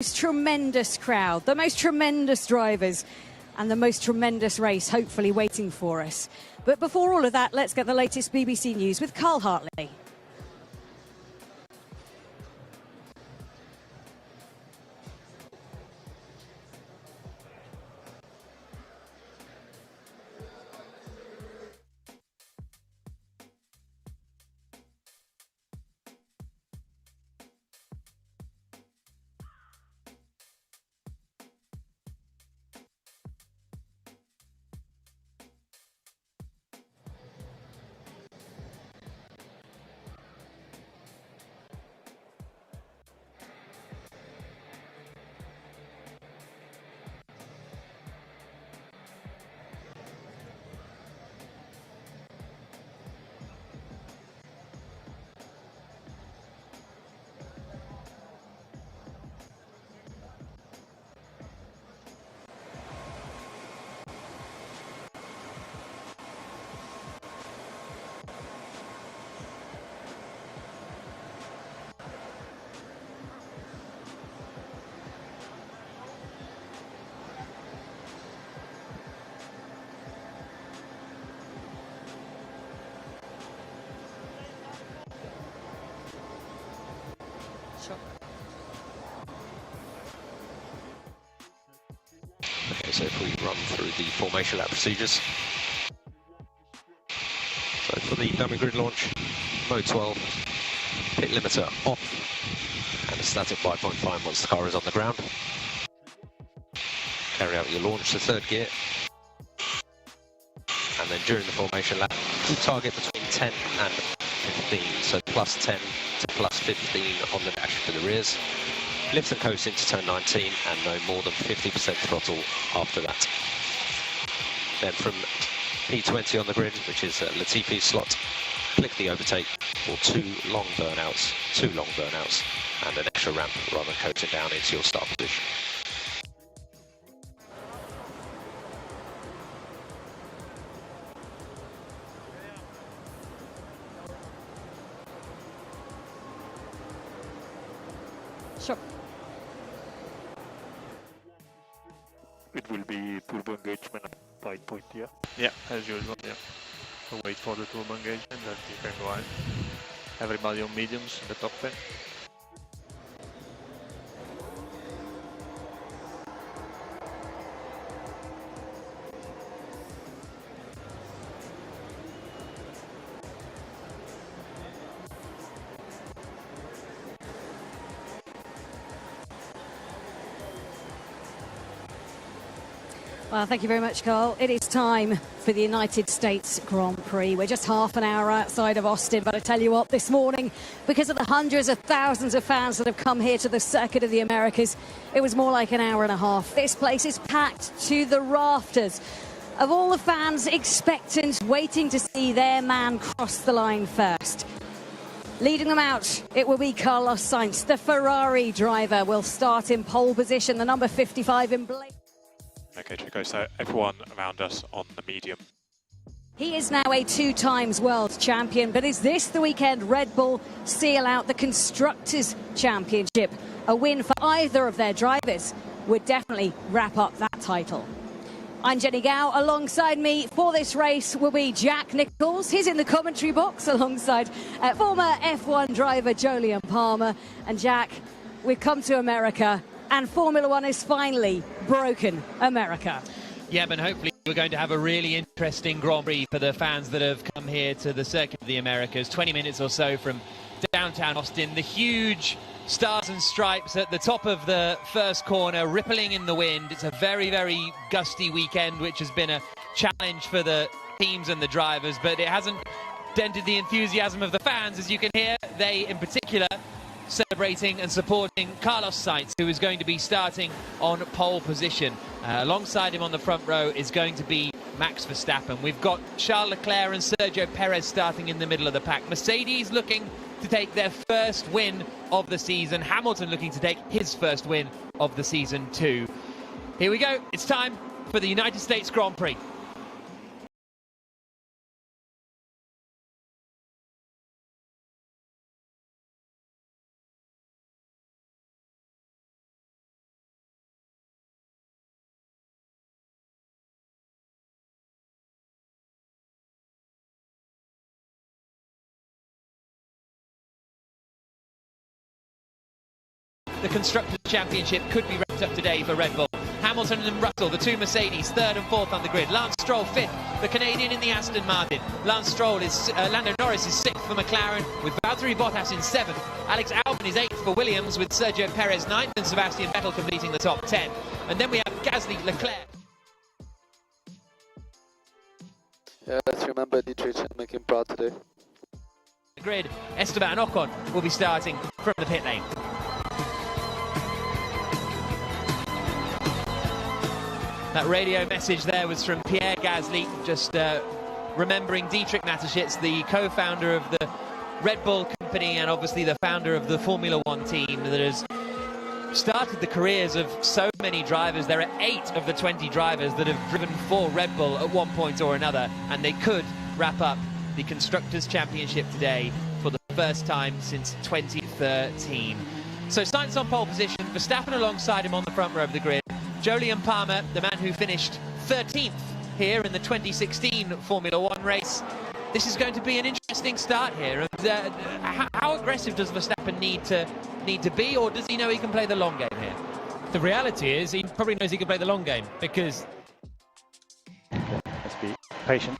most tremendous crowd, the most tremendous drivers, and the most tremendous race hopefully waiting for us. But before all of that, let's get the latest BBC News with Carl Hartley. Okay, so if we run through the formation lap procedures. So for the dummy grid launch, mode 12, pit limiter off, and a static 5.5 once the car is on the ground. Carry out your launch to third gear. And then during the formation lap, we target between 10 and 15, so plus 10 to plus 15 on the dash for the rears. Lift and coast into turn 19 and no more than 50% throttle after that. Then from P20 on the grid, which is Latifi's slot, click the overtake for two long burnouts, and an extra ramp rather than coasting down into your start position. Sure. It will be turbo engagement at 5 point, yeah? Yeah, as usual, yeah. So wait for the turbo engagement, then you can go on. Everybody on mediums in the top 10. Well, thank you very much, Carl. It is time for the United States Grand Prix. We're just half an hour outside of Austin, but I tell you what, this morning, because of the hundreds of thousands of fans that have come here to the Circuit of the Americas, it was more like an hour and a half. This place is packed to the rafters of all the fans expectant, waiting to see their man cross the line first. Leading them out, it will be Carlos Sainz. The Ferrari driver will start in pole position, the number 55 in black. Okay, Chico, so everyone around us on the medium. He is now a two-times world champion, but is this the weekend Red Bull seal out the Constructors' Championship? A win for either of their drivers would definitely wrap up that title. I'm Jenny Gow. Alongside me for this race will be Jack Nicholls. He's in the commentary box alongside former F1 driver Jolyon Palmer. And Jack, we've come to America, and Formula One has finally broken America. Yeah, but hopefully we're going to have a really interesting Grand Prix for the fans that have come here to the Circuit of the Americas. 20 minutes or so from downtown Austin. The huge stars and stripes at the top of the first corner, rippling in the wind. It's a very, very gusty weekend, which has been a challenge for the teams and the drivers, but it hasn't dented the enthusiasm of the fans, as you can hear. They, in particular, celebrating and supporting Carlos Sainz, who is going to be starting on pole position. Alongside him on the front row is going to be Max Verstappen. We've got Charles Leclerc and Sergio Perez starting in the middle of the pack. Mercedes looking to take their first win of the season. Hamilton looking to take his first win of the season too. Here we go. It's time for the United States Grand Prix. the Constructors' Championship could be wrapped up today for Red Bull. Hamilton and Russell, the two Mercedes, third and fourth on the grid. Lance Stroll fifth, the Canadian in the Aston Martin. Lando Norris is sixth for McLaren, with Valtteri Bottas in seventh. Alex Albon is eighth for Williams, with Sergio Perez ninth, and Sebastian Vettel completing the top 10. And then we have Gasly, Leclerc. Yeah, let's remember Dietrich and make him proud today. The grid, Esteban Ocon will be starting from the pit lane. That radio message there was from Pierre Gasly, just remembering Dietrich Mateschitz, the co-founder of the Red Bull company and obviously the founder of the Formula One team that has started the careers of so many drivers. There are 8 of the 20 drivers that have driven for Red Bull at one point or another, and they could wrap up the Constructors' Championship today for the first time since 2013. So Sainz on pole position, Verstappen alongside him on the front row of the grid. Jolyon Palmer, the man who finished 13th here in the 2016 Formula One race. This is going to be an interesting start here. And how aggressive does Verstappen need to be, or does he know he can play the long game here? The reality is he probably knows he can play the long game, because Let's be patient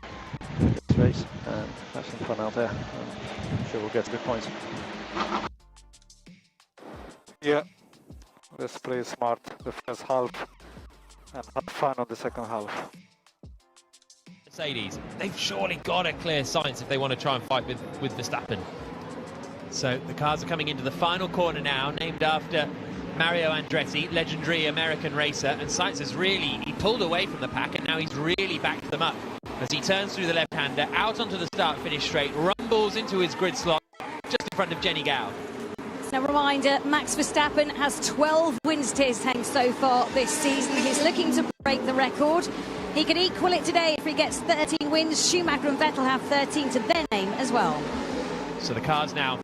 with this race and have some fun out there. I'm sure we'll get good points. Yeah, let's play smart the first half and have fun on the second half. Mercedes, they've surely got a clear Sainz if they want to try and fight with Verstappen. So the cars are coming into the final corner now, named after Mario Andretti, legendary American racer, and Sainz has he pulled away from the pack, and now he's really backed them up as he turns through the left-hander, out onto the start-finish straight, rumbles into his grid slot, just in front of Jenny Gao. So a reminder, Max Verstappen has 12 wins to his name so far this season. He's looking to break the record. He could equal it today if he gets 13 wins. Schumacher and Vettel have 13 to their name as well. So the cars now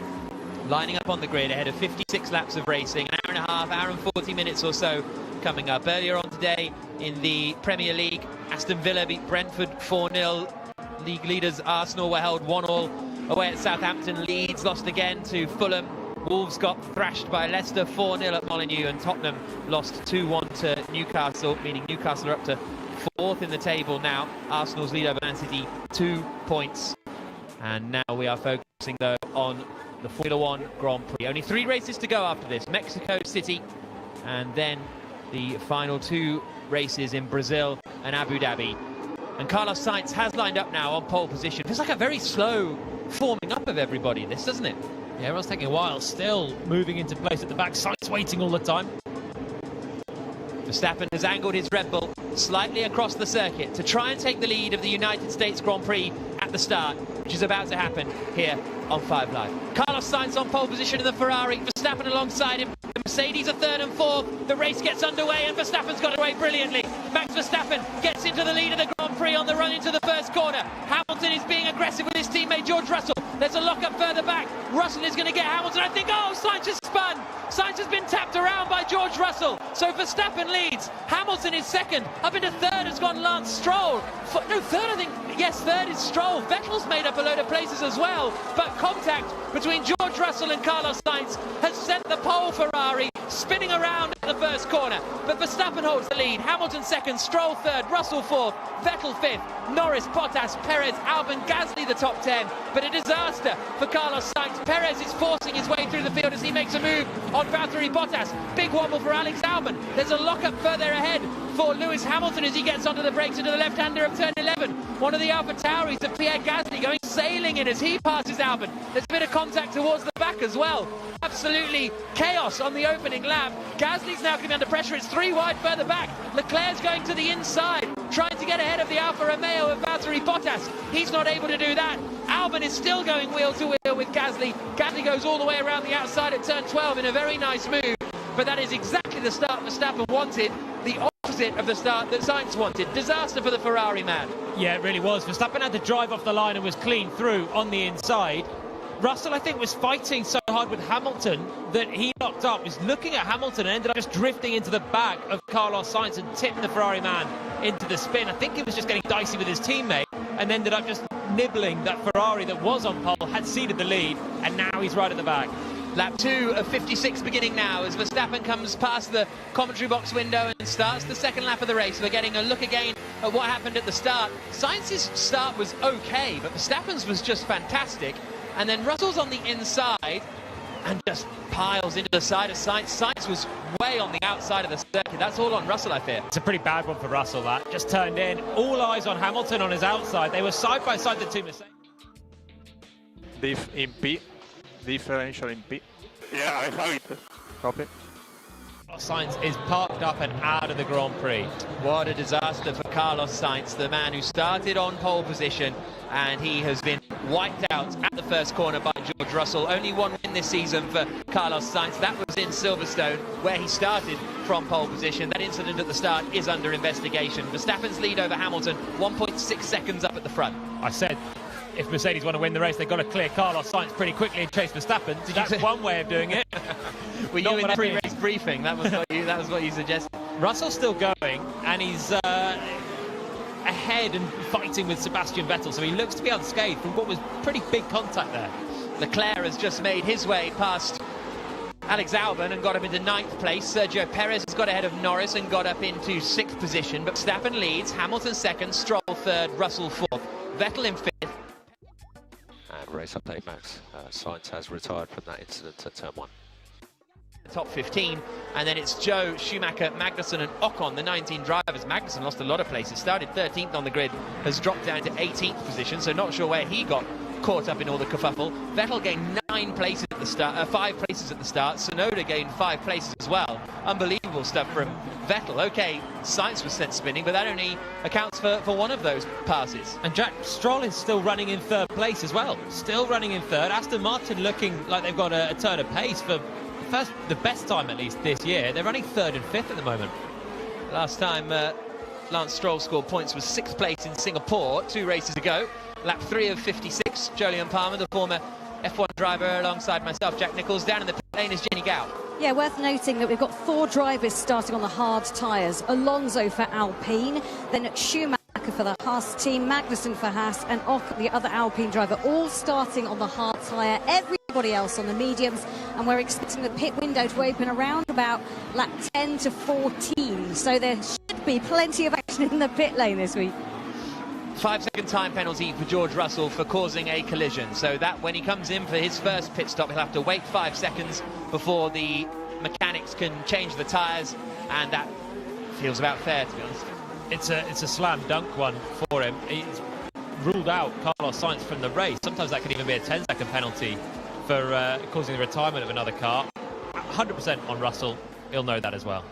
lining up on the grid ahead of 56 laps of racing, an hour and a half, hour and 40 minutes or so coming up. Earlier on today in the Premier League, Aston Villa beat Brentford 4-0. League leaders Arsenal were held 1-1 away at Southampton. Leeds lost again to Fulham. Wolves got thrashed by Leicester 4-0 at Molineux, and Tottenham lost 2-1 to Newcastle, meaning Newcastle are up to 4th in the table now. Arsenal's lead over Man City, 2 points. And now we are focusing though on the Formula One Grand Prix. Only 3 races to go after this: Mexico City, and then the final 2 races in Brazil and Abu Dhabi. And Carlos Sainz has lined up now on pole position. Feels like a very slow forming up of everybody, this, doesn't it? Yeah, everyone's taking a while, still moving into place at the back. Sainz waiting all the time. Verstappen has angled his Red Bull slightly across the circuit to try and take the lead of the United States Grand Prix at the start, which is about to happen here on 5 Live. Carlos Sainz on pole position in the Ferrari, Verstappen alongside him. The Mercedes are 3rd and 4th. The race gets underway and Verstappen's got away brilliantly. Max Verstappen gets into the lead of the Grand Prix on the run into the first corner. Hamilton is being aggressive with his teammate George Russell. There's a lock-up further back. Russell is going to get Hamilton. I think, oh, Sainz has spun. Sainz has been tapped around by George Russell. So Verstappen leads. Hamilton is 2nd. Up into 3rd has gone Lance Stroll. No, 3rd, I think. Yes, 3rd is Stroll. Vettel's made up a load of places as well. But contact between George Russell and Carlos Sainz has sent the pole Ferrari spinning around at the first corner. But Verstappen holds the lead. Hamilton 2nd, Stroll 3rd, Russell 4th, Vettel 5th, Norris, Bottas, Perez, Albon, Gasly the top 10. But a disaster for Carlos Sainz. Perez is forcing his way through the field as he makes a move on Valtteri Bottas. Big wobble for Alex Albon. There's a lock-up further ahead for Lewis Hamilton as he gets onto the brakes into the left-hander of turn 11. One of the AlphaTauris of Pierre Gasly going sailing in as he passes Albon. There's a bit of contact towards the back as well. Absolutely chaos on the opening lap. Gasly's now coming under pressure. It's 3 wide further back. Leclerc's going to the inside, trying to get ahead of the Alfa Romeo of Valtteri Bottas. He's not able to do that. Albon is still going wheel to wheel with Gasly. Gasly goes all the way around the outside at turn 12 in a very nice move. But that is exactly the start Verstappen wanted. The opposite of the start that Sainz wanted. Disaster for the Ferrari man. Yeah, it really was. Verstappen had to drive off the line and was clean through on the inside. Russell, I think, was fighting so hard with Hamilton that he knocked up, was looking at Hamilton and ended up just drifting into the back of Carlos Sainz and tipped the Ferrari man into the spin. I think he was just getting dicey with his teammate and ended up just nibbling that Ferrari that was on pole, had ceded the lead, and now he's right at the back. Lap 2 of 56 beginning now as Verstappen comes past the commentary box window and starts the second lap of the race. We're getting a look again at what happened at the start. Sainz's start was okay, but Verstappen's was just fantastic. And then Russell's on the inside and just piles into the side of Sainz. Sainz was way on the outside of the circuit. That's all on Russell, I fear. It's a pretty bad one for Russell, that. Just turned in. All eyes on Hamilton on his outside. They were side by side, the two Mercedes. Diff in P. Differential in P. Yeah, I have it. Copy. Sainz is parked up and out of the Grand Prix. What a disaster for Carlos Sainz, the man who started on pole position, and he has been wiped out at the first corner by George Russell. Only one win this season for Carlos Sainz. That was in Silverstone, where he started from pole position. That incident at the start is under investigation. Verstappen's lead over Hamilton, 1.6 seconds up at the front. I said, if Mercedes want to win the race, they've got to clear Carlos Sainz pretty quickly and chase Verstappen. That's one way of doing it. Were you in the pre-race briefing? That was what you suggested. Russell's still going, and he's ahead and fighting with Sebastian Vettel, so he looks to be unscathed from what was pretty big contact there. Leclerc has just made his way past Alex Albon and got up into 9th place. Sergio Perez has got ahead of Norris and got up into 6th position. But Verstappen leads, Hamilton 2nd, Stroll 3rd, Russell 4th, Vettel in 5th. And race update, Max. Sainz has retired from that incident at turn 1. Top 15, and then it's Joe, Schumacher, Magnussen and Ocon, the 19 drivers. Magnussen lost a lot of places, started 13th on the grid, has dropped down to 18th position, so not sure where he got caught up in all the kerfuffle. Vettel gained 5 places at the start. Tsunoda gained 5 places as well. Unbelievable stuff from Vettel. Okay, Sainz was sent spinning, but that only accounts for one of those passes. And Jack, Stroll is still running in 3rd place as well. Still running in 3rd. Aston Martin looking like they've got a turn of pace for the best time at least this year. They're running 3rd and 5th at the moment. Last time Lance Stroll scored points was 6th place in Singapore 2 races ago. Lap 3 of 56, Jolyon Palmer, the former F1 driver, alongside myself, Jack Nicholls. Down in the pit lane is Jenny Gao. Yeah, worth noting that we've got 4 drivers starting on the hard tyres. Alonso for Alpine, then Schumacher for the Haas team, Magnussen for Haas, and Ocon, the other Alpine driver, all starting on the hard tyre. Everybody else on the mediums, and we're expecting the pit window to open around about lap 10 to 14. So there should be plenty of action in the pit lane this week. 5-second time penalty for George Russell for causing a collision. So that when he comes in for his first pit stop, he'll have to wait 5 seconds before the mechanics can change the tyres, and that feels about fair, to be honest. It's a slam dunk one for him. He's ruled out Carlos Sainz from the race. Sometimes that could even be a 10-second penalty for causing the retirement of another car. 100% on Russell. He'll know that as well.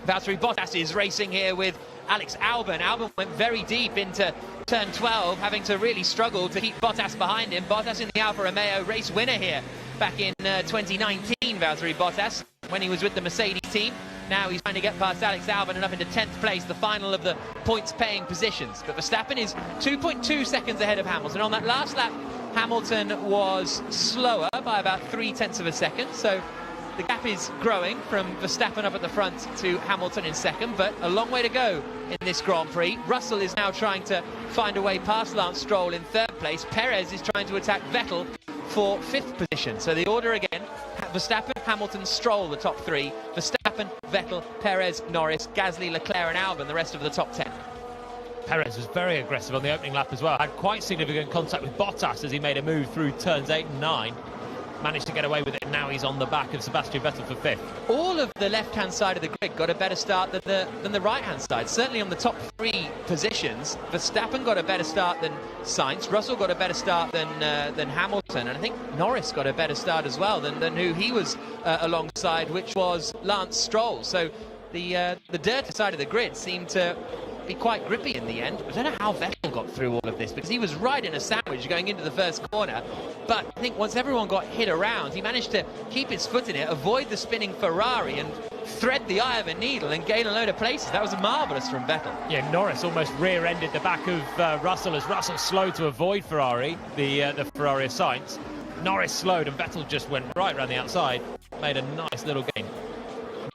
Valtteri Bottas is racing here with Alex Albon. Albon went very deep into turn 12, having to really struggle to keep Bottas behind him. Bottas in the Alfa Romeo, race winner here back in 2019, Valtteri Bottas, when he was with the Mercedes team. Now he's trying to get past Alex Albon and up into 10th place, the final of the points-paying positions. But Verstappen is 2.2 seconds ahead of Hamilton. On that last lap, Hamilton was slower by about 0.3 of a second. So the gap is growing from Verstappen up at the front to Hamilton in 2nd, but a long way to go in this Grand Prix. Russell is now trying to find a way past Lance Stroll in 3rd place. Perez is trying to attack Vettel for 5th position. So the order again: Verstappen, Hamilton, Stroll, the top 3. Verstappen, Vettel, Perez, Norris, Gasly, Leclerc and Albon, the rest of the top 10. Perez was very aggressive on the opening lap as well. Had quite significant contact with Bottas as he made a move through turns 8 and 9. Managed to get away with it. Now he's on the back of Sebastian Vettel for 5th. All of the left-hand side of the grid got a better start than the right-hand side. Certainly on the top 3 positions, Verstappen got a better start than Sainz. Russell got a better start than Hamilton, and I think Norris got a better start as well than who he was alongside, which was Lance Stroll. So the dirty side of the grid seemed to be quite grippy in the end. I don't know how Vettel got through all of this, because he was right in a sandwich going into the first corner, but I think once everyone got hit around, he managed to keep his foot in it, avoid the spinning Ferrari and thread the eye of a needle and gain a load of places. That was marvellous from Vettel. Yeah, Norris almost rear-ended the back of Russell as Russell slowed to avoid Ferrari, the Ferrari of Sainz. Norris slowed and Vettel just went right around the outside, made a nice little gain.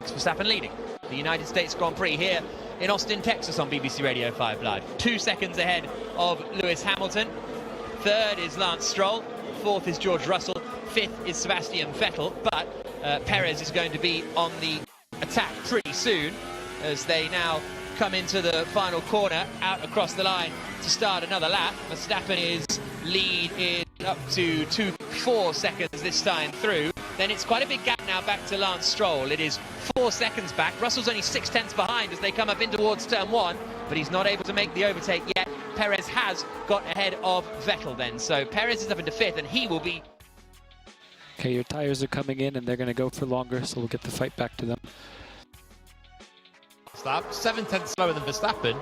Verstappen leading the United States Grand Prix here in Austin, Texas on BBC Radio 5 Live. 2 seconds ahead of Lewis Hamilton. 3rd is Lance Stroll. 4th is George Russell. 5th is Sebastian Vettel, but Perez is going to be on the attack pretty soon as they now come into the final corner out across the line to start another lap. Verstappen's lead is up to 2.4 seconds this time through. Then it's quite a big gap now back to Lance Stroll. It is 4 seconds back. Russell's only 6/10 behind as they come up in towards turn 1, but he's not able to make the overtake yet. Perez has got ahead of Vettel then, so Perez is up into 5th and he will be... Okay, your tyres are coming in and they're going to go for longer, so we'll get the fight back to them. 7/10 slower than Verstappen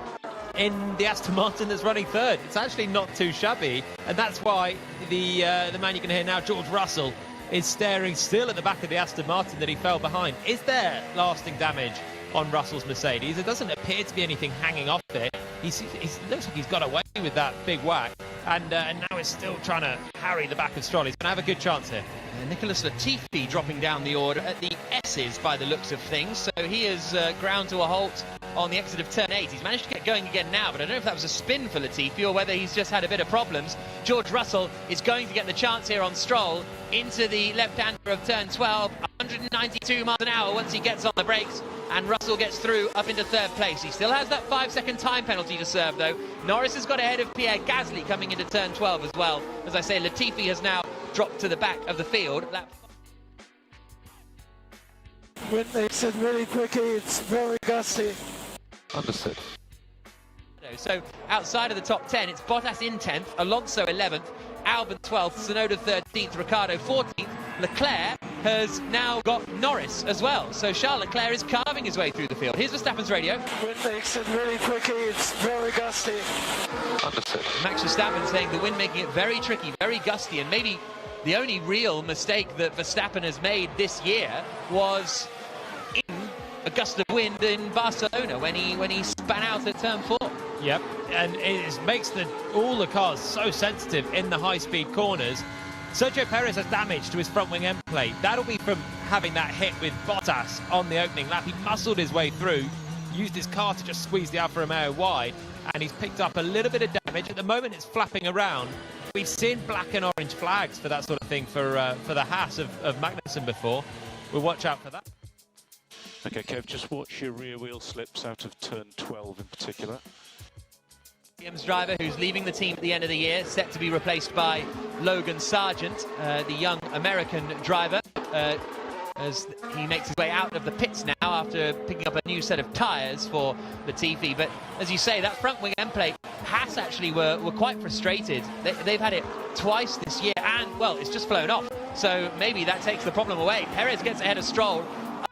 in the Aston Martin that's running 3rd. It's actually not too shabby, and that's why the man you can hear now, George Russell, is staring still at the back of the Aston Martin that he fell behind. Is there lasting damage on Russell's Mercedes? There doesn't appear to be anything hanging off it. He looks like he's got away with that big whack, and now he's still trying to harry the back of Stroll. He's going to have a good chance here. Nicholas Latifi dropping down the order at the S's by the looks of things, so he is ground to a halt on the exit of turn 8. He's managed to get going again now, but I don't know if that was a spin for Latifi or whether he's just had a bit of problems. George Russell is going to get the chance here on Stroll into the left-hander of turn 12, 192 miles an hour once he gets on the brakes, and Russell gets through up into 3rd place. He still has that 5-second time penalty to serve though. Norris has got ahead of Pierre Gasly coming into turn 12 as well. As I say, Latifi has now dropped to the back of the field. Wind makes it really quickly, it's very gusty. Understood. So outside of the top 10, it's Bottas in 10th, Alonso 11th, Albon 12th, Tsunoda 13th, Ricciardo 14th. Leclerc has now got Norris as well. So Charles Leclerc is carving his way through the field. Here's Verstappen's radio. Wind makes it really quickly, it's very gusty. Understood. Max Verstappen saying the wind making it very tricky, very gusty, and maybe the only real mistake that Verstappen has made this year was in a gust of wind in Barcelona when he span out at turn 4. Yep, and it makes all the cars so sensitive in the high-speed corners. Sergio Perez has damage to his front wing end plate. That'll be from having that hit with Bottas on the opening lap. He muscled his way through, used his car to just squeeze the Alfa Romeo wide, and he's picked up a little bit of damage. At the moment, it's flapping around. We've seen black and orange flags for that sort of thing for the Haas of Magnussen before. We'll watch out for that. Okay, Kev, just watch your rear wheel slips out of turn 12 in particular. Williams driver who's leaving the team at the end of the year, set to be replaced by Logan Sargent, the young American driver, as he makes his way out of the pits now after picking up a new set of tyres for Latifi. But as you say, that front wing end plate, Haas actually were quite frustrated. They've had it twice this year, and, well, it's just flown off. So maybe that takes the problem away. Perez gets ahead of Stroll,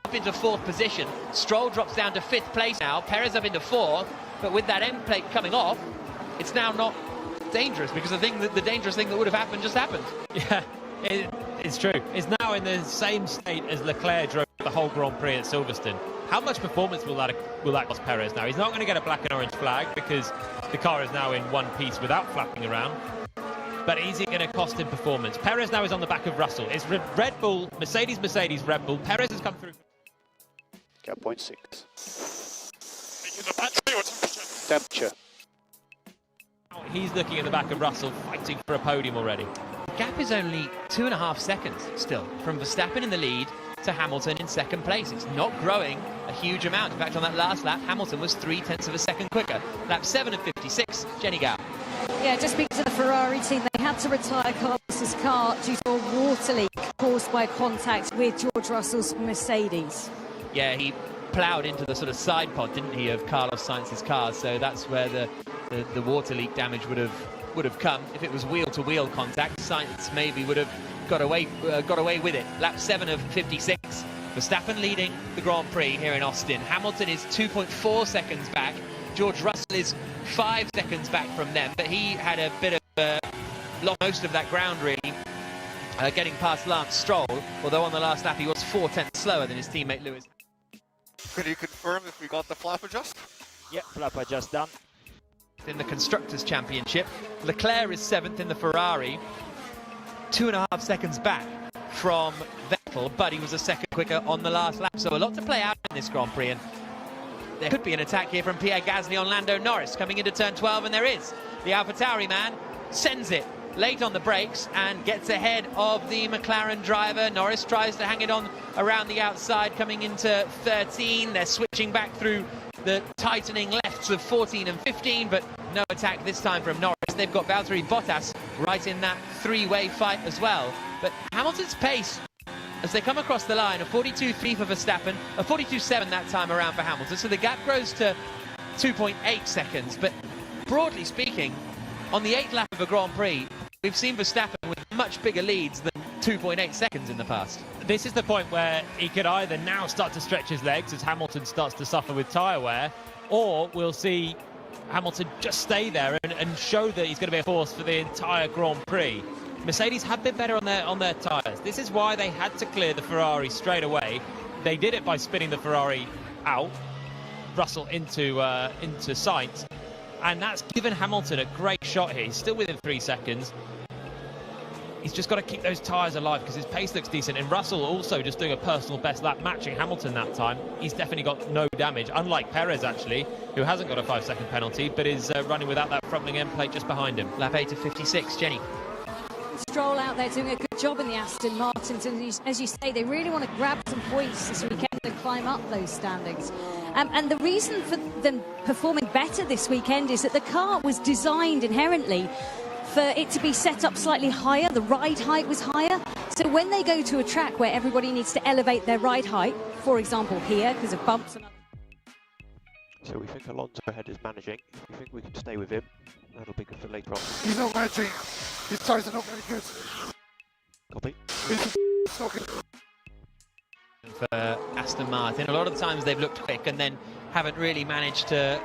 up into 4th position. Stroll drops down to 5th place now. Perez up into 4th, but with that end plate coming off, it's now not dangerous, because the dangerous thing that would have happened just happened. Yeah, it's true. It's now in the same state as Leclerc drove the whole Grand Prix at Silverstone. How much performance will that cost Perez now? He's not going to get a black and orange flag because the car is now in one piece without flapping around. But is it going to cost him performance? Perez now is on the back of Russell. It's Red Bull, Mercedes, Red Bull. Perez has come through. Gap 0.6. Temperature. He's looking at the back of Russell, fighting for a podium already. The gap is only 2.5 seconds still from Verstappen in the lead to Hamilton in 2nd place. It's not growing a huge amount. In fact, on that last lap, Hamilton was 0.3 of a second quicker. Lap 7 of 56, Jenny Gow. Yeah, just speaking to the Ferrari team, they had to retire Carlos's car due to a water leak caused by contact with George Russell's Mercedes. Yeah, he ploughed into the sort of side pod, didn't he, of Carlos Sainz's car, so that's where the water leak damage would have come. If it was wheel-to-wheel contact, Sainz maybe would have got away with it. Lap 7 of 56. Verstappen leading the Grand Prix here in Austin. Hamilton is 2.4 seconds back. George Russell is 5 seconds back from them, but he had a bit of lost most of that ground really, getting past Lance Stroll. Although on the last lap he was 0.4 slower than his teammate Lewis. Can you confirm if we got the flap adjust? Yep, flap adjust done. In the Constructors' Championship, Leclerc is 7th in the Ferrari, 2.5 seconds back from Vettel, but he was a second quicker on the last lap. So a lot to play out in this Grand Prix, and there could be an attack here from Pierre Gasly on Lando Norris coming into turn 12, and there is. The AlphaTauri man sends it late on the brakes and gets ahead of the McLaren driver. Norris tries to hang it on around the outside, coming into 13. They're switching back through the tightening lefts of 14 and 15, but no attack this time from Norris. They've got Valtteri Bottas right in that three-way fight as well. But Hamilton's pace, as they come across the line, a 42.3 for Verstappen, a 42.7 that time around for Hamilton. So the gap grows to 2.8 seconds. But broadly speaking, on the 8th lap of a Grand Prix, we've seen Verstappen with much bigger leads than 2.8 seconds in the past. This is the point where he could either now start to stretch his legs as Hamilton starts to suffer with tyre wear, or we'll see Hamilton just stay there and show that he's going to be a force for the entire Grand Prix. Mercedes have been better on their tyres. This is why they had to clear the Ferrari straight away. They did it by spinning the Ferrari out, Russell into Sainz, and that's given Hamilton a great shot here. He's still within 3 seconds. He's just got to keep those tyres alive because his pace looks decent. And Russell also just doing a personal best lap, matching Hamilton that time. He's definitely got no damage, unlike Perez, actually, who hasn't got a 5-second penalty, but is running without that front wing end plate just behind him. Lap 8 of 56, Jenny. Stroll out there doing a good job in the Aston Martins, and as you say, they really want to grab some points this weekend and climb up those standings. And the reason for them performing better this weekend is that the car was designed inherently for it to be set up slightly higher. The ride height was higher, so when they go to a track where everybody needs to elevate their ride height, for example here because of bumps and so we think Alonso ahead is managing. If we think we can stay with him, that'll be good for later on. He's not managing. His tyres are not very good. Copy. For Aston Martin, a lot of the times they've looked quick and then haven't really managed to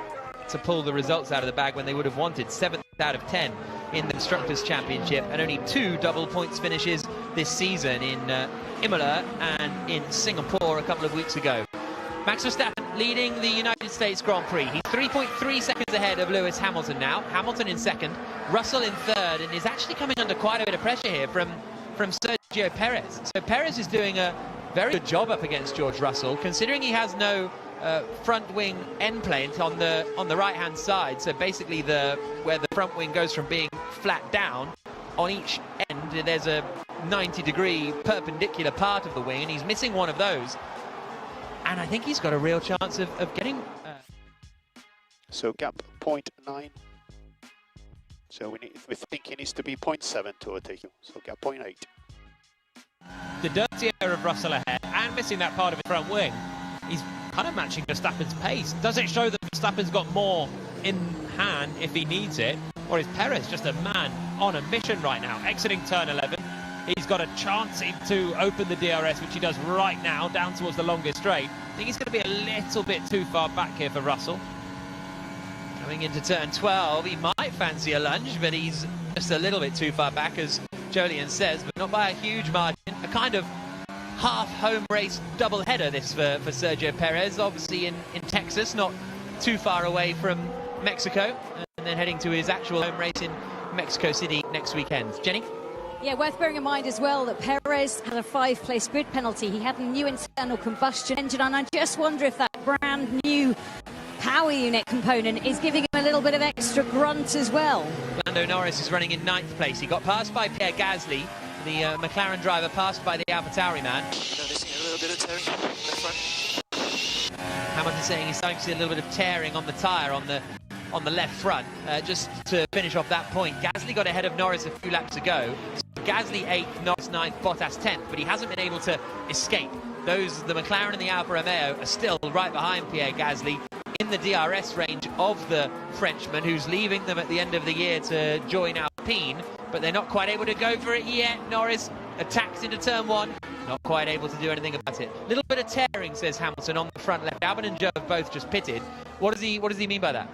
pull the results out of the bag when they would have wanted. 7th out of 10 in the Constructors' Championship, and only 2 double points finishes this season in Imola and in Singapore a couple of weeks ago. Max Verstappen leading the United States Grand Prix. He's 3.3 seconds ahead of Lewis Hamilton now. Hamilton in second, Russell in third, and is actually coming under quite a bit of pressure here from Sergio Perez. So Perez is doing a very good job up against George Russell, considering he has no front wing end plate on the right hand side. So basically where the front wing goes from being flat down, on each end there's a 90-degree perpendicular part of the wing, and he's missing one of those. And I think he's got a real chance of getting... So gap 0.9. So we think he needs to be 0.7 to overtake you. So gap 0.8. The dirty air of Russell ahead and missing that part of his front wing. He's kind of matching Verstappen's pace. Does it show that Verstappen's got more in hand if he needs it? Or is Perez just a man on a mission right now? Exiting turn 11. He's got a chance to open the DRS, which he does right now, down towards the longest straight. I think he's going to be a little bit too far back here for Russell. Coming into turn 12, he might fancy a lunge, but he's just a little bit too far back, as Jolyon says, but not by a huge margin. A kind of half home race double header this for Sergio Perez, obviously in Texas, not too far away from Mexico, and then heading to his actual home race in Mexico City next weekend. Jenny? Yeah, worth bearing in mind as well that Perez had a 5-place grid penalty. He had a new internal combustion engine, and I just wonder if that brand new power unit component is giving him a little bit of extra grunt as well. Lando Norris is running in 9th place. He got passed by Pierre Gasly, the McLaren driver, passed by the AlphaTauri man. Noticing a little bit of tearing left front. Hamilton saying he's starting to see a little bit of tearing on the tyre on the left front. Just to finish off that point, Gasly got ahead of Norris a few laps ago. Gasly 8th, Norris 9th, Bottas 10th, but he hasn't been able to escape. The McLaren and the Alfa Romeo are still right behind Pierre Gasly in the DRS range of the Frenchman, who's leaving them at the end of the year to join Alpine, but they're not quite able to go for it yet. Norris attacks into turn 1, not quite able to do anything about it. Little bit of tearing, says Hamilton, on the front left. Albon and Joe have both just pitted. What does he mean by that?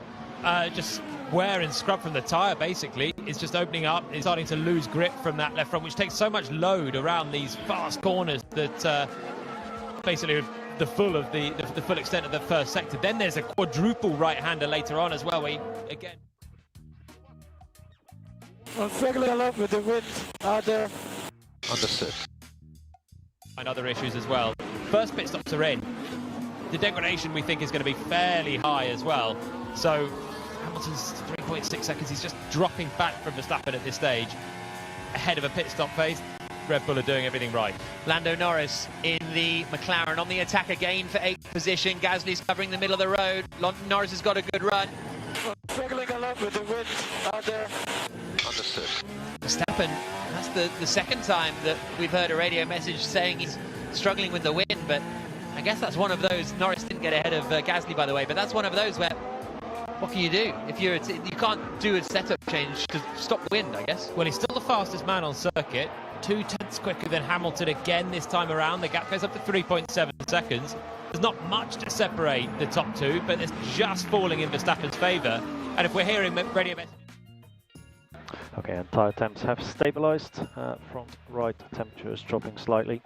Just wear and scrub from the tyre, basically. It's just opening up. It's starting to lose grip from that left front, which takes so much load around these fast corners that basically the full extent of the first sector. Then there's a quadruple right-hander later on as well, where he, again... I'm struggling a lot with the wind out there. Understood. And other issues as well. First pit stops are in. The degradation, we think, is going to be fairly high as well. So Hamilton's 3.6 seconds. He's just dropping back from Verstappen at this stage. ahead of a pit stop pace, Red Bull are doing everything right. Lando Norris in the McLaren on the attack again for 8th position. Gasly's covering the middle of the road. Norris has got a good run. Struggling a lot with the wind out there. Understood. Verstappen, that's the second time that we've heard a radio message saying he's struggling with the wind, but I guess that's one of those. Norris didn't get ahead of Gasly, by the way, but that's one of those where what can you do? If you can't do a setup change to stop the wind, I guess. Well, he's still the fastest man on circuit, 2/10 quicker than Hamilton again this time around. The gap goes up to 3.7 seconds. There's not much to separate the top two, but it's just falling in Verstappen's favour. And if we're hearing radio messages... Okay, and tyre temps have stabilized. Front right temperature is dropping slightly.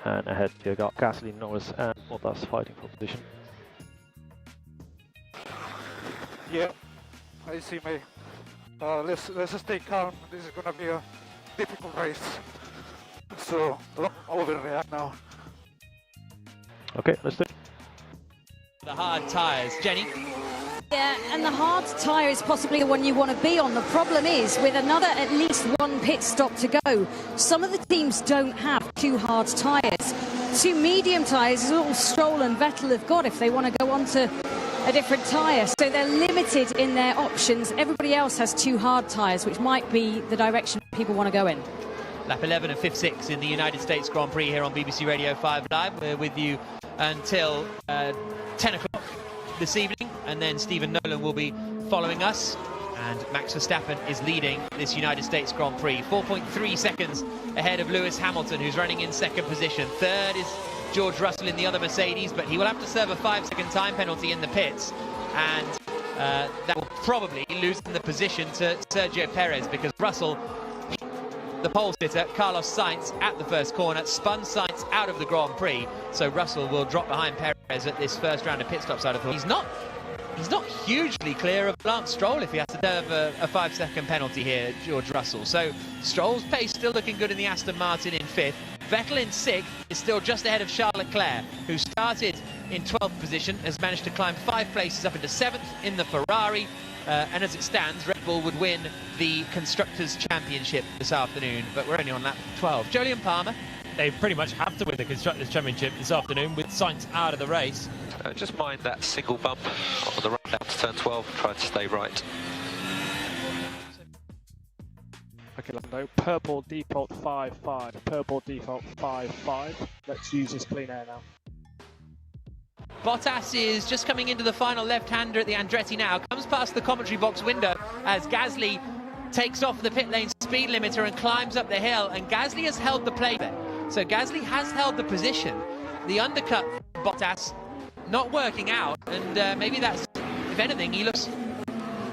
And ahead you got Gasly, Norris and Bottas fighting for position. Yeah, I see, mate. Let's stay calm. This is gonna be a difficult race. So don't overreact now. Okay, let's do it. The hard tyres. Jenny? Yeah, and the hard tyre is possibly the one you want to be on. The problem is, with at least one pit stop to go, some of the teams don't have 2 hard tyres. 2 medium tyres is all Stroll and Vettel have got if they want to go on to a different tyre. So they're limited in their options. Everybody else has 2 hard tyres, which might be the direction people want to go in. Lap 11 and 5-6 in the United States Grand Prix here on BBC Radio 5 Live. We're with you until 10 o'clock this evening, and then Stephen Nolan will be following us, and Max Verstappen is leading this United States Grand Prix, 4.3 seconds ahead of Lewis Hamilton, who's running in 2nd position. 3rd is George Russell in the other Mercedes, but he will have to serve a 5-second time penalty in the pits, and that will probably loosen the position to Sergio Perez, because Russell, the pole sitter, Carlos Sainz, at the first corner, spun Sainz out of the Grand Prix, so Russell will drop behind Perez at this first round of pit stops. I'd have thought. He's not hugely clear of Lance Stroll if he has to serve a 5-second penalty here, George Russell. So Stroll's pace still looking good in the Aston Martin in 5th. Vettel in 6th is still just ahead of Charles Leclerc, who started in 12th position, has managed to climb 5 places up into 7th in the Ferrari. And as it stands, Red Bull would win the Constructors' Championship this afternoon, but we're only on lap 12. Jolyon Palmer. They pretty much have to win the Constructors' Championship this afternoon with Sainz out of the race. Just mind that single bump on the right down to turn 12. Try to stay right. Okay, Lando, purple default 5-5. Purple default 5-5. Let's use this clean air now. Bottas is just coming into the final left-hander at the Andretti now. Comes past the commentary box window as Gasly takes off the pit lane speed limiter and climbs up the hill. And Gasly has held the plate there. So Gasly has held the position. The undercut, Bottas, not working out. And maybe that's, if anything, he looks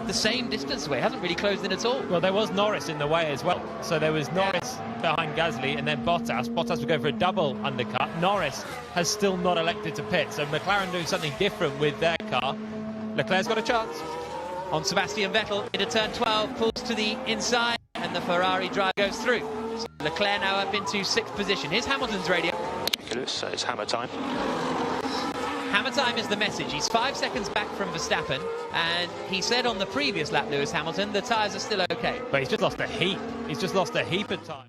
the same distance away. Hasn't really closed in at all. Well, there was Norris in the way as well. So there was Norris behind Gasly and then Bottas. Bottas would go for a double undercut. Norris has still not elected to pit. So McLaren doing something different with their car. Leclerc's got a chance. On Sebastian Vettel into turn 12, pulls to the inside and the Ferrari drive goes through. So Leclerc now up into 6th position. Here's Hamilton's radio. So it's hammer time. Hammer time is the message. He's 5 seconds back from Verstappen, and he said on the previous lap, Lewis Hamilton, the tyres are still okay. But he's just lost a heap. He's just lost a heap of time.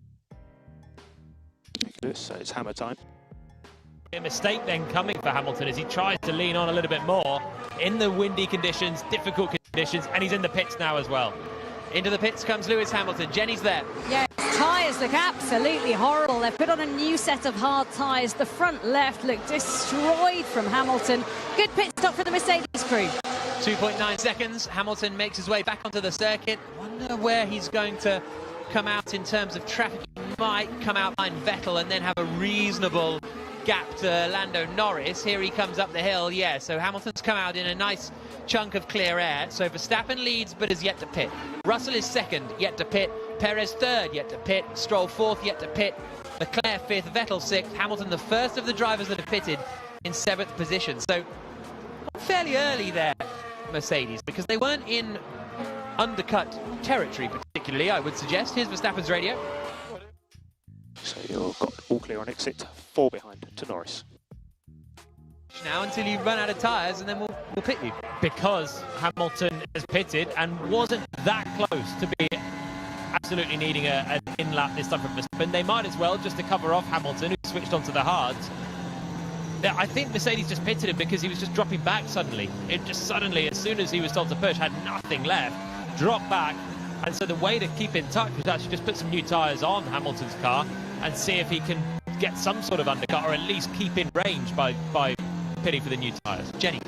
So it's hammer time. A mistake then coming for Hamilton as he tries to lean on a little bit more in the windy conditions, difficult conditions, and he's in the pits now as well. Into the pits comes Lewis Hamilton. Jenny's there. Yeah, tyres look absolutely horrible. They've put on a new set of hard tyres. The front left looked destroyed from Hamilton. Good pit stop for the Mercedes crew. 2.9 seconds. Hamilton makes his way back onto the circuit. Wonder where he's going to come out in terms of traffic. He might come out behind Vettel and then have a reasonable gap to Lando Norris. Here he comes up the hill. Yeah, so Hamilton's come out in a nice chunk of clear air. So Verstappen leads but is yet to pit. Russell is 2nd, yet to pit. Perez 3rd, yet to pit. Stroll 4th, yet to pit. Leclerc 5th, Vettel 6th. Hamilton the first of the drivers that have pitted in 7th position. So fairly early there, Mercedes, because they weren't in undercut territory particularly, I would suggest. Here's Verstappen's radio. So you've got all clear on exit, 4 behind to Norris. Now until you run out of tyres and then we'll pit you. Because Hamilton has pitted and wasn't that close to be absolutely needing an in-lap this time from Verstappen. They might as well, just to cover off Hamilton, who switched onto the hards. I think Mercedes just pitted him because he was just dropping back suddenly. It just suddenly, as soon as he was told to push, had nothing left, dropped back. And so the way to keep in touch was actually just put some new tyres on Hamilton's car and see if he can get some sort of undercut or at least keep in range by pitting for the new tyres. Jenny.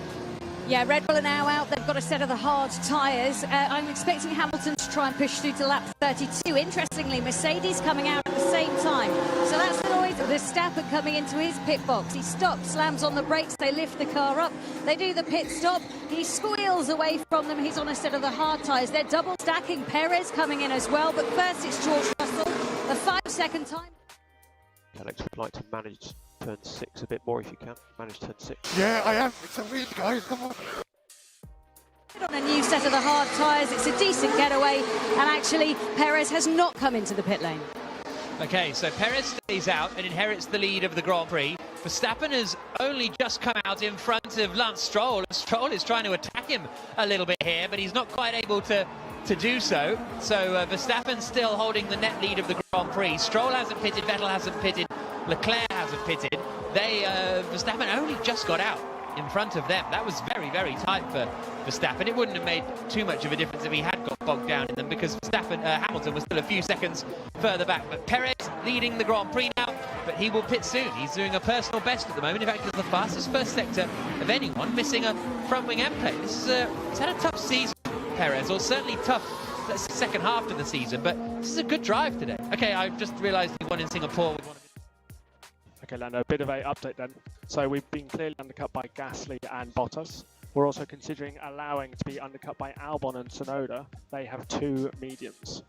Yeah, Red Bull are now out. They've got a set of the hard tyres. I'm expecting Hamilton to try and push through to lap 32. Interestingly, Mercedes coming out at the same time. So that's the noise of Verstappen coming into his pit box. He stops, slams on the brakes, they lift the car up. They do the pit stop. He squeals away from them. He's on a set of the hard tyres. They're double stacking. Perez coming in as well. But first it's George Russell. A 5-second time. Alex would like to manage turn 6 a bit more if you can. Manage turn 6. Yeah, I am. It's a wheel, guys. Come on. On a new set of the hard tyres. It's a decent getaway. And actually, Perez has not come into the pit lane. Okay, so Perez stays out and inherits the lead of the Grand Prix. Verstappen has only just come out in front of Lance Stroll. Stroll is trying to attack him a little bit here, but he's not quite able to do so. So Verstappen still holding the net lead of the Grand Prix. Stroll hasn't pitted, Vettel hasn't pitted, Leclerc hasn't pitted. Verstappen only just got out in front of them. That was very, very tight for Verstappen. It wouldn't have made too much of a difference if he had got bogged down in them because Hamilton was still a few seconds further back. But Perez leading the Grand Prix now, but he will pit soon. He's doing a personal best at the moment. In fact, he's the fastest first sector of anyone, missing a front wing end plate. He's had a tough season, Perez, or certainly tough second half of the season, but this is a good drive today. Okay, I just realised he won in Singapore with one of his... Okay, Lando, a bit of a update then. So we've been clearly undercut by Gasly and Bottas. We're also considering allowing to be undercut by Albon and Tsunoda. They have 2 mediums.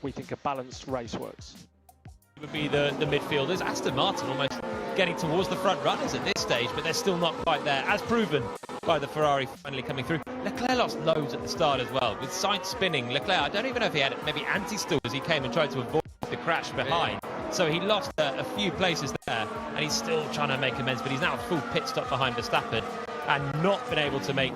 We think a balanced race works. It would be the midfielders. Aston Martin almost getting towards the front runners at this stage, but they're still not quite there, as proven by the Ferrari finally coming through. Leclerc lost loads at the start as well, with side spinning. Leclerc, I don't even know if he had maybe anti-stall as he came and tried to avoid the crash behind. So he lost a few places there, and he's still trying to make amends, but he's now a full pit stop behind Verstappen and not been able to make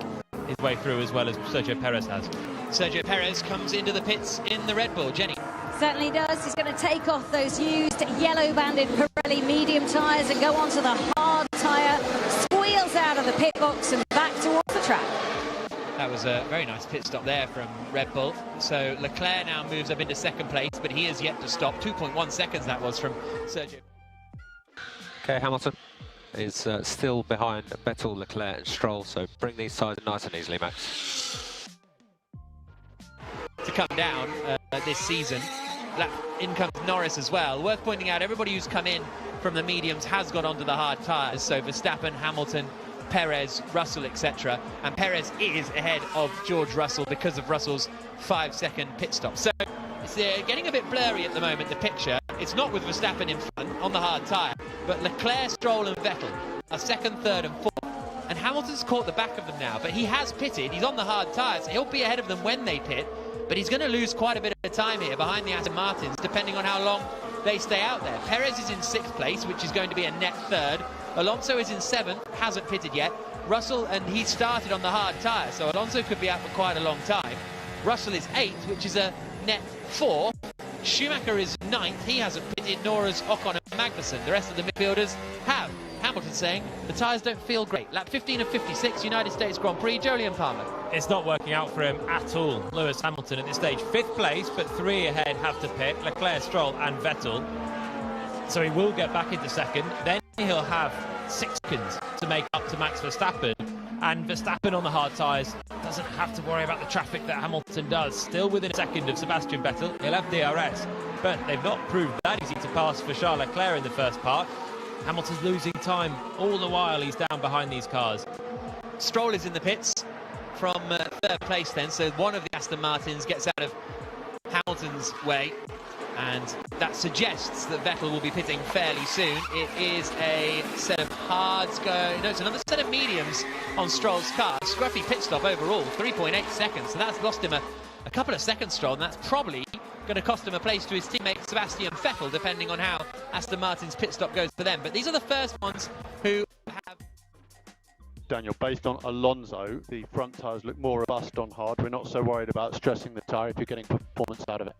his way through as well as Sergio Perez has. Sergio Perez comes into the pits in the Red Bull. Jenny. Certainly does. He's going to take off those used yellow-banded Pirelli medium tyres and go onto the hard tyre, squeals out of the pit box and back towards the track. That was a very nice pit stop there from Red Bull. So Leclerc now moves up into second place, but he has yet to stop. 2.1 seconds that was from Sergio. Okay, Hamilton is still behind Vettel, Leclerc and Stroll, so bring these sides nice and easily, Max. To come down this season, in comes Norris as well. Worth pointing out, everybody who's come in from the mediums has got onto the hard tyres, so Verstappen, Hamilton, Perez, Russell, etc. And Perez is ahead of George Russell because of Russell's 5-second pit stop. So it's getting a bit blurry at the moment, the picture. It's not with Verstappen in front on the hard tyre, but Leclerc, Stroll and Vettel are second, third and fourth. And Hamilton's caught the back of them now, but he has pitted. He's on the hard tyres. He'll be ahead of them when they pit, but he's going to lose quite a bit of time here behind the Aston Martins, depending on how long they stay out there. Perez is in 6th place, which is going to be a net 3rd. Alonso is in 7th, hasn't pitted yet. Russell, and he started on the hard tyre, so Alonso could be out for quite a long time. Russell is 8th, which is a net 4. Schumacher is 9th, he hasn't pitted, nor has Ocon and Magnussen. The rest of the midfielders have. Hamilton saying the tyres don't feel great. Lap 15 of 56, United States Grand Prix, Jolyon Palmer. It's not working out for him at all. Lewis Hamilton at this stage, 5th place, but 3 ahead have to pit. Leclerc, Stroll and Vettel. So he will get back into second. Then he'll have 6 seconds to make up to Max Verstappen. And Verstappen on the hard tyres doesn't have to worry about the traffic that Hamilton does. Still within a second of Sebastian Vettel. He'll have DRS. But they've not proved that easy to pass for Charles Leclerc in the first part. Hamilton's losing time all the while he's down behind these cars. Stroll is in the pits from 3rd place then, so one of the Aston Martins gets out of Hamilton's way, and that suggests that Vettel will be pitting fairly soon. It is a set of hards going, no, it's another set of mediums on Stroll's car. Scruffy pit stop overall, 3.8 seconds, so that's lost him a couple of seconds, Stroll, and that's probably going to cost him a place to his teammate Sebastian Vettel, depending on how Aston Martin's pit stop goes for them. But these are the first ones who have... Daniel, based on Alonso, the front tyres look more robust on hard. We're not so worried about stressing the tyre if you're getting performance out of it.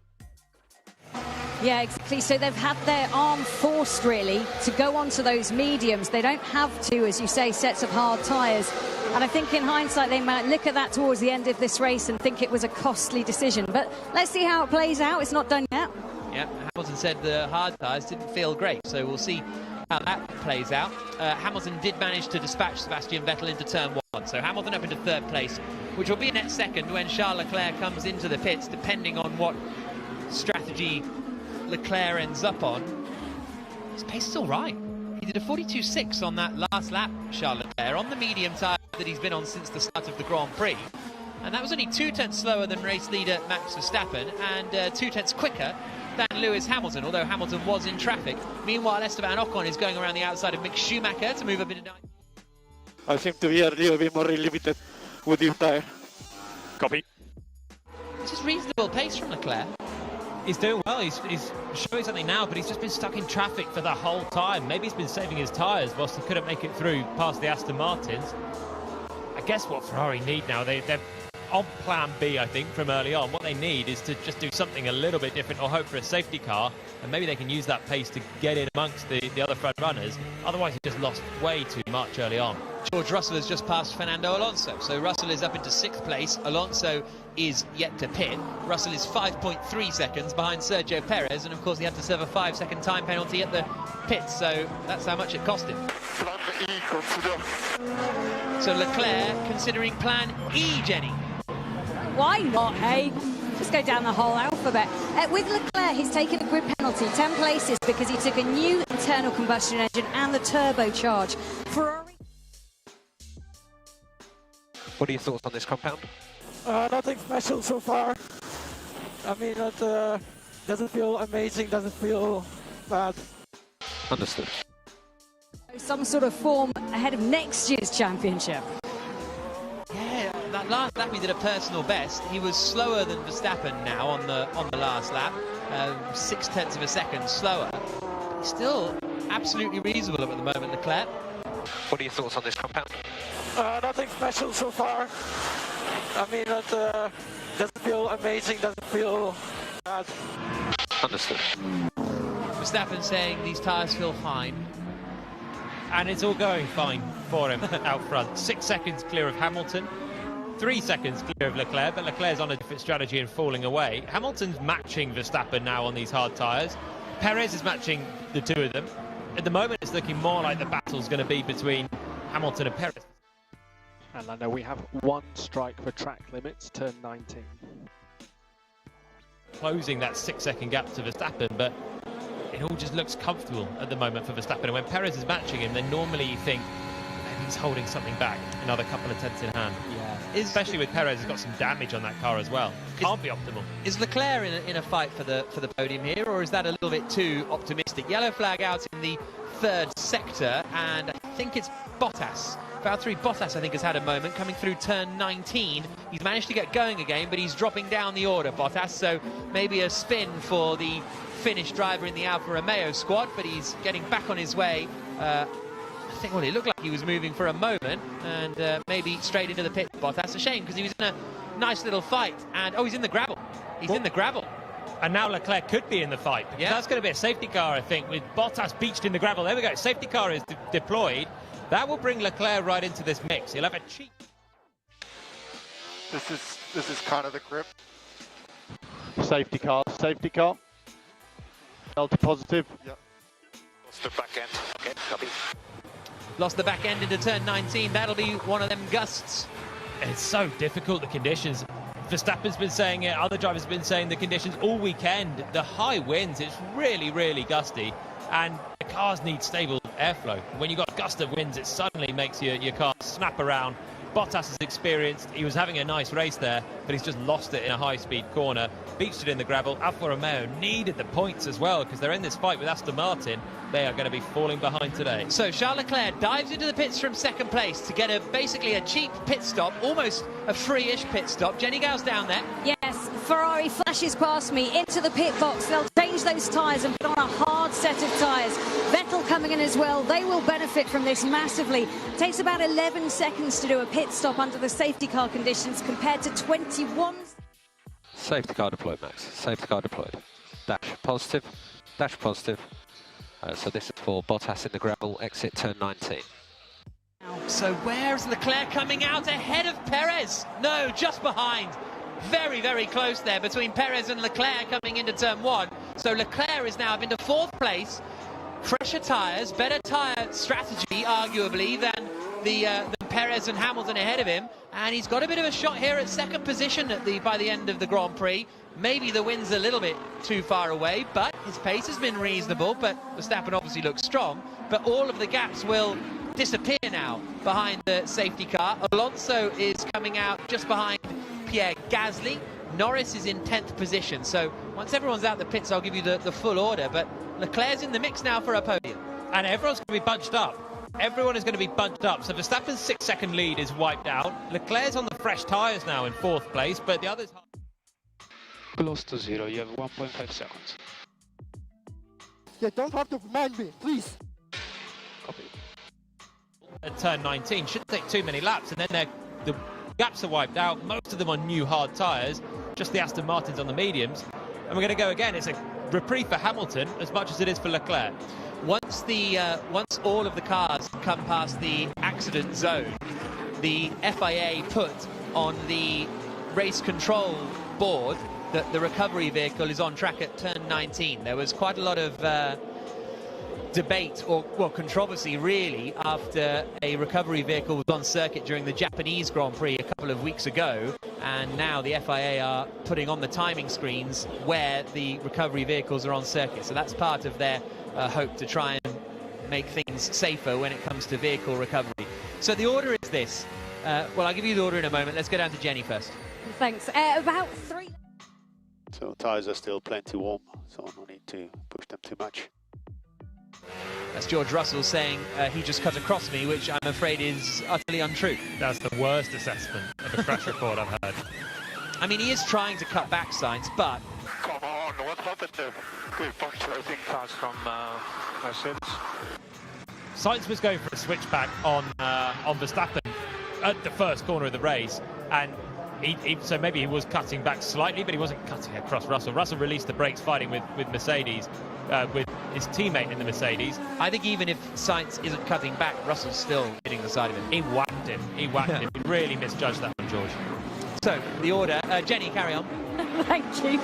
Yeah, exactly. So they've had their arm forced, really, to go onto those mediums. They don't have to, as you say, sets of hard tyres. And I think in hindsight, they might look at that towards the end of this race and think it was a costly decision. But let's see how it plays out. It's not done yet. Yeah, Hamilton said the hard tyres didn't feel great, so we'll see how that plays out. Hamilton did manage to dispatch Sebastian Vettel into turn 1, so Hamilton up into 3rd place, which will be a net second when Charles Leclerc comes into the pits, depending on what strategy Leclerc ends up on. His pace is all right. He did a 42.6 on that last lap, Charles Leclerc, on the medium tyre that he's been on since the start of the Grand Prix. And that was only 2 tenths slower than race leader Max Verstappen and 2 tenths quicker than Lewis Hamilton, although Hamilton was in traffic. Meanwhile, Esteban Ocon is going around the outside of Mick Schumacher to move up into 9th. I seem to be a little bit more limited with this tyre. Copy. It's just reasonable pace from Leclerc. He's doing well. He's showing something now, but he's just been stuck in traffic for the whole time. Maybe he's been saving his tyres whilst he couldn't make it through past the Aston Martins. I guess what Ferrari need now, they're on plan B, I think, from early on. What they need is to just do something a little bit different or hope for a safety car, and maybe they can use that pace to get in amongst the other front runners. Otherwise, he just lost way too much early on. George Russell has just passed Fernando Alonso, so Russell is up into 6th place. Alonso is yet to pit. Russell is 5.3 seconds behind Sergio Perez, and of course he had to serve a 5-second time penalty at the pits, so that's how much it cost him. Plan E, consider. So Leclerc considering plan E, Jenny. Why not, hey? Just go down the whole alphabet. With Leclerc, he's taken a grid penalty, 10 places, because he took a new internal combustion engine and the turbocharge. Ferrari. What are your thoughts on this compound? Nothing special so far. I mean, that doesn't feel amazing, doesn't feel bad. Understood. Some sort of form ahead of next year's championship. Yeah, that last lap he did a personal best. He was slower than Verstappen now on the last lap, 6 tenths of a second slower. But he's still absolutely reasonable at the moment, Leclerc. What are your thoughts on this compound? Nothing special so far. I mean, that doesn't feel amazing, doesn't feel bad. Understood. Verstappen saying these tyres feel fine. And it's all going fine for him out front. 6 seconds clear of Hamilton, 3 seconds clear of Leclerc, but Leclerc's on a different strategy and falling away. Hamilton's matching Verstappen now on these hard tyres. Perez is matching the two of them. At the moment, it's looking more like the battle's going to be between Hamilton and Perez. And Lando, we have 1 strike for track limits, turn 19. Closing that 6-second gap to Verstappen, but it all just looks comfortable at the moment for Verstappen. And when Perez is matching him, then normally you think maybe he's holding something back, another couple of tenths in hand. Yeah. Especially with Perez, he's got some damage on that car as well. Can't be optimal. Is Leclerc in a fight for the podium here, or is that a little bit too optimistic? Yellow flag out in the 3rd sector, and I think it's Bottas. Valtteri Bottas, I think, has had a moment coming through turn 19. He's managed to get going again, but he's dropping down the order, Bottas, so maybe a spin for the Finnish driver in the Alfa Romeo squad, but he's getting back on his way. I think, well, it looked like he was moving for a moment, and maybe straight into the pit, Bottas. A shame, because he was in a nice little fight, and he's in the gravel. He's in the gravel. And now Leclerc could be in the fight, because that's going to be a safety car, I think, with Bottas beached in the gravel. There we go, safety car is deployed. That will bring Leclerc right into this mix. He'll have a cheat. This is kind of the grip. Safety car, safety car. Delta positive. Yeah. Lost the back end. Okay, copy. Lost the back end into turn 19. That'll be one of them gusts. It's so difficult, the conditions. Verstappen's been saying it, other drivers have been saying the conditions all weekend. The high winds, it's really, really gusty. And the cars need stable airflow. When you've got a gust of winds, it suddenly makes your car snap around. Bottas has experienced, he was having a nice race there, but he's just lost it in a high-speed corner, beached it in the gravel. Alfa Romeo needed the points as well, because they're in this fight with Aston Martin. They are going to be falling behind today. So Charles Leclerc dives into the pits from 2nd place to get basically a cheap pit stop, almost a free-ish pit stop. Jenny Gow's down there. Yes, Ferrari flashes past me into the pit box. They'll change those tyres and put on a hard set of tyres. Vettel coming in as well. They will benefit from this massively. It takes about 11 seconds to do a pit stop under the safety car conditions compared to 21. Safety car deployed, Max. Safety car deployed. Dash positive. Dash positive. So this is for Bottas in the gravel, exit turn 19. So where's Leclerc coming out ahead of Perez? No, just behind. Very, very close there between Perez and Leclerc coming into turn 1. So Leclerc is now up into 4th place. Fresher tyres, better tyre strategy, arguably, than Perez and Hamilton ahead of him. And he's got a bit of a shot here at 2nd position by the end of the Grand Prix. Maybe the win's a little bit too far away, but his pace has been reasonable. But Verstappen obviously looks strong. But all of the gaps will disappear now behind the safety car. Alonso is coming out just behind Pierre Gasly. Norris is in 10th position. So once everyone's out the pits, I'll give you the full order. But Leclerc's in the mix now for a podium. And everyone's going to be bunched up. Everyone is going to be bunched up. So Verstappen's 6-second lead is wiped out. Leclerc's on the fresh tyres now in 4th place, but the others... Close to 0, you have 1.5 seconds. You don't have to remind me, please. Copy. At turn 19, shouldn't take too many laps, and then the gaps are wiped out. Most of them on new hard tyres, just the Aston Martins on the mediums. And we're going to go again. It's a reprieve for Hamilton as much as it is for Leclerc. Once all of the cars come past the accident zone, the FIA put on the race control board that the recovery vehicle is on track at turn 19. There was quite a lot of debate or controversy really after a recovery vehicle was on circuit during the Japanese Grand Prix a couple of weeks ago, and now the FIA are putting on the timing screens where the recovery vehicles are on circuit. So that's part of their hope to try and make things safer when it comes to vehicle recovery. So the order is this. Well, I'll give you the order in a moment. Let's go down to Jenny first. Thanks. About 3. So tyres are still plenty warm, so no need to push them too much. That's George Russell saying he just cut across me, which I'm afraid is utterly untrue. That's the worst assessment of a crash report I've heard. I mean, he is trying to cut back Sainz, but... Come on, what happened there? Good punctuating pass from Mercedes. Sainz was going for a switchback on Verstappen at the first corner of the race, and so maybe he was cutting back slightly, but he wasn't cutting across Russell. Russell released the brakes fighting with Mercedes, with his teammate in the Mercedes. I think even if Sainz isn't cutting back, Russell's still hitting the side of him. He whacked him. He whacked him. He really misjudged that one, George. So, the order. Jenny, carry on. Thank you.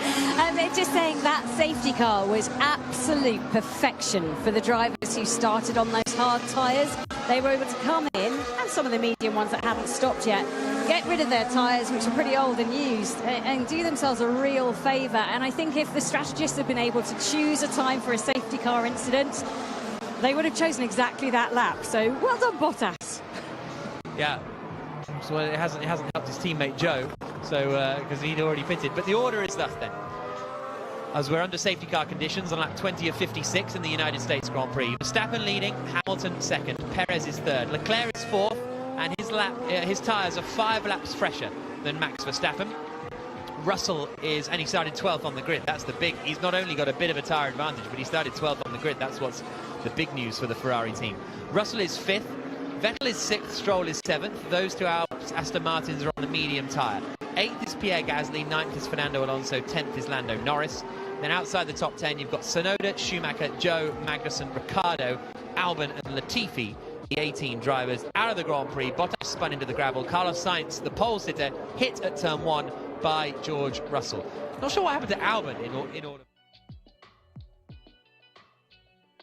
They're just saying that safety car was absolute perfection for the drivers who started on those hard tyres. They were able to come in, and some of the medium ones that haven't stopped yet, get rid of their tyres, which are pretty old and used, and do themselves a real favour. And I think if the strategists had been able to choose a time for a safety car incident, they would have chosen exactly that lap. So, well done, Bottas. Yeah. So it hasn't helped his teammate Joe, so because he'd already pitted. But the order is thus then. As we're under safety car conditions on lap 20 of 56 in the United States Grand Prix. Verstappen leading, Hamilton second, Perez is third, Leclerc is fourth, and his tyres are 5 laps fresher than Max Verstappen. Russell is, and he started 12th on the grid. That's the big, he's not only got a bit of a tyre advantage, but he started 12th on the grid. That's what's the big news for the Ferrari team. Russell is 5th, Vettel is 6th, Stroll is 7th. Those two Aston Martins are on the medium tyre. 8th is Pierre Gasly, 9th is Fernando Alonso, 10th is Lando Norris. Then outside the top 10, you've got Tsunoda, Schumacher, Joe, Magnussen, Ricciardo, Albon and Latifi, the 18 drivers out of the Grand Prix. Bottas spun into the gravel. Carlos Sainz, the pole sitter, hit at turn 1 by George Russell. Not sure what happened to Albon in order.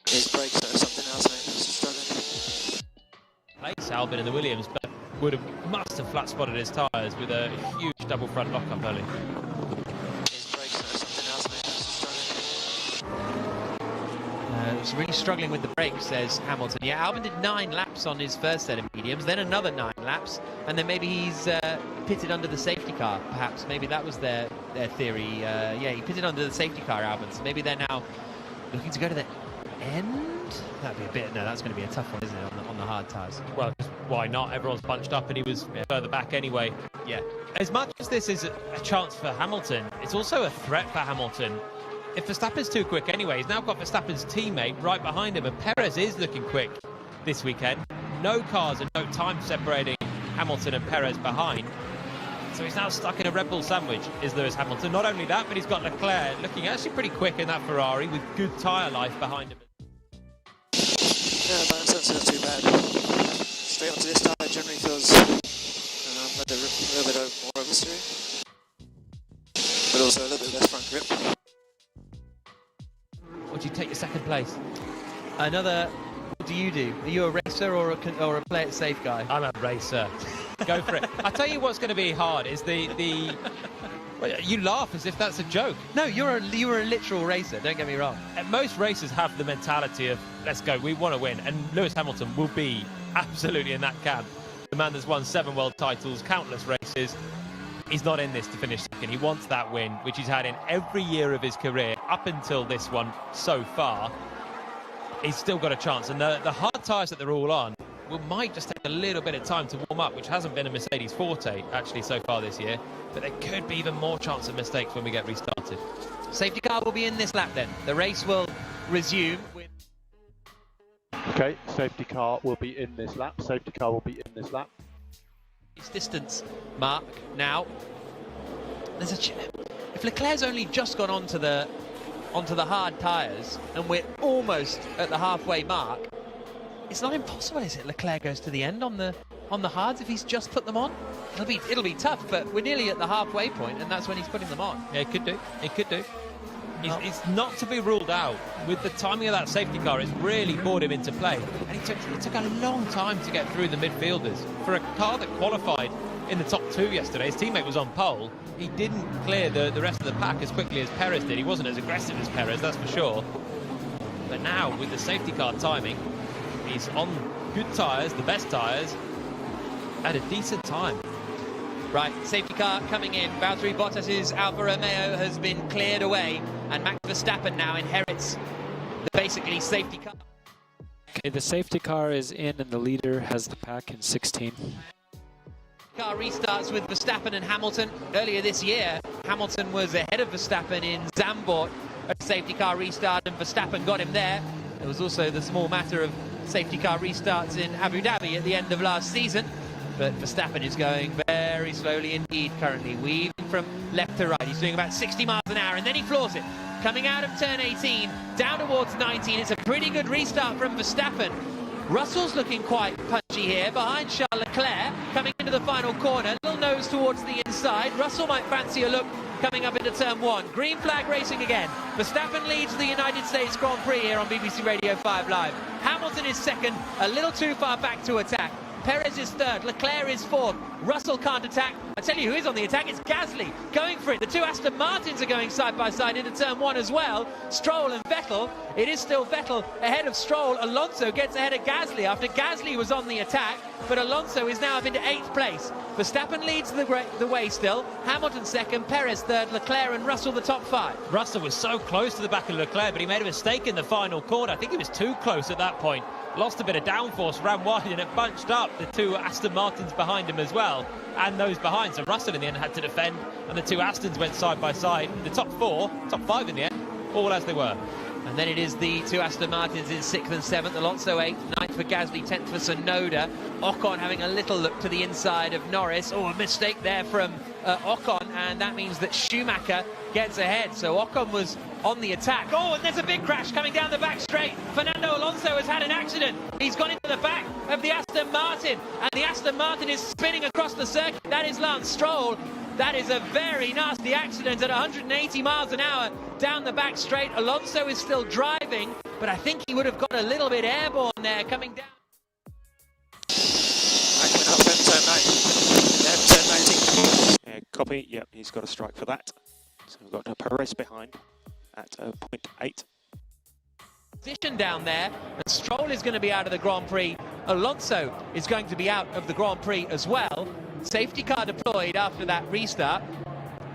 His brakes or something else, mate. He's struggling. Place Albon in the Williams, but must have flat spotted his tyres with a huge double front lock-up early. His brakes or something else, mate. He's struggling. Was really struggling with the brakes, says Hamilton. Yeah, Albon did 9 laps on his first set of mediums, then another 9 laps, and then maybe he's pitted under the safety car, perhaps. Maybe that was their theory. Yeah, he pitted under the safety car, Albon, so maybe they're now looking to go to the end? That'd be a bit... No, that's going to be a tough one, isn't it, on the hard tyres? Well, why not? Everyone's bunched up and he was further back anyway. Yeah. As much as this is a chance for Hamilton, it's also a threat for Hamilton. if Verstappen's too quick anyway, he's now got Verstappen's teammate right behind him, and Perez is looking quick this weekend. No cars and no time separating Hamilton and Perez behind. So he's now stuck in a Red Bull sandwich, is Lewis Hamilton. Not only that, but he's got Leclerc looking actually pretty quick in that Ferrari with good tyre life behind him. Yeah, man, it's not too bad. Straight onto this tyre generally feels a little bit more of a mystery, but also a little bit less front grip. Would you take your second place? Another, what do you do? Are you a racer or a play it safe guy? I'm a racer. Go for it. I tell you what's going to be hard is the well, you laugh as if that's a joke. No, you're a literal racer, don't get me wrong. Most racers have the mentality of, let's go, we want to win. And Lewis Hamilton will be absolutely in that camp. The man that's won 7 world titles, countless races. He's not in this to finish second. He wants that win, which he's had in every year of his career up until this one so far. He's still got a chance. And the hard tyres that they're all on might just take a little bit of time to warm up, which hasn't been a Mercedes forte, actually, so far this year. But there could be even more chance of mistakes when we get restarted. Safety car will be in this lap then. The race will resume with... Okay, safety car will be in this lap. Safety car will be in this lap. Distance mark now. There's if Leclerc's only just gone onto the hard tyres and we're almost at the halfway mark, it's not impossible, is it? Leclerc goes to the end on the hards if he's just put them on. It'll be tough, but we're nearly at the halfway point, and that's when he's putting them on. Yeah, it could do. It could do. It's not to be ruled out. With the timing of that safety car, it's really brought him into play. And it took a long time to get through the midfielders. For a car that qualified in the top 2 yesterday, his teammate was on pole. He didn't clear the rest of the pack as quickly as Perez did. He wasn't as aggressive as Perez, that's for sure. But now, with the safety car timing, he's on good tyres, the best tyres, at a decent time. Right, safety car coming in. Valtteri Bottas's Alfa Romeo has been cleared away, and Max Verstappen now inherits the basically safety car. Okay, the safety car is in, and the leader has the pack in 16. Car restarts with Verstappen and Hamilton. Earlier this year, Hamilton was ahead of Verstappen in Zandvoort at safety car restart, and Verstappen got him there. There was also the small matter of safety car restarts in Abu Dhabi at the end of last season. But Verstappen is going very slowly indeed currently, weaving from left to right. He's doing about 60 miles an hour, and then he floors it. Coming out of turn 18, down towards 19. It's a pretty good restart from Verstappen. Russell's looking quite punchy here, behind Charles Leclerc, coming into the final corner. Little nose towards the inside. Russell might fancy a look coming up into turn 1. Green flag racing again. Verstappen leads the United States Grand Prix here on BBC Radio 5 Live. Hamilton is second, a little too far back to attack. Perez is third, Leclerc is fourth, Russell can't attack. I tell you who is on the attack, it's Gasly going for it. The 2 Aston Martins are going side by side into turn 1 as well. Stroll and Vettel, it is still Vettel ahead of Stroll. Alonso gets ahead of Gasly after Gasly was on the attack, but Alonso is now up into 8th place. Verstappen leads the way still, Hamilton second, Perez third, Leclerc and Russell the top 5. Russell was so close to the back of Leclerc, but he made a mistake in the final corner. I think he was too close at that point. Lost a bit of downforce, ran wide, and it bunched up the 2 Aston Martins behind him as well, and those behind. So Russell in the end had to defend, and the 2 Astons went side by side. The top 5 in the end, all as they were. And then it is the 2 Aston Martins in 6th and 7th, Alonso 8th, 9th for Gasly, 10th for Tsunoda. Ocon having a little look to the inside of Norris. Oh, a mistake there from Ocon, and that means that Schumacher gets ahead. So Ocon was on the attack. Oh, and there's a big crash coming down the back straight. Fernando Alonso has had an accident. He's gone into the back of the Aston Martin, and the Aston Martin is spinning across the circuit. That is Lance Stroll. That is a very nasty accident at 180 miles an hour down the back straight. Alonso is still driving, but I think he would have got a little bit airborne there coming down. Coming up then turn 19. Yeah, copy, yep, he's got a strike for that. So we've got Perez behind at 0.8. Position down there, and Stroll is going to be out of the Grand Prix. Alonso is going to be out of the Grand Prix as well. Safety car deployed after that restart.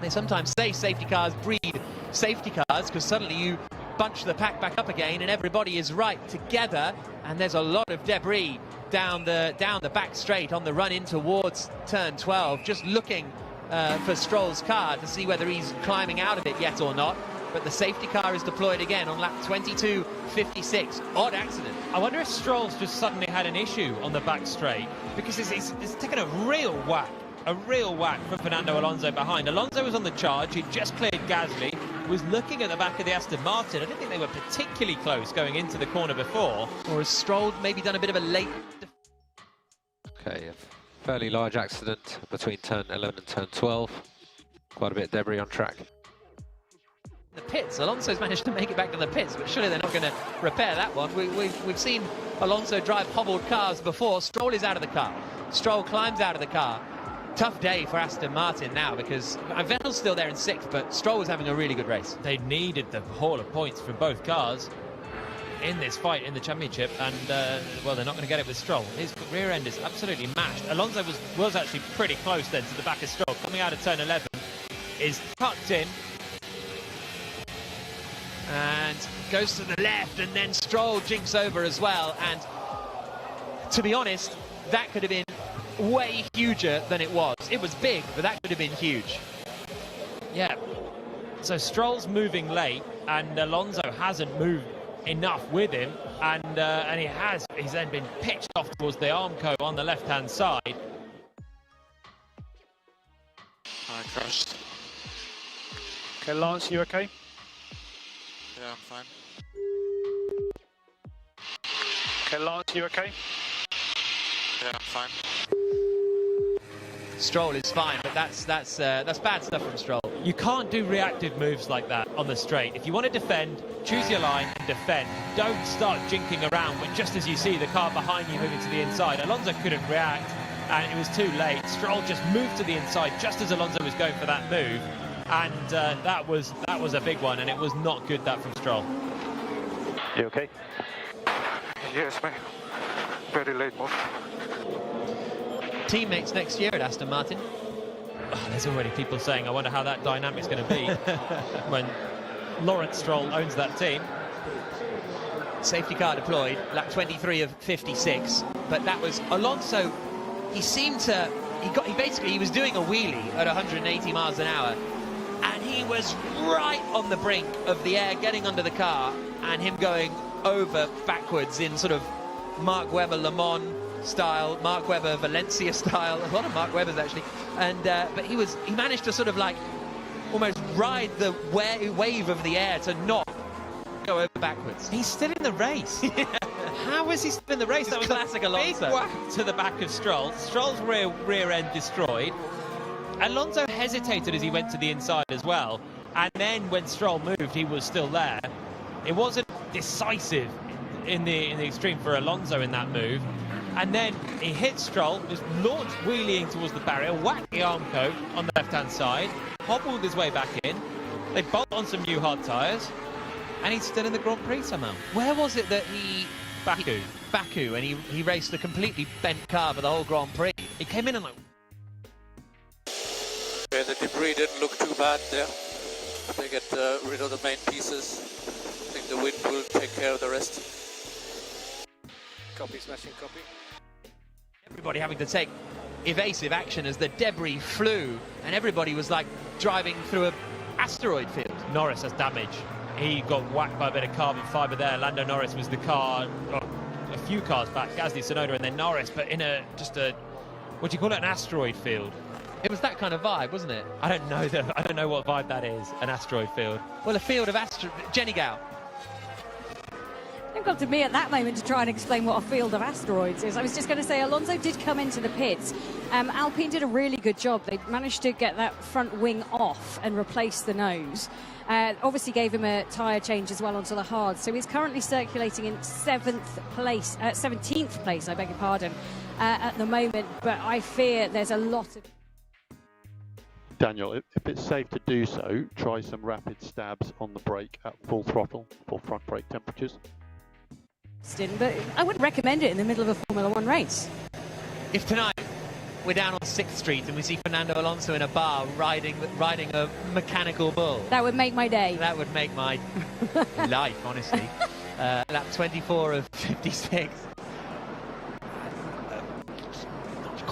They sometimes say safety cars breed safety cars because suddenly you bunch the pack back up again and everybody is right together, and there's a lot of debris down the back straight on the run in towards turn 12. Just looking for Stroll's car to see whether he's climbing out of it yet or not. but the safety car is deployed again on lap 22.56. Odd accident. I wonder if Stroll's just suddenly had an issue on the back straight, because it's taken a real whack from Fernando Alonso behind. Alonso was on the charge, he'd just cleared Gasly, was looking at the back of the Aston Martin. I didn't think they were particularly close going into the corner before. Or has Stroll maybe done a bit of a late... Okay, a fairly large accident between turn 11 and turn 12. Quite a bit of debris on track. The pits. Alonso's managed to make it back to the pits, but surely they're not going to repair that one. We've seen Alonso drive hobbled cars before. Stroll is out of the car. Stroll climbs out of the car. Tough day for Aston Martin now, because Vettel's still there in 6th, but Stroll was having a really good race. They needed the haul of points from both cars in this fight in the championship, and well, they're not going to get it with Stroll. His rear end is absolutely mashed. Alonso was actually pretty close then to the back of Stroll. Coming out of turn 11, is tucked in and goes to the left, and then Stroll jinks over as well. And to be honest, that could have been way huger than it was. It was big, but that could have been huge. Yeah. So Stroll's moving late, and Alonso hasn't moved enough with him, and he's then been pitched off towards the Armco on the left-hand side. I crashed. Okay, Lance, you okay? Yeah, I'm fine. Okay, Lance, you okay? Yeah, I'm fine. Stroll is fine, but that's bad stuff from Stroll. You can't do reactive moves like that on the straight. If you want to defend, choose your line and defend. Don't start jinking around when just as you see the car behind you moving to the inside. Alonso couldn't react, and it was too late. Stroll just moved to the inside just as Alonso was going for that move, and that was a big one, and it was not good, that from Stroll. You okay? Yes, mate. Very late move. Teammates next year at Aston Martin. Oh, there's already people saying, I wonder how that dynamic's going to be when Lawrence Stroll owns that team. Safety car deployed, lap 23 of 56, but that was Alonso. He seemed to, he was doing a wheelie at 180 miles an hour, and he was right on the brink of the air getting under the car, and him going over backwards in sort of Mark Webber Le Mans style, Mark Webber Valencia style, a lot of Mark Webbers actually, and but he managed to sort of like almost ride the wave of the air to not go over backwards. He's still in the race. How is he still in the race? That was classic Alonso. Big whack to the back of Stroll. Stroll's rear end destroyed. Alonso hesitated as he went to the inside as well, and then when Stroll moved, he was still there. It wasn't decisive in the extreme for Alonso in that move. And then he hit Stroll, was launched wheeling towards the barrier, whacked the Armco on the left-hand side, hobbled his way back in. They bolt on some new hard tyres, and he's still in the Grand Prix somehow. Where was it that he... Baku, and he raced a completely bent car for the whole Grand Prix. He came in and like... Yeah, the debris didn't look too bad there. They get rid of the main pieces. I think the wind will take care of the rest. Copy, smashing copy. Everybody having to take evasive action as the debris flew, and everybody was like driving through an asteroid field. Norris has damage. He got whacked by a bit of carbon fibre there. Lando Norris was the car, a few cars back, Gasly, Tsunoda, and then Norris, but in what do you call it, an asteroid field. It was that kind of vibe, wasn't it? I don't know what vibe that is, an asteroid field. Well, a field of Jenny Gow. Don't come to me at that moment to try and explain what a field of asteroids is. I was just going to say, Alonso did come into the pits. Alpine did a really good job. They managed to get that front wing off and replace the nose. Obviously gave him a tyre change as well onto the hard. So he's currently circulating in 17th place, I beg your pardon, at the moment. But I fear there's a lot of... Daniel, if it's safe to do so, try some rapid stabs on the brake at full throttle for front brake temperatures. But I wouldn't recommend it in the middle of a Formula One race. If tonight we're down on 6th Street and we see Fernando Alonso in a bar riding a mechanical bull, that would make my day. That would make my life, honestly. Lap 24 of 56.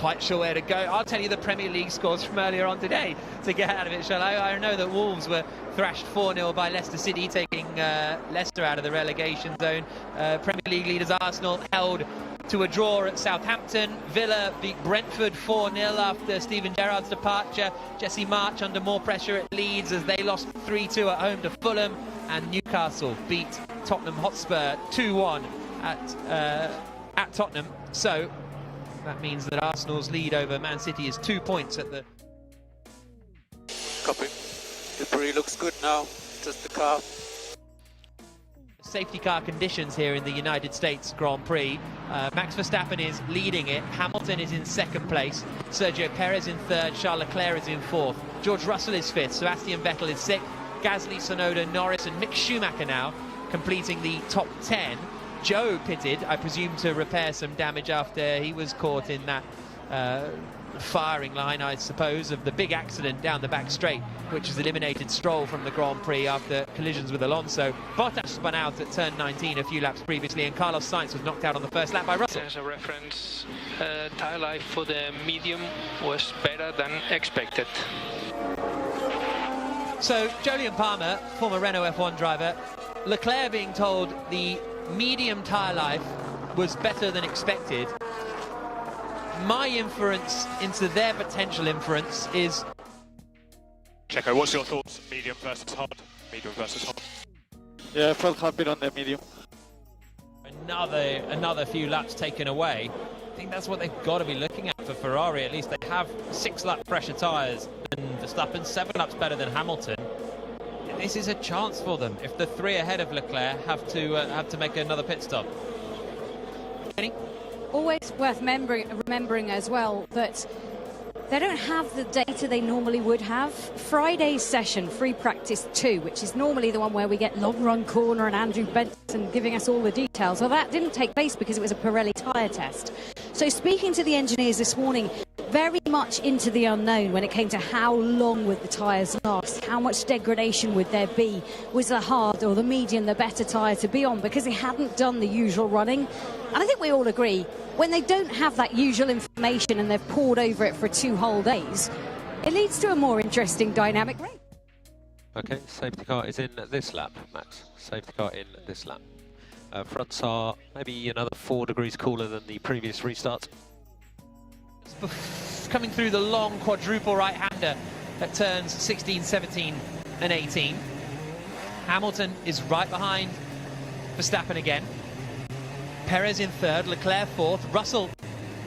quite sure where to go. I'll tell you the Premier League scores from earlier on today to get out of it, shall I? I know that Wolves were thrashed 4-0 by Leicester City, taking Leicester out of the relegation zone. Premier League leaders Arsenal held to a draw at Southampton. Villa beat Brentford 4-0 after Steven Gerrard's departure. Jesse March under more pressure at Leeds as they lost 3-2 at home to Fulham. And Newcastle beat Tottenham Hotspur 2-1 at Tottenham. So that means that Arsenal's lead over Man City is 2 points at the... Copy. The Brie looks good now, just the car. Safety car conditions here in the United States Grand Prix. Max Verstappen is leading it. Hamilton is in second place. Sergio Perez in third. Charles Leclerc is in fourth. George Russell is fifth. Sebastian Vettel is sixth. Gasly, Tsunoda, Norris and Mick Schumacher now completing the top 10. Joe pitted, I presume, to repair some damage after he was caught in that firing line, I suppose, of the big accident down the back straight, which has eliminated Stroll from the Grand Prix after collisions with Alonso. Bottas spun out at turn 19 a few laps previously, and Carlos Sainz was knocked out on the first lap by Russell. As a reference, tyre life for the medium was better than expected. So, Jolyon Palmer, former Renault F1 driver, Leclerc being told the medium tyre life was better than expected. My inference into their potential inference is... Checo, what's your thoughts? Medium versus hard? Medium versus hard? Yeah, I felt happy on the medium. Another few laps taken away. I think that's what they've got to be looking at for Ferrari. At least they have 6-lap fresher tyres than Verstappen, 7 laps better than Hamilton. This is a chance for them if the 3 ahead of Leclerc have to make another pit stop. Kenny? Always worth remembering as well that they don't have the data they normally would have. Friday's session, free practice 2, which is normally the one where we get long run corner and Andrew Benson giving us all the details. Well, that didn't take place because it was a Pirelli tyre test. So speaking to the engineers this morning, very much into the unknown when it came to how long would the tyres last, how much degradation would there be, was the hard or the medium the better tyre to be on, because they hadn't done the usual running. And I think we all agree, when they don't have that usual information and they've poured over it for 2 whole days, it leads to a more interesting dynamic race. Okay, safety car is in this lap, Max. Safety car in this lap. Fronts are maybe another 4 degrees cooler than the previous restart. Coming through the long quadruple right-hander at turns 16, 17 and 18. Hamilton is right behind Verstappen again. Perez in third, Leclerc fourth. Russell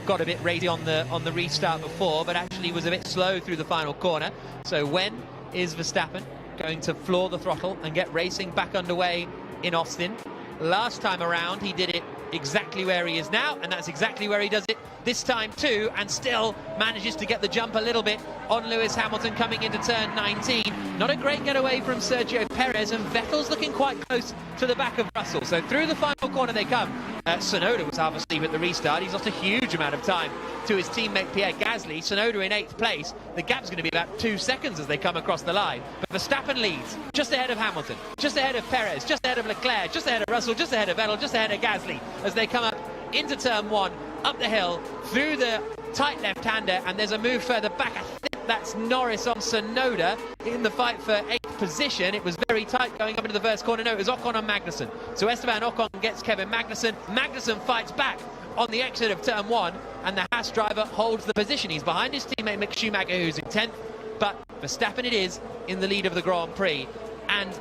got a bit racy on the restart before, but actually was a bit slow through the final corner. So when is Verstappen going to floor the throttle and get racing back underway in Austin? Last time around, he did it exactly where he is now, and that's exactly where he does it this time too, and still manages to get the jump a little bit on Lewis Hamilton coming into turn 19. Not a great getaway from Sergio Perez, and Vettel's looking quite close to the back of Russell. So through the final corner they come. Tsunoda was half asleep at the restart. He's lost a huge amount of time to his teammate Pierre Gasly. Tsunoda in 8th place. The gap's going to be about 2 seconds as they come across the line. But Verstappen leads just ahead of Hamilton, just ahead of Perez, just ahead of Leclerc, just ahead of Russell, just ahead of Vettel, just ahead of Gasly as they come up into turn 1, up the hill, through the tight left-hander, and there's a move further back. I think that's Norris on Tsunoda in the fight for 8th position. It was very tight going up into the first corner. No, it was Ocon on Magnussen. So Esteban Ocon gets Kevin Magnussen. Magnussen fights back on the exit of turn 1, and the Haas driver holds the position. He's behind his teammate Mick Schumacher, who's in 10th, but Verstappen it is in the lead of the Grand Prix. And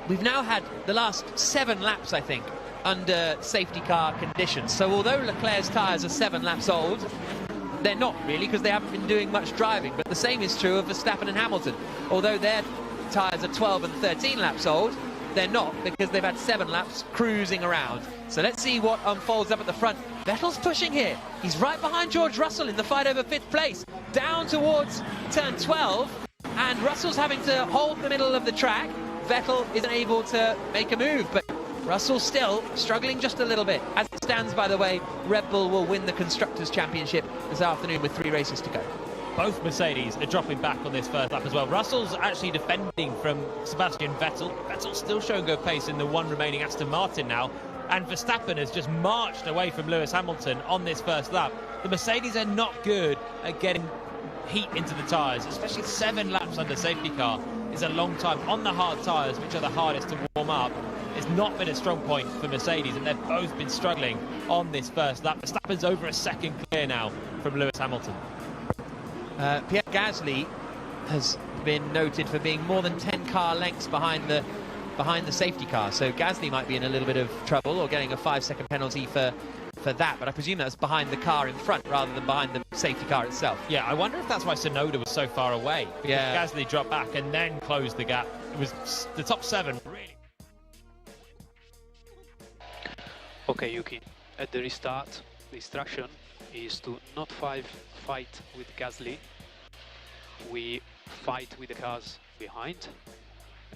we've now had the last 7 laps, I think, under safety car conditions. So although Leclerc's tyres are 7 laps old, they're not really, because they haven't been doing much driving. But the same is true of Verstappen and Hamilton. Although their tyres are 12 and 13 laps old, they're not, because they've had 7 laps cruising around. So let's see what unfolds up at the front. Vettel's pushing here. He's right behind George Russell in the fight over 5th place. Down towards turn 12, and Russell's having to hold the middle of the track. Vettel isn't able to make a move, but Russell still struggling just a little bit. As it stands, by the way, Red Bull will win the Constructors' Championship this afternoon with 3 races to go. Both Mercedes are dropping back on this first lap as well. Russell's actually defending from Sebastian Vettel. Vettel's still showing good pace in the one remaining Aston Martin now. And Verstappen has just marched away from Lewis Hamilton on this first lap. The Mercedes are not good at getting heat into the tyres, especially 7 laps under safety car is a long time on the hard tyres, which are the hardest to warm up. It's not been a strong point for Mercedes, and they've both been struggling on this first lap. Verstappen's over a second clear now from Lewis Hamilton. Pierre Gasly has been noted for being more than 10 car lengths behind the safety car, so Gasly might be in a little bit of trouble or getting a 5-second penalty for that, but I presume that's behind the car in front rather than behind the safety car itself. Yeah, I wonder if that's why Tsunoda was so far away. Yeah. Gasly dropped back and then closed the gap. It was the top 7, really. Okay, Yuki, at the restart, the instruction is to not fight with Gasly. We fight with the cars behind,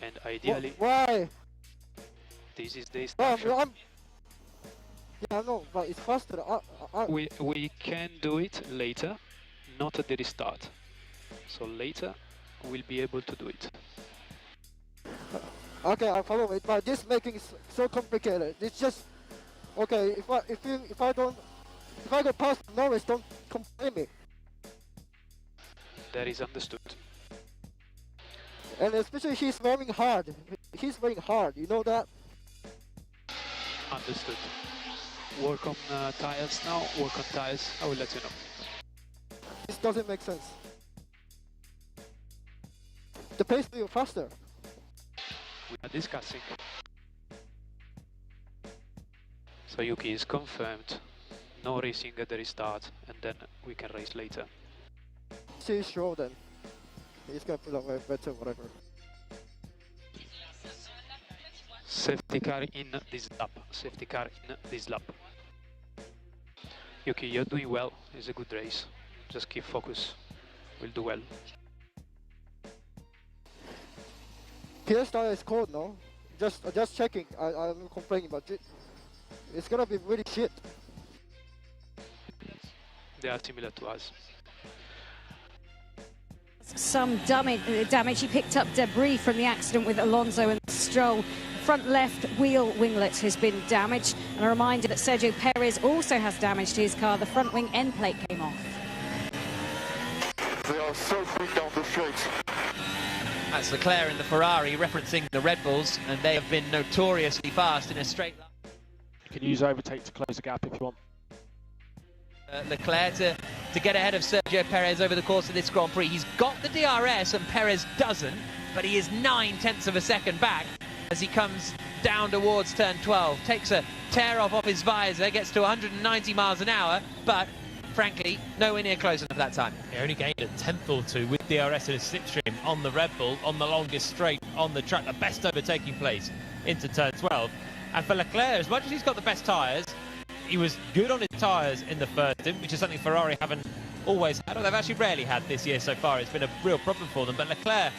and ideally... Why? This is the instruction. Yeah, I know, but it's faster. We can do it later, not at the restart. So later, we'll be able to do it. Okay, I follow it, but this making it so complicated. It's just okay. If I go past Norris, don't complain me. That is understood. And especially he's wearing hard. He's wearing hard. You know that? Understood. Work on tires now. Work on tires. I will let you know. This doesn't make sense. The pace will be faster. We are discussing. So Yuki is confirmed. No racing at the restart, and then we can race later. See, sure then. He's gonna put away better, whatever. Safety car in this lap. Safety car in this lap. Yuki, you're doing well. It's a good race. Just keep focus. We'll do well. PS tire is cold, no? Just checking. I'm not complaining, but it's gonna be really shit. They are similar to us. Some damage. He picked up debris from the accident with Alonso and Stroll. Front left wheel winglet has been damaged. And a reminder that Sergio Perez also has damage to his car. The front wing end plate came off. They are so quick down the straight. That's Leclerc in the Ferrari referencing the Red Bulls, and they have been notoriously fast in a straight line. You can use overtake to close the gap if you want. Leclerc to get ahead of Sergio Perez over the course of this Grand Prix. He's got the DRS and Perez doesn't, but he is 9/10 of a second back as he comes down towards turn 12. Takes a tear off his visor, gets to 190 miles an hour, but frankly, nowhere near close enough that time. He only gained a tenth or two with DRS in his slipstream on the Red Bull, on the longest straight on the track, the best overtaking place into turn 12. And for Leclerc, as much as he's got the best tyres, he was good on his tyres in the first stint, which is something Ferrari haven't always had, or they've actually rarely had this year so far. It's been a real problem for them, but Leclerc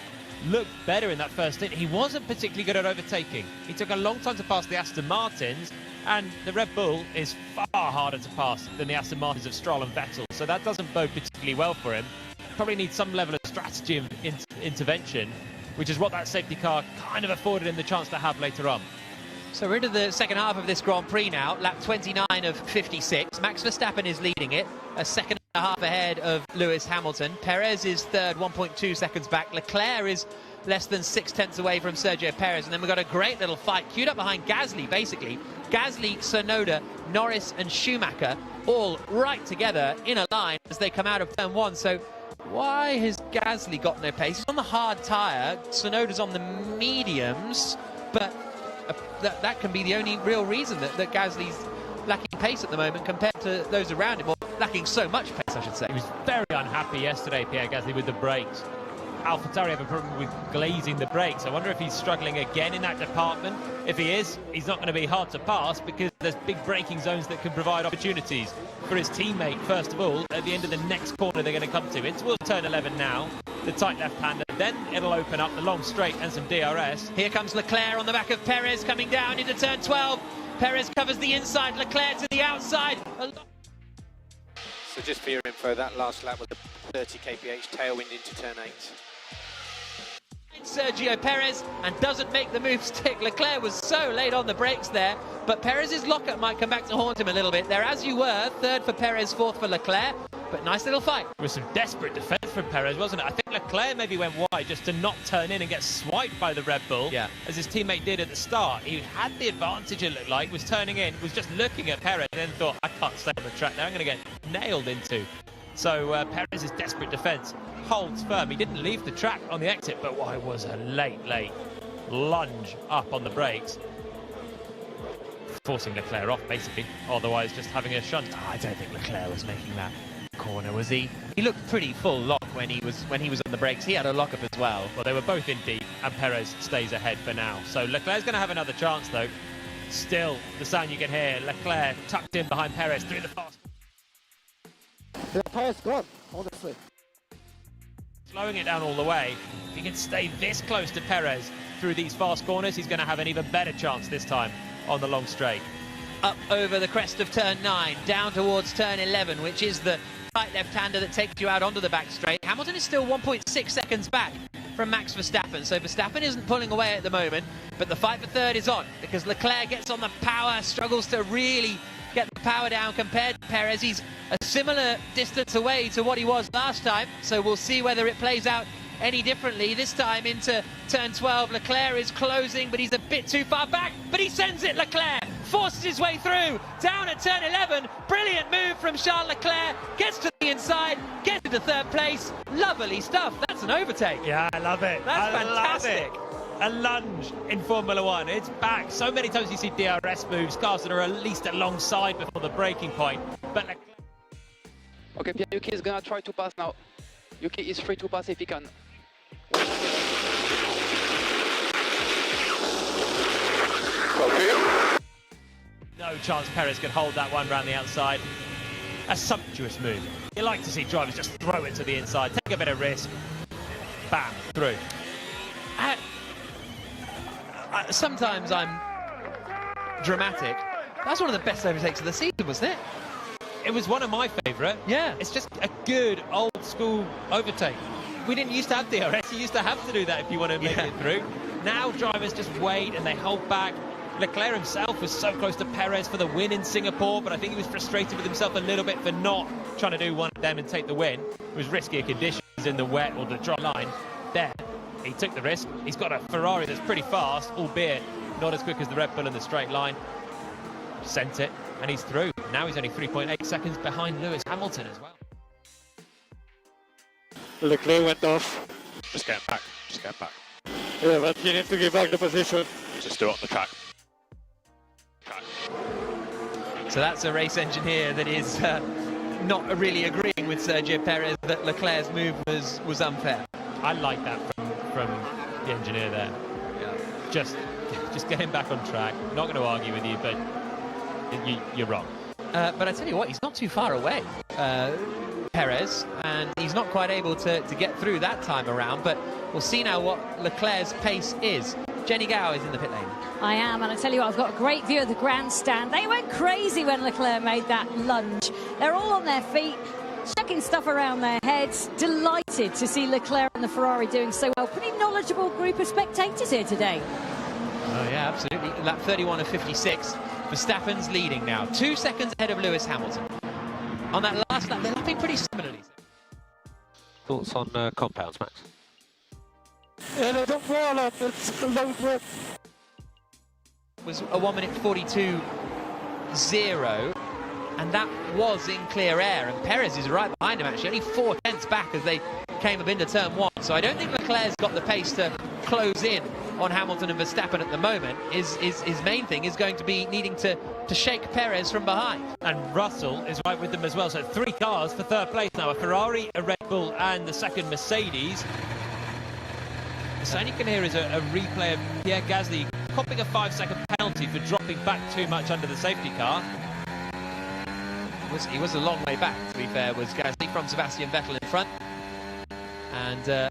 looked better in that first stint. He wasn't particularly good at overtaking. He took a long time to pass the Aston Martins, and the Red Bull is far harder to pass than the Aston Martins of Stroll and Vettel, so that doesn't bode particularly well for him. Probably needs some level of strategy and intervention, which is what that safety car kind of afforded him the chance to have later on. So we're into the second half of this Grand Prix now, lap 29 of 56. Max Verstappen is leading it, a second and a half ahead of Lewis Hamilton. Perez is third, 1.2 seconds back. Leclerc is less than 6/10 away from Sergio Perez. And then we've got a great little fight queued up behind Gasly, basically. Gasly, Tsunoda, Norris and Schumacher all right together in a line as they come out of turn 1. So why has Gasly got no pace? He's on the hard tyre, Tsunoda's on the mediums, but that can be the only real reason that Gasly's lacking pace at the moment compared to those around him, or lacking so much pace, I should say. He was very unhappy yesterday, Pierre Gasly, with the brakes. AlphaTauri have a problem with glazing the brakes. I wonder if he's struggling again in that department. If he is, he's not going to be hard to pass because there's big braking zones that can provide opportunities for his teammate, first of all, at the end of the next corner they're going to come to. It's towards turn 11 now, the tight left-hander. Then it'll open up the long straight and some DRS. Here comes Leclerc on the back of Perez coming down into turn 12. Perez covers the inside, Leclerc to the outside. So just for your info, that last lap was a 30 kph tailwind into turn 8. Sergio Perez and doesn't make the move stick. Leclerc was so late on the brakes there, but Perez's lockup might come back to haunt him a little bit. There, as you were, third for Perez, fourth for Leclerc, but nice little fight. It was some desperate defence from Perez, wasn't it? I think Leclerc maybe went wide just to not turn in and get swiped by the Red Bull, as his teammate did at the start. He had the advantage, it looked like, was turning in, was just looking at Perez, and then thought, I can't stay on the track now, I'm going to get nailed into. So Perez's desperate defence holds firm. He didn't leave the track on the exit, but it was a late lunge up on the brakes, forcing Leclerc off, basically. Otherwise, just having a shunt. Oh, I don't think Leclerc was making that corner, was he? He looked pretty full lock when he was on the brakes. He had a lockup as well. Well, they were both in deep, and Perez stays ahead for now. So Leclerc's going to have another chance, though. Still, the sound you can hear, Leclerc tucked in behind Perez through the fast. The Perez gone, honestly. Slowing it down all the way. If he can stay this close to Perez through these fast corners, he's going to have an even better chance this time on the long straight. Up over the crest of turn 9, down towards turn 11, which is the right left-hander that takes you out onto the back straight. Hamilton is still 1.6 seconds back from Max Verstappen, so Verstappen isn't pulling away at the moment, but the fight for third is on, because Leclerc gets on the power, struggles to really get the power down compared to Perez. He's a similar distance away to what he was last time, so we'll see whether it plays out any differently. This time into turn 12, Leclerc is closing, but he's a bit too far back, but he sends it. Leclerc forces his way through, down at turn 11. Brilliant move from Charles Leclerc, gets to the inside, gets into third place. Lovely stuff. That's an overtake. Yeah, I love it. That's fantastic. Love it. A lunge in Formula One. It's back. So many times you see DRS moves, cars that are at least alongside before the braking point. But okay, Pierre, Yuki is gonna try to pass now. Yuki is free to pass if he can. no chance Perez could hold that one round the outside. A sumptuous move. You like to see drivers just throw it to the inside, take a bit of risk, bam, through. Sometimes I'm dramatic. That's one of the best overtakes of the season, wasn't it? It was one of my favourite. Yeah. It's just a good old school overtake. We didn't used to have DRS. You used to have to do that if you want to make it through. Now drivers just wait and they hold back. Leclerc himself was so close to Perez for the win in Singapore, but I think he was frustrated with himself a little bit for not trying to do one of them and take the win. It was riskier conditions in the wet or the dry line. There, he took the risk. He's got a Ferrari that's pretty fast, albeit not as quick as the Red Bull in the straight line. Sent it, and he's through. Now he's only 3.8 seconds behind Lewis Hamilton as well. Leclerc went off. Just get back. Just get back. Yeah, but you need to give back the position. Just do it on the track. So that's a race engineer that is not really agreeing with Sergio Perez that Leclerc's move was unfair. I like that from the engineer there. Yeah. Just get him back on track. Not going to argue with you, but you're wrong. But I tell you what, he's not too far away, Perez, and he's not quite able to get through that time around, but we'll see now what Leclerc's pace is. Jenny Gow is in the pit lane. I am, and I tell you what, I've got a great view of the grandstand. They went crazy when Leclerc made that lunge. They're all on their feet, checking stuff around their heads, delighted to see Leclerc and the Ferrari doing so well. Pretty knowledgeable group of spectators here today. Oh yeah, absolutely. Lap 31 of 56. Verstappen's leading now, 2 seconds ahead of Lewis Hamilton. On that last lap, they're lapping pretty similarly. Thoughts on compounds, Max? Yeah, they don't roll up, it's a low grip. Was a 1 minute 42.0, and that was in clear air, and Perez is right behind him actually, only 4 tenths back as they came up into turn 1. So I don't think Leclerc's got the pace to close in on Hamilton and Verstappen at the moment. His main thing is going to be needing to shake Perez from behind. And Russell is right with them as well. So 3 cars for third place now, a Ferrari, a Red Bull and the second Mercedes. The sound you can hear is a replay of Pierre Gasly copping a 5-second penalty for dropping back too much under the safety car. He was a long way back, to be fair, was Gasly from Sebastian Vettel in front. And there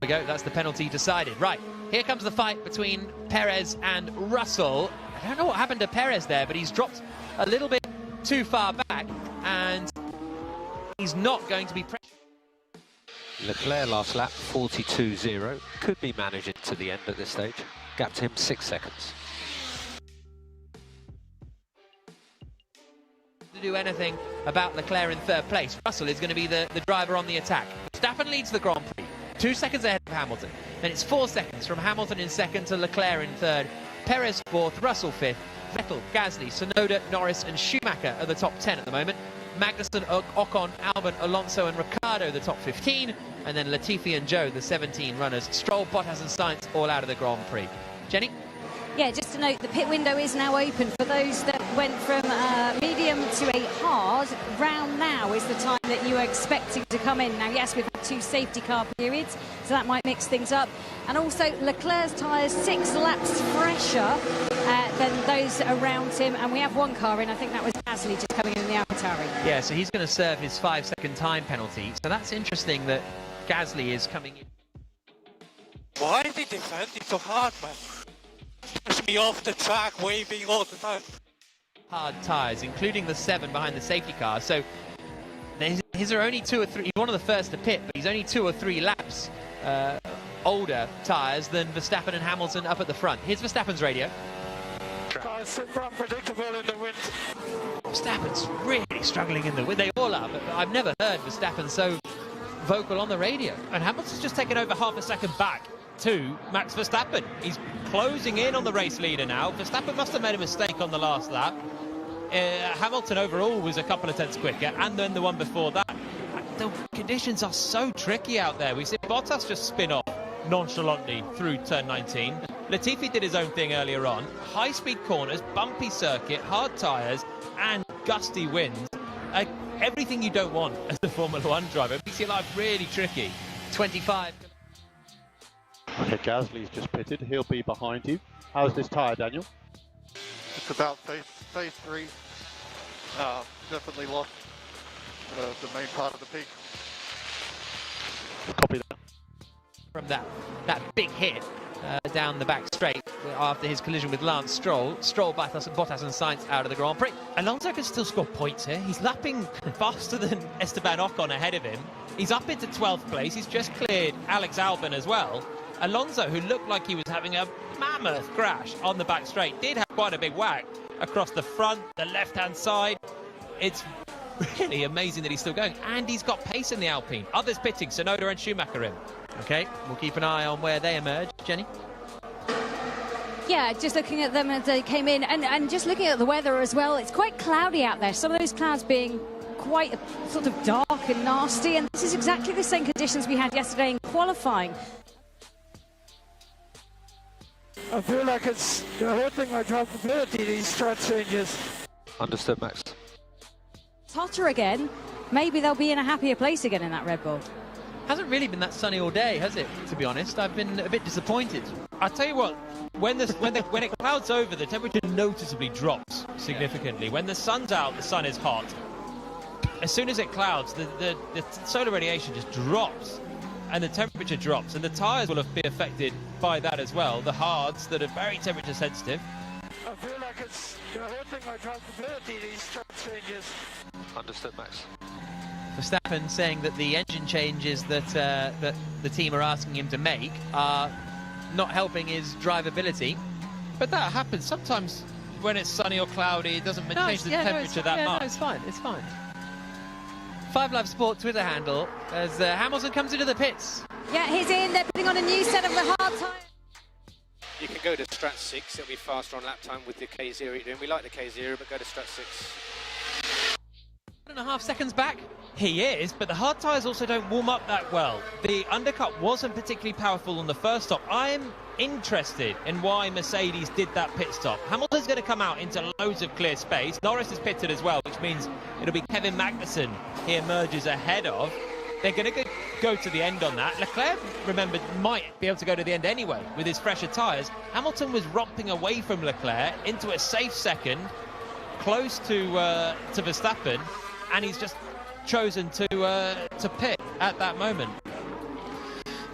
we go, that's the penalty decided. Right, here comes the fight between Perez and Russell. I don't know what happened to Perez there, but he's dropped a little bit too far back, and he's not going to be pressured. Leclerc last lap, 42.0. Could be managing to the end at this stage. Gap to him 6 seconds. To do anything about Leclerc in third place. Russell is going to be the driver on the attack. Verstappen leads the Grand Prix, 2 seconds ahead of Hamilton. Then it's 4 seconds from Hamilton in second to Leclerc in third. Perez fourth, Russell fifth. Vettel, Gasly, Tsunoda, Norris and Schumacher are the top 10 at the moment. Magnussen, Ocon, Albon, Alonso and Ricciardo the top 15. And then Latifi and Zhou, the 17 runners. Stroll, Bottas and Sainz all out of the Grand Prix. Jenny? Yeah, just to note, the pit window is now open for those that went from medium to a hard. Round now is the time that you are expecting to come in. Now, yes, we've had 2 safety car periods, so that might mix things up. And also, Leclerc's tyres 6 laps fresher than those around him. And we have 1 car in, I think that was Gasly just coming in the AlphaTauri. Yeah, so he's going to serve his 5-second time penalty. So that's interesting that Gasly is coming in. Why are they defending so hard, man? Push me off the track, waving all the time. Hard tyres, including the 7 behind the safety car. So his are only 2 or 3. He's one of the first to pit, but he's only 2 or 3 laps older tyres than Verstappen and Hamilton up at the front. Here's Verstappen's radio. Cars unpredictable in the wind. Verstappen's really struggling in the wind. They all are, but I've never heard Verstappen so vocal on the radio. And Hamilton's just taken over half a second back to Max Verstappen. He's closing in on the race leader now. Verstappen must have made a mistake on the last lap. Hamilton overall was a couple of tenths quicker, and then the one before that. The conditions are so tricky out there. We see Bottas just spin off nonchalantly through turn 19. Latifi did his own thing earlier on. High-speed corners, bumpy circuit, hard tyres, and gusty winds. Everything you don't want as a Formula 1 driver. It makes your life really tricky. 25. Okay, Gasly's just pitted. He'll be behind you. How's this tyre, Daniel? It's about phase 3. Definitely lost the main part of the peak. Copy that. From that big hit down the back straight after his collision with Lance Stroll, Bottas and Sainz out of the Grand Prix. Alonso can still score points here. He's lapping faster than Esteban Ocon ahead of him. He's up into 12th place. He's just cleared Alex Albon as well. Alonso, who looked like he was having a mammoth crash on the back straight, did have quite a big whack across the front, the left-hand side. It's really amazing that he's still going. And he's got pace in the Alpine. Others pitting, Tsunoda and Schumacher in. Okay, we'll keep an eye on where they emerge. Jenny? Yeah, just looking at them as they came in, and just looking at the weather as well, it's quite cloudy out there. Some of those clouds being quite sort of dark and nasty, and this is exactly the same conditions we had yesterday in qualifying. I feel like it's hurting my drivability, these track changes. Understood, Max. Hotter again. Maybe they'll be in a happier place again in that Red Bull. Hasn't really been that sunny all day, has it? To be honest, I've been a bit disappointed. I tell you what, when it clouds over, the temperature noticeably drops significantly. Yeah. When the sun's out, the sun is hot. As soon as it clouds, the solar radiation just drops, and the temperature drops, and the tyres will be affected by that as well. The hards that are very temperature sensitive. I feel like it's hurting my drivability, these track changes. Understood, Max. Verstappen saying that the engine changes that the team are asking him to make are not helping his drivability. But that happens sometimes when it's sunny or cloudy. It doesn't change the temperature that much. No, it's fine. It's fine. 5 Live Sport Twitter handle as Hamilton comes into the pits. Yeah, he's in. They're putting on a new set of the hard tyres. You can go to Strat 6. It'll be faster on lap time with the K0 you're doing. We like the K0, but go to Strat 6. 1.5 seconds back. He is, but the hard tyres also don't warm up that well. The undercut wasn't particularly powerful on the first stop. I'm interested in why Mercedes did that pit stop. Hamilton's going to come out into loads of clear space. Norris is pitted as well, which means it'll be Kevin Magnussen he emerges ahead of. They're going to go to the end on that. Leclerc, remember, might be able to go to the end anyway with his fresher tyres. Hamilton was romping away from Leclerc into a safe second, close to Verstappen, and he's just chosen to pit at that moment.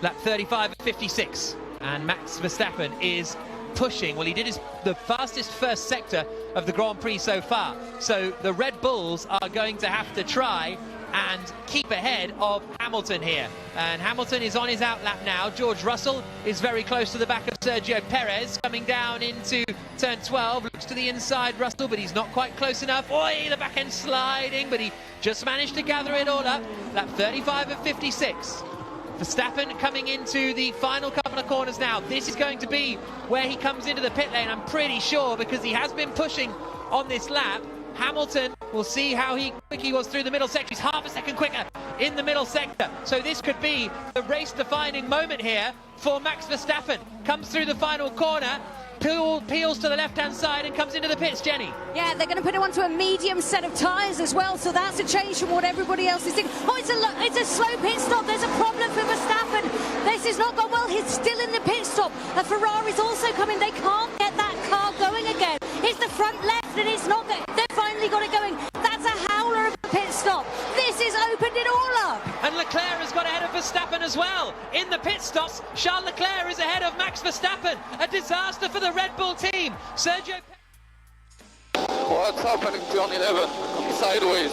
Lap 35 at 56, and Max Verstappen is pushing. Well, he did the fastest first sector of the Grand Prix so far, so the Red Bulls are going to have to try and keep ahead of Hamilton here. And Hamilton is on his outlap now. George Russell is very close to the back of Sergio Perez, coming down into turn 12. Looks to the inside, Russell, but he's not quite close enough. Oi, the back end sliding, but he just managed to gather it all up. Lap 35 of 56. Verstappen coming into the final couple of corners now. This is going to be where he comes into the pit lane, I'm pretty sure, because he has been pushing on this lap. Hamilton, we'll see how quick he was through the middle sector. He's half a second quicker in the middle sector. So this could be the race-defining moment here for Max Verstappen. Comes through the final corner, peels to the left-hand side and comes into the pits, Jenny. Yeah, they're going to put him onto a medium set of tyres as well, so that's a change from what everybody else is doing. Oh, it's a slow pit stop. There's a problem for Verstappen. This has not gone well. He's still in the pit stop. A Ferrari's also coming. They can't get that car going again. It's the front left and it's not. They've finally got it going. That's a howler of a pit stop. This has opened it all up. And Leclerc has got ahead of Verstappen as well. In the pit stops, Charles Leclerc is ahead of Max Verstappen. A disaster for the Red Bull team. Sergio... What's happening, turn 11? Sideways.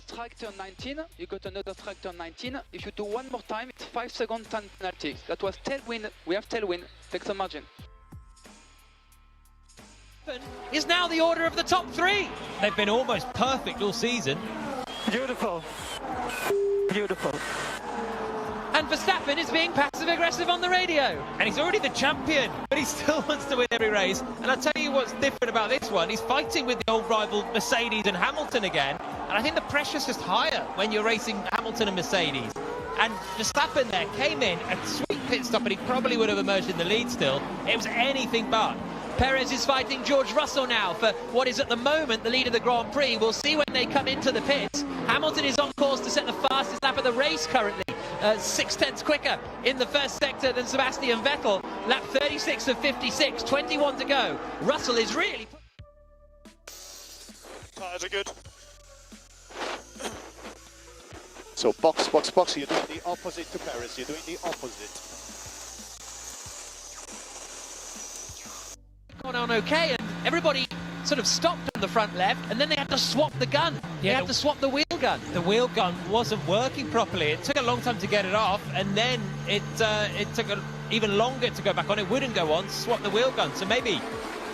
Track turn 19, you got another track turn 19. If you do one more time, it's 5-second time penalty. That was tailwind. We have tailwind. Take some margin. Is now the order of the top three. They've been almost perfect all season. Beautiful. Beautiful. And Verstappen is being passive-aggressive on the radio. And he's already the champion, but he still wants to win every race. And I'll tell you what's different about this one. He's fighting with the old rival Mercedes and Hamilton again. And I think the pressure's just higher when you're racing Hamilton and Mercedes. And Verstappen there came in, a sweet pit stop, and he probably would have emerged in the lead still. It was anything but. Perez is fighting George Russell now for what is at the moment the lead of the Grand Prix. We'll see when they come into the pits. Hamilton is on course to set the fastest lap of the race currently. 6/10 quicker in the first sector than Sebastian Vettel. Lap 36 of 56, 21 to go. Russell is really... Tyres are good. So box, box, box. You're doing the opposite to Perez. You're doing the opposite. Gone on okay, and everybody sort of stopped on the front left, and then they had to swap the gun. They had to swap the wheel gun. The wheel gun wasn't working properly. It took a long time to get it off, and then it took even longer to go back on. It wouldn't go on. Swap the wheel gun. So maybe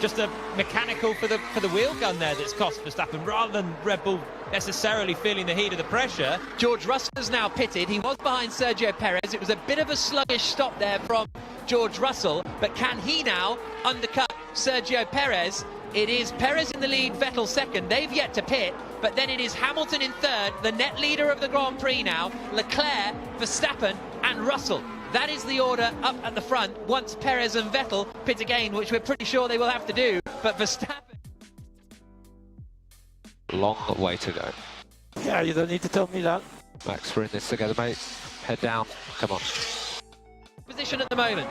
just a mechanical for the wheel gun there that's cost Verstappen, rather than Red Bull necessarily feeling the heat of the pressure. George Russell is now pitted. He was behind Sergio Perez. It was a bit of a sluggish stop there from George Russell, but can he now undercut Sergio Perez? It is Perez in the lead, Vettel second. They've yet to pit, but then it is Hamilton in third, the net leader of the Grand Prix now, Leclerc, Verstappen and Russell. That is the order up at the front once Perez and Vettel pit again, which we're pretty sure they will have to do, but Verstappen... Long way to go. Yeah, you don't need to tell me that. Max, we're in this together, mate. Head down. Come on. Position at the moment.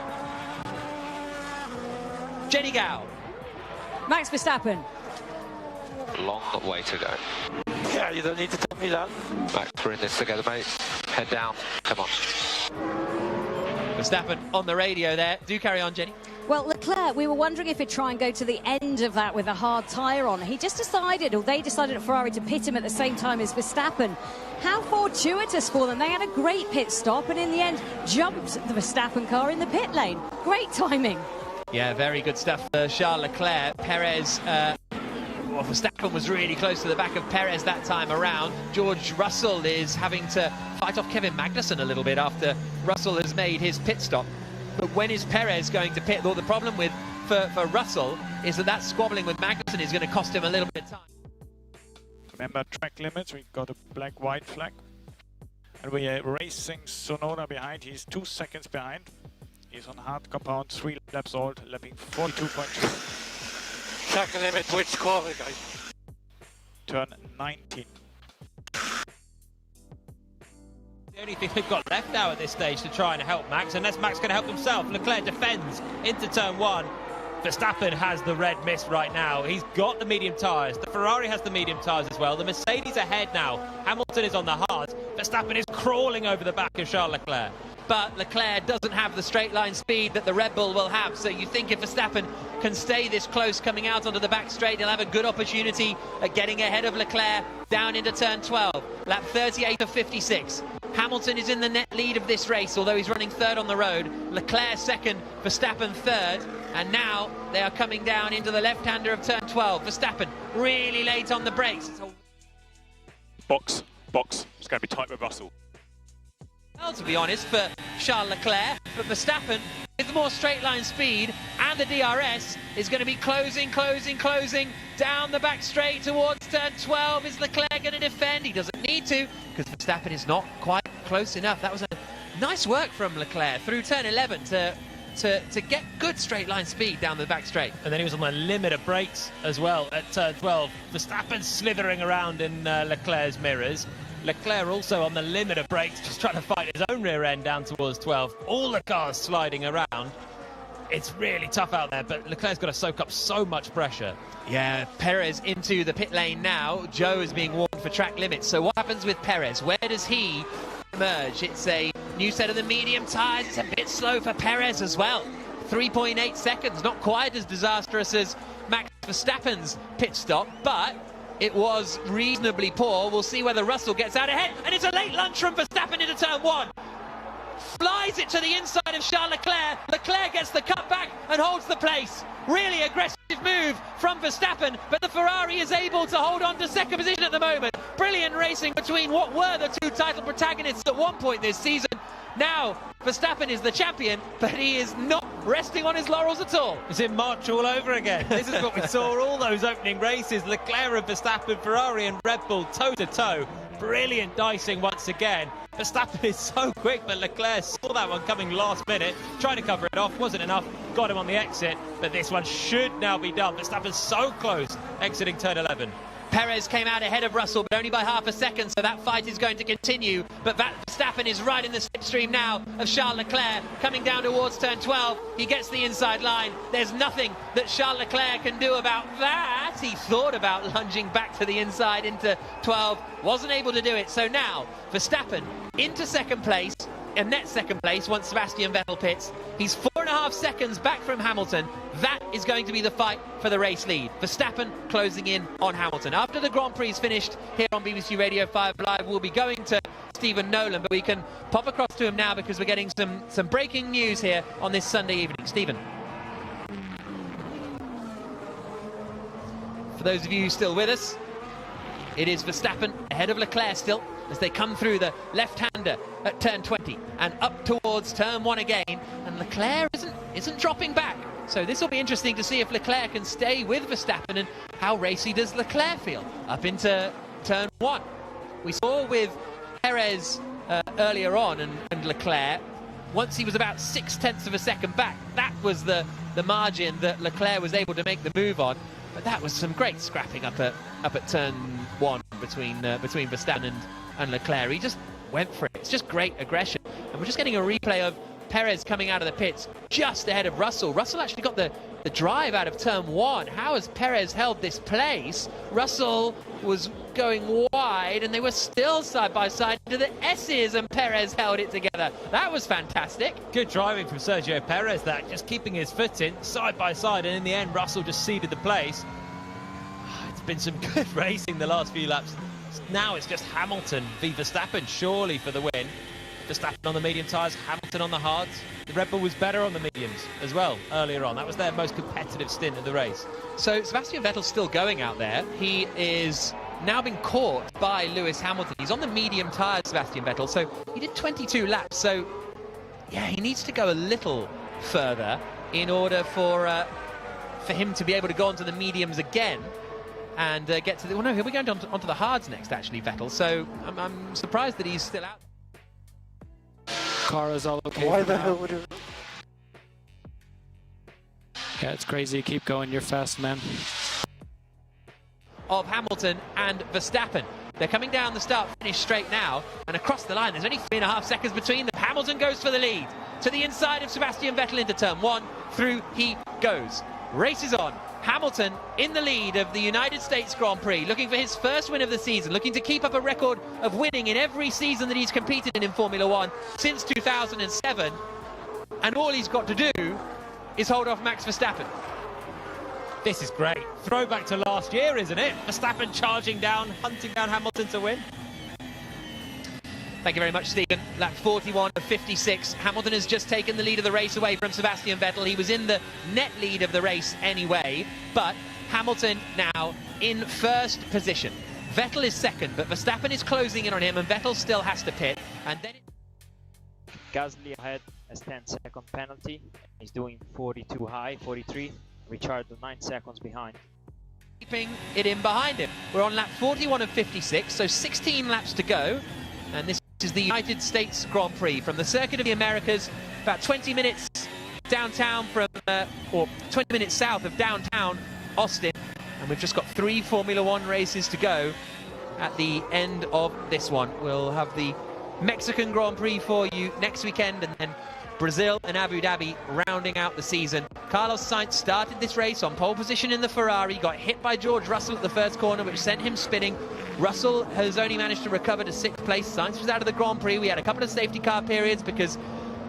Jenny Gao. Max Verstappen. Long way to go. Yeah, you don't need to tell me that. Max, we're in this together, mate. Head down. Come on. Verstappen on the radio there. Do carry on, Jenny. Well, Leclerc, we were wondering if he'd try and go to the end of that with a hard tyre on. He just decided, or they decided at Ferrari, to pit him at the same time as Verstappen. How fortuitous for them. They had a great pit stop and in the end jumped the Verstappen car in the pit lane. Great timing. Yeah, very good stuff for Charles Leclerc. Perez, well, Verstappen was really close to the back of Perez that time around. George Russell is having to fight off Kevin Magnussen a little bit after Russell has made his pit stop. But when is Perez going to pit? Well, the problem for Russell is that squabbling with Magnussen is going to cost him a little bit of time. Remember track limits, we got a black-white flag. And we are racing Sonoda behind, he's 2 seconds behind. He's on hard compound, 3 laps old, lapping 42.2. Track limit, which corner, guys? Turn 19. The only thing they've got left now at this stage to try and help Max, unless Max can help himself. Leclerc defends into turn 1. Verstappen has the red mist right now. He's got the medium tyres. The Ferrari has the medium tyres as well. The Mercedes ahead now. Hamilton is on the hard. Verstappen is crawling over the back of Charles Leclerc. but Leclerc doesn't have the straight line speed that the Red Bull will have. So you think if Verstappen can stay this close coming out onto the back straight, he'll have a good opportunity at getting ahead of Leclerc down into turn 12. Lap 38 of 56. Hamilton is in the net lead of this race, although he's running third on the road. Leclerc second, Verstappen third. And now they are coming down into the left-hander of turn 12. Verstappen really late on the brakes. Box. It's going to be tight with Russell. Well, to be honest, for Charles Leclerc, but Verstappen, with more straight line speed and the DRS, is going to be closing down the back straight towards turn 12. Is Leclerc going to defend? He doesn't need to, because Verstappen is not quite close enough. That was a nice work from Leclerc through turn 11 to get good straight line speed down the back straight. And then he was on the limit of brakes as well at turn 12. Verstappen slithering around in Leclerc's mirrors. Leclerc also on the limit of brakes, just trying to fight his own rear end down towards 12. All the cars sliding around. It's really tough out there, but Leclerc's got to soak up so much pressure. Yeah, Perez into the pit lane now. Joe is being warned for track limits. So what happens with Perez? Where does he emerge? It's a new set of the medium tyres. It's a bit slow for Perez as well. 3.8 seconds, not quite as disastrous as Max Verstappen's pit stop, but it was reasonably poor. We'll see whether Russell gets out ahead. And it's a late lunge from Verstappen into turn 1. Flies it to the inside of Charles Leclerc. Leclerc gets the cutback and holds the place. Really aggressive move from Verstappen, but the Ferrari is able to hold on to second position at the moment. Brilliant racing between what were the two title protagonists at one point this season. Now, Verstappen is the champion, but he is not resting on his laurels at all. It's in March all over again. This is what we saw all those opening races. Leclerc and Verstappen, Ferrari and Red Bull toe-to-toe. Brilliant dicing once again. Verstappen is so quick, but Leclerc saw that one coming last minute, tried to cover it off, wasn't enough, got him on the exit, but this one should now be done. Verstappen's so close, exiting turn 11. Perez came out ahead of Russell, but only by half a second, so that fight is going to continue. But Verstappen is right in the slipstream now of Charles Leclerc, coming down towards turn 12. He gets the inside line. There's nothing that Charles Leclerc can do about that. He thought about lunging back to the inside into 12, wasn't able to do it. So now, Verstappen into second place, and net second place once Sebastian Vettel pits. He's 4.5 seconds back from Hamilton. That is going to be the fight for the race lead. Verstappen closing in on Hamilton. After the Grand Prix is finished here on BBC Radio 5 Live, we'll be going to Stephen Nolan, but we can pop across to him now because we're getting some breaking news here on this Sunday evening. Stephen. For those of you still with us, it is Verstappen ahead of Leclerc still as they come through the left-hander at turn 20 and up towards turn 1 again, and Leclerc isn't dropping back. So this will be interesting to see if Leclerc can stay with Verstappen and how racy does Leclerc feel up into turn 1. We saw with Perez earlier on and Leclerc, once he was about 0.6 of a second back, that was the margin that Leclerc was able to make the move on. But that was some great scrapping up at turn 1 between Verstappen and Leclerc. He just went for it. It's just great aggression. And we're just getting a replay of Perez coming out of the pits just ahead of Russell. Russell actually got the drive out of turn 1. How has Perez held this place? Russell was going wide and they were still side by side to the S's, and Perez held it together. That was fantastic. Good driving from Sergio Perez, that just keeping his foot in side by side, and in the end Russell just ceded the place. It's been some good racing the last few laps. Now it's just Hamilton v Verstappen surely for the win. Verstappen on the medium tyres, Hamilton on the hards. The Red Bull was better on the mediums as well earlier on. That was their most competitive stint of the race. So Sebastian Vettel's still going out there. He is now been caught by Lewis Hamilton. He's on the medium tyres, Sebastian Vettel, so he did 22 laps. So yeah, he needs to go a little further in order for him to be able to go onto the mediums again and get to the... Well, no, we're going onto the hards next, actually, Vettel. So I'm surprised that he's still out. Car is all okay. Why the hell would you... Yeah, it's crazy. Keep going. You're fast, man. Of Hamilton and Verstappen. They're coming down the start-finish straight now, and across the line, there's only 3.5 seconds between them. Hamilton goes for the lead. To the inside of Sebastian Vettel into turn 1. Through he goes. Race is on. Hamilton in the lead of the United States Grand Prix, looking for his first win of the season, looking to keep up a record of winning in every season that he's competed in Formula One since 2007. And all he's got to do is hold off Max Verstappen. This is great. Throwback to last year, isn't it? Verstappen charging down, hunting down Hamilton to win. Thank you very much, Stephen. Lap 41 of 56. Hamilton has just taken the lead of the race away from Sebastian Vettel. He was in the net lead of the race anyway, but Hamilton now in first position. Vettel is second, but Verstappen is closing in on him, and Vettel still has to pit. And then Gasly ahead as 10-second penalty. He's doing 42 high, 43. Ricciardo 9 seconds behind. Keeping it in behind him. We're on lap 41 of 56, so 16 laps to go. And this is the United States Grand Prix from the Circuit of the Americas, about 20 minutes downtown from, or 20 minutes south of downtown Austin. And we've just got 3 Formula One races to go at the end of this one. We'll have the Mexican Grand Prix for you next weekend, and then Brazil and Abu Dhabi rounding out the season. Carlos Sainz started this race on pole position in the Ferrari, got hit by George Russell at the first corner, which sent him spinning. Russell has only managed to recover to 6th place. Sainz was out of the Grand Prix. We had a couple of safety car periods because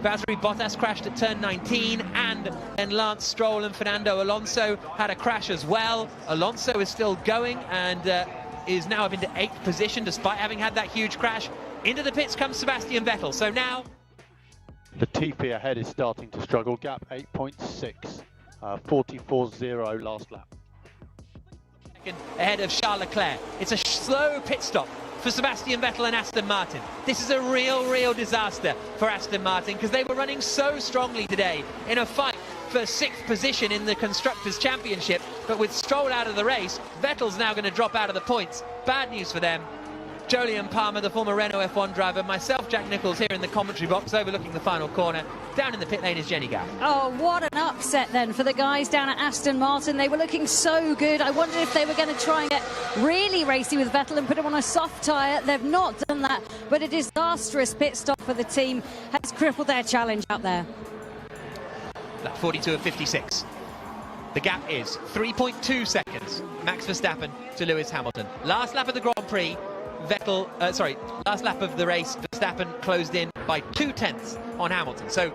Valtteri Bottas crashed at turn 19, and then Lance Stroll and Fernando Alonso had a crash as well. Alonso is still going and is now up into 8th position despite having had that huge crash. Into the pits comes Sebastian Vettel. So now Latifi ahead is starting to struggle. Gap 8.6, 44.0 last lap. Ahead of Charles Leclerc. It's a slow pit stop for Sebastian Vettel and Aston Martin. This is a real disaster for Aston Martin because they were running so strongly today in a fight for 6th position in the Constructors' Championship, but with Stroll out of the race, Vettel's now going to drop out of the points. Bad news for them. Jolyon Palmer, the former Renault F1 driver, myself, Jack Nicholls, here in the commentary box overlooking the final corner. Down in the pit lane is Jenny Gaff. Oh, what an upset then for the guys down at Aston Martin. They were looking so good. I wondered if they were going to try and get really racy with Vettel and put him on a soft tyre. They've not done that, but a disastrous pit stop for the team has crippled their challenge out there. Lap 42 of 56. The gap is 3.2 seconds. Max Verstappen to Lewis Hamilton. Last lap of the Grand Prix. Last lap of the race, Verstappen closed in by 0.2 on Hamilton. So,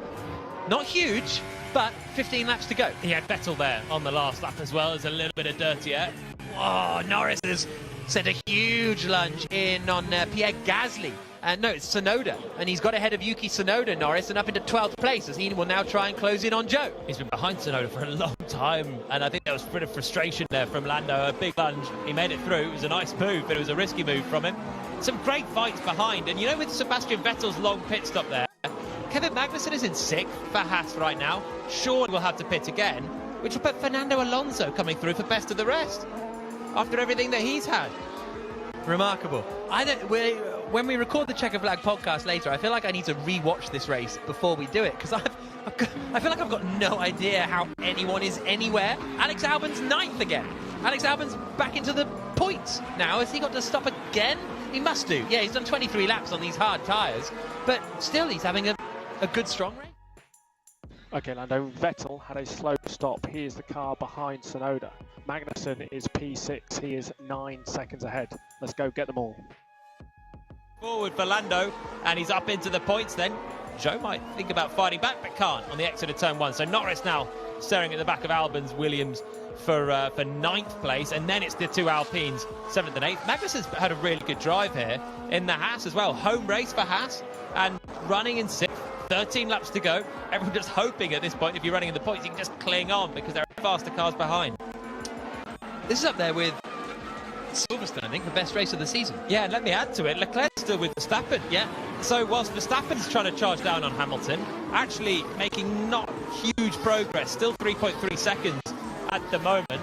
not huge, but 15 laps to go. He had Vettel there on the last lap as well. There's a little bit of dirty air. Oh, Norris has sent a huge lunge in on Pierre Gasly. No, it's Tsunoda, and he's got ahead of Yuki Tsunoda, Norris, and up into 12th place as he will now try and close in on Joe. He's been behind Tsunoda for a long time, and I think there was a bit of frustration there from Lando. A big lunge, he made it through. It was a nice move, but it was a risky move from him. Some great fights behind, and you know, with Sebastian Vettel's long pit stop there, Kevin Magnussen is in 6th for Haas right now. Sean will have to pit again, which will put Fernando Alonso coming through for best of the rest after everything that he's had. Remarkable. When we record the Checker Flag podcast later, I feel like I need to re-watch this race before we do it, because I feel like I've got no idea how anyone is anywhere. Alex Albon's 9th again. Alex Albon's back into the points now. Has he got to stop again? He must do. Yeah, he's done 23 laps on these hard tyres, but still he's having a good, strong race. Okay, Lando, Vettel had a slow stop. He is the car behind Tsunoda. Magnussen is P6. He is 9 seconds ahead. Let's go get them all. Forward for Lando, and he's up into the points then. Joe might think about fighting back, but can't on the exit of turn 1. So Norris now staring at the back of Albon's Williams for 9th place, and then it's the 2 Alpines, 7th and 8th. Magnussen's had a really good drive here in the Haas as well. Home race for Haas, and running in 6th. 13 laps to go. Everyone just hoping at this point, if you're running in the points, you can just cling on because there are faster cars behind. This is up there with Silverstone, I think, the best race of the season. Yeah, and let me add to it, Leclerc's still with Verstappen. Yeah. So whilst Verstappen's trying to charge down on Hamilton, actually making not huge progress, still 3.3 seconds at the moment,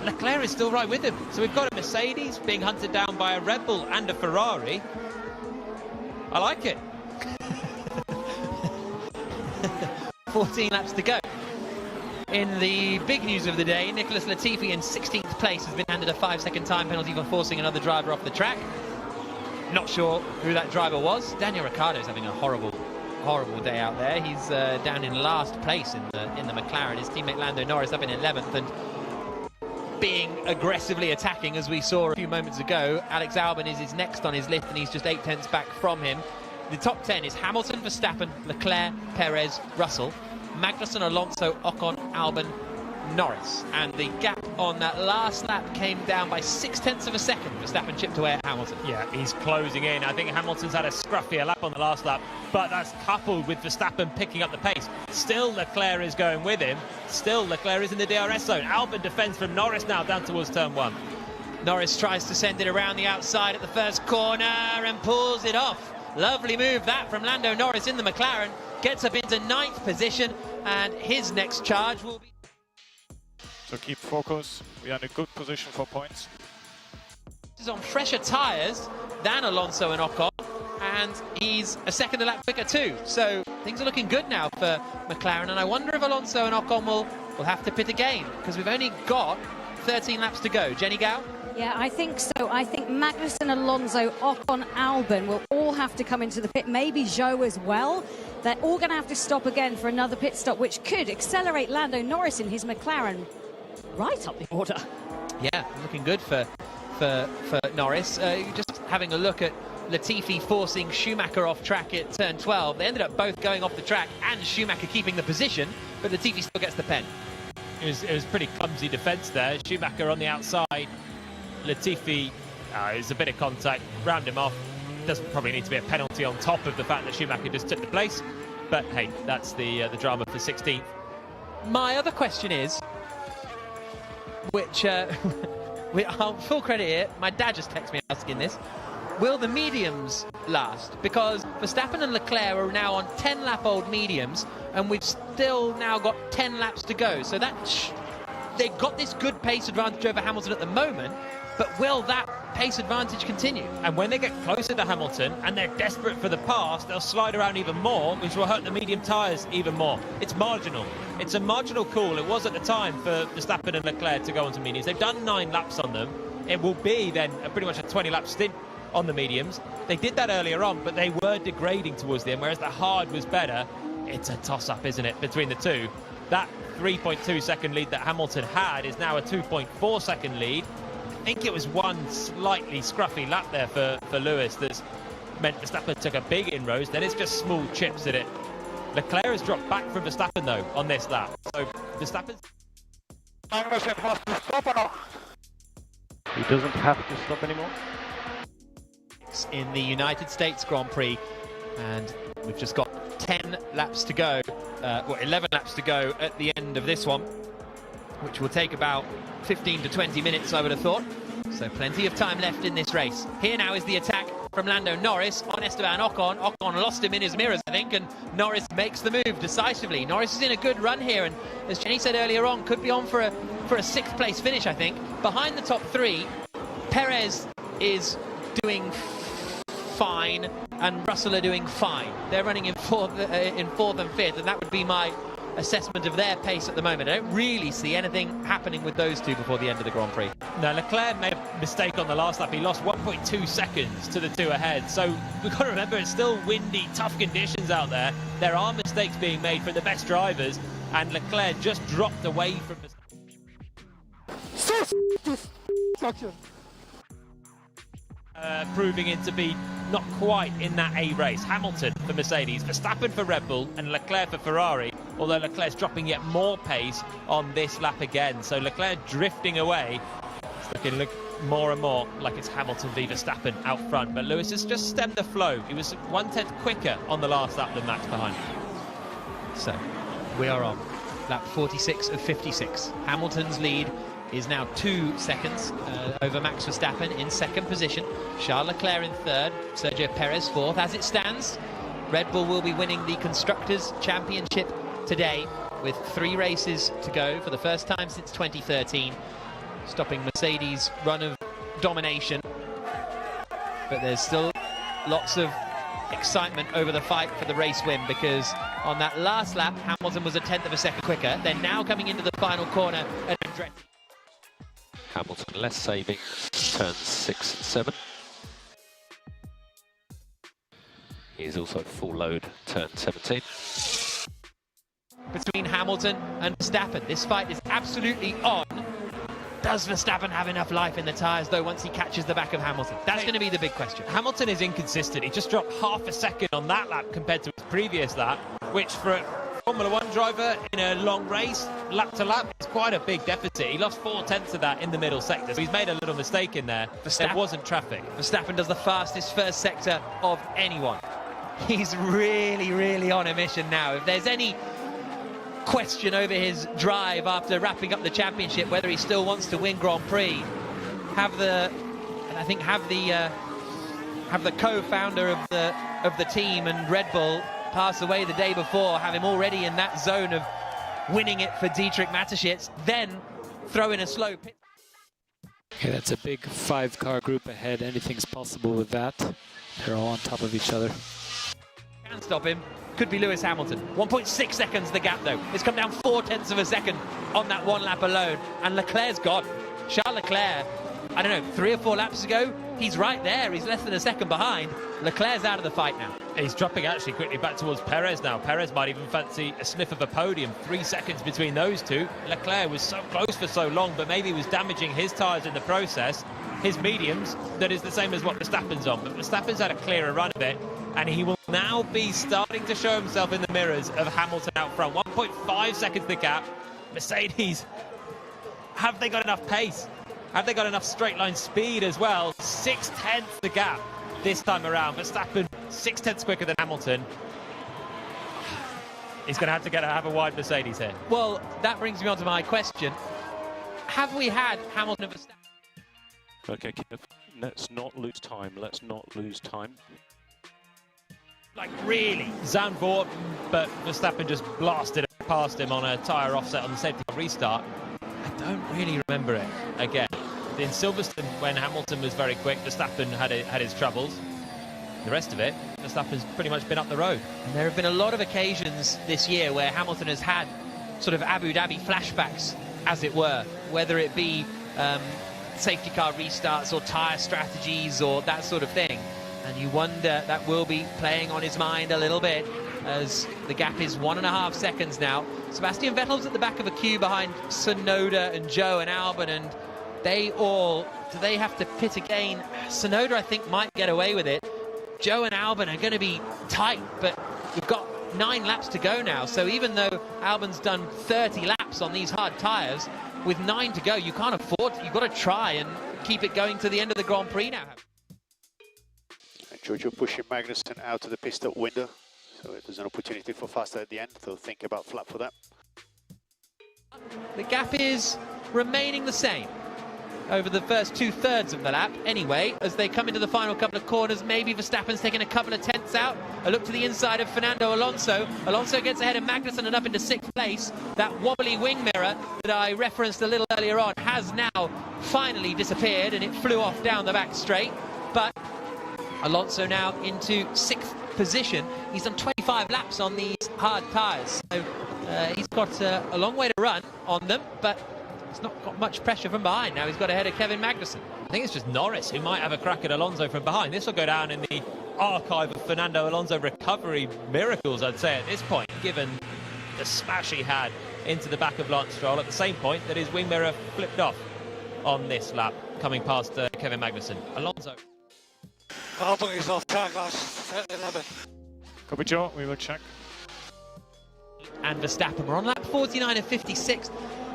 Leclerc is still right with him. So we've got a Mercedes being hunted down by a Red Bull and a Ferrari. I like it. 14 laps to go. In the big news of the day, Nicholas Latifi in 16th place has been handed a 5-second time penalty for forcing another driver off the track. Not sure who that driver was. Daniel Ricciardo is having a horrible horrible day out there. He's down in last place in the McLaren. His teammate Lando Norris up in 11th and being aggressively attacking, as we saw a few moments ago. Alex Albon is next on his list, and he's just 8 tenths back from him. The top 10 is Hamilton, Verstappen, Leclerc, Perez, Russell, Magnussen, Alonso, Ocon, Albon, Norris. And the gap on that last lap came down by 6 tenths of a second. Verstappen chipped away at Hamilton. Yeah, he's closing in. I think Hamilton's had a scruffier lap on the last lap, but that's coupled with Verstappen picking up the pace. Still Leclerc is going with him. Still Leclerc is in the DRS zone. Albon defends from Norris now down towards turn 1. Norris tries to send it around the outside at the first corner and pulls it off. Lovely move that from Lando Norris in the McLaren. Gets up into 9th position, and his next charge will be... So keep focus. We are in a good position for points. He's on fresher tyres than Alonso and Ocon, and he's a second a lap quicker too. So things are looking good now for McLaren, and I wonder if Alonso and Ocon will have to pit again, because we've only got 13 laps to go. Jenny Gow? Yeah, I think so. I think Magnussen, Alonso, Ocon, Albon will all have to come into the pit, maybe Zhou as well. They're all going to have to stop again for another pit stop, which could accelerate Lando Norris in his McLaren right up the order. Yeah, looking good for Norris. Just having a look at Latifi forcing Schumacher off track at turn 12. They ended up both going off the track and Schumacher keeping the position, but Latifi still gets the pen. It was pretty clumsy defence there. Schumacher on the outside. Latifi is a bit of contact, round him off. Doesn't probably need to be a penalty on top of the fact that Schumacher just took the place. But hey, that's the drama for 16th. My other question is, which full credit here, my dad just texted me asking this, will the mediums last? Because Verstappen and Leclerc are now on 10-lap-old mediums, and we've still now got 10 laps to go. So that they've got this good pace advantage over Hamilton at the moment, but will that pace advantage continue? And when they get closer to Hamilton and they're desperate for the pass, they'll slide around even more, which will hurt the medium tyres even more. It's marginal. It's a marginal call. It was at the time for Verstappen and Leclerc to go onto mediums. They've done 9 laps on them. It will be then pretty much a 20-lap stint on the mediums. They did that earlier on, but they were degrading towards the end, whereas the hard was better. It's a toss-up, isn't it, between the two? That 3.2 second lead that Hamilton had is now a 2.4 second lead. I think it was one slightly scruffy lap there for Lewis that's meant Verstappen took a big inroads. Then it's just small chips at it. Leclerc has dropped back from Verstappen though on this lap. So Verstappen's... Magnussen has to stop or not? He doesn't have to stop anymore. In the United States Grand Prix, and we've just got 10 laps to go, 11 laps to go at the end of this one, which will take about 15 to 20 minutes, I would have thought. So plenty of time left in this race. Here now is the attack from Lando Norris on Esteban Ocon. Ocon lost him in his mirrors, I think, and Norris makes the move decisively. Norris is in a good run here, and as Jenny said earlier on, could be on for a 6th place finish, I think. Behind the top 3, Perez is doing fine, and Russell are doing fine. They're running in 4th and 5th, and that would be my assessment of their pace at the moment. I don't really see anything happening with those two before the end of the Grand Prix. No, Leclerc made a mistake on the last lap. He lost 1.2 seconds to the two ahead. So we've got to remember it's still windy, tough conditions out there. There are mistakes being made from the best drivers, and Leclerc just dropped away from the... proving it to be not quite in that A race. Hamilton for Mercedes, Verstappen for Red Bull, and Leclerc for Ferrari, although Leclerc's dropping yet more pace on this lap again. So Leclerc drifting away. It's looking more and more like it's Hamilton v Verstappen out front, but Lewis has just stemmed the flow. He was 1/10 quicker on the last lap than Max behind. So we are on lap 46 of 56. Hamilton's lead is now 2 seconds over Max Verstappen in 2nd position. Charles Leclerc in 3rd, Sergio Perez 4th. As it stands, Red Bull will be winning the Constructors' Championship today with 3 races to go for the first time since 2013, stopping Mercedes' run of domination. But there's still lots of excitement over the fight for the race win, because on that last lap, Hamilton was 1/10 of a second quicker. They're now coming into the final corner at Andretti. Hamilton less saving, turns 6 and 7. He is also full load, turn 17. Between Hamilton and Verstappen, this fight is absolutely on. Does Verstappen have enough life in the tyres, though, once he catches the back of Hamilton? That's going to be the big question. Hamilton is inconsistent. He just dropped half a second on that lap compared to his previous lap, which for a Formula 1 driver in a long race, lap to lap, is quite a big deficit. He lost 4/10 of that in the middle sector, so he's made a little mistake in there. There wasn't traffic. Verstappen does the fastest first sector of anyone. He's really, really on a mission now. If there's any question over his drive after wrapping up the championship, whether he still wants to win Grand Prix, have the co-founder of the team and Red Bull pass away the day before, have him already in that zone of winning it for Dietrich Mateschitz, then throw in a slow pit. Okay, that's a big 5-car group ahead. Anything's possible with that. They're all on top of each other. Can stop him. Could be Lewis Hamilton. 1.6 seconds the gap though. It's come down 0.4 of a second on that one lap alone. And Leclerc's gone. Charles Leclerc, I don't know, 3 or 4 laps ago, he's right there. He's less than a second behind. Leclerc's out of the fight now. He's dropping actually quickly back towards Perez now. Perez might even fancy a sniff of a podium. 3 seconds between those two. Leclerc was so close for so long, but maybe was damaging his tyres in the process. His mediums, that is the same as what Verstappen's on. But Verstappen's had a clearer run of it, and he will now be starting to show himself in the mirrors of Hamilton out front. 1.5 seconds the gap. Mercedes, have they got enough pace? Have they got enough straight line speed as well? 0.6 the gap this time around. Verstappen 0.6 quicker than Hamilton. He's going to have a wide Mercedes here. Well, that brings me on to my question. Have we had Hamilton and Verstappen? Okay, Kev, let's not lose time. Let's not lose time. Like, really? Zandvoort, but Verstappen just blasted past him on a tyre offset on the safety car restart. I don't really remember it again. In Silverstone, when Hamilton was very quick, Verstappen had his troubles. The rest of it, Verstappen's pretty much been up the road. And there have been a lot of occasions this year where Hamilton has had sort of Abu Dhabi flashbacks, as it were, whether it be safety car restarts or tyre strategies or that sort of thing. And you wonder that will be playing on his mind a little bit, as the gap is 1.5 seconds now. Sebastian Vettel's at the back of a queue behind Tsunoda and Joe and Albon, and do they have to pit again? Tsunoda, I think, might get away with it. Joe and Albon are going to be tight, but we've got 9 laps to go now. So even though Albon's done 30 laps on these hard tyres, with 9 to go, you can't afford to. You've got to try and keep it going to the end of the Grand Prix now. Giorgio pushing Magnussen out of the pit stop window, so there's an opportunity for faster at the end, so think about flat for that. The gap is remaining the same over the first 2/3 of the lap anyway. As they come into the final couple of corners, maybe Verstappen's taking a couple of tenths out. A look to the inside of Fernando Alonso. Alonso gets ahead of Magnussen and up into 6th place. That wobbly wing mirror that I referenced a little earlier on has now finally disappeared, and it flew off down the back straight. But Alonso now into 6th position. He's done 25 laps on these hard tyres, so he's got a long way to run on them, but he's not got much pressure from behind. Now he's got ahead of Kevin Magnussen. I think it's just Norris who might have a crack at Alonso from behind. This will go down in the archive of Fernando Alonso recovery miracles, I'd say, at this point, given the smash he had into the back of Lance Stroll at the same point that his wing mirror flipped off on this lap, coming past Kevin Magnussen. Alonso. Albon is off track last 11. Copy, Joe, we will check. And Verstappen, we're on lap 49 and 56.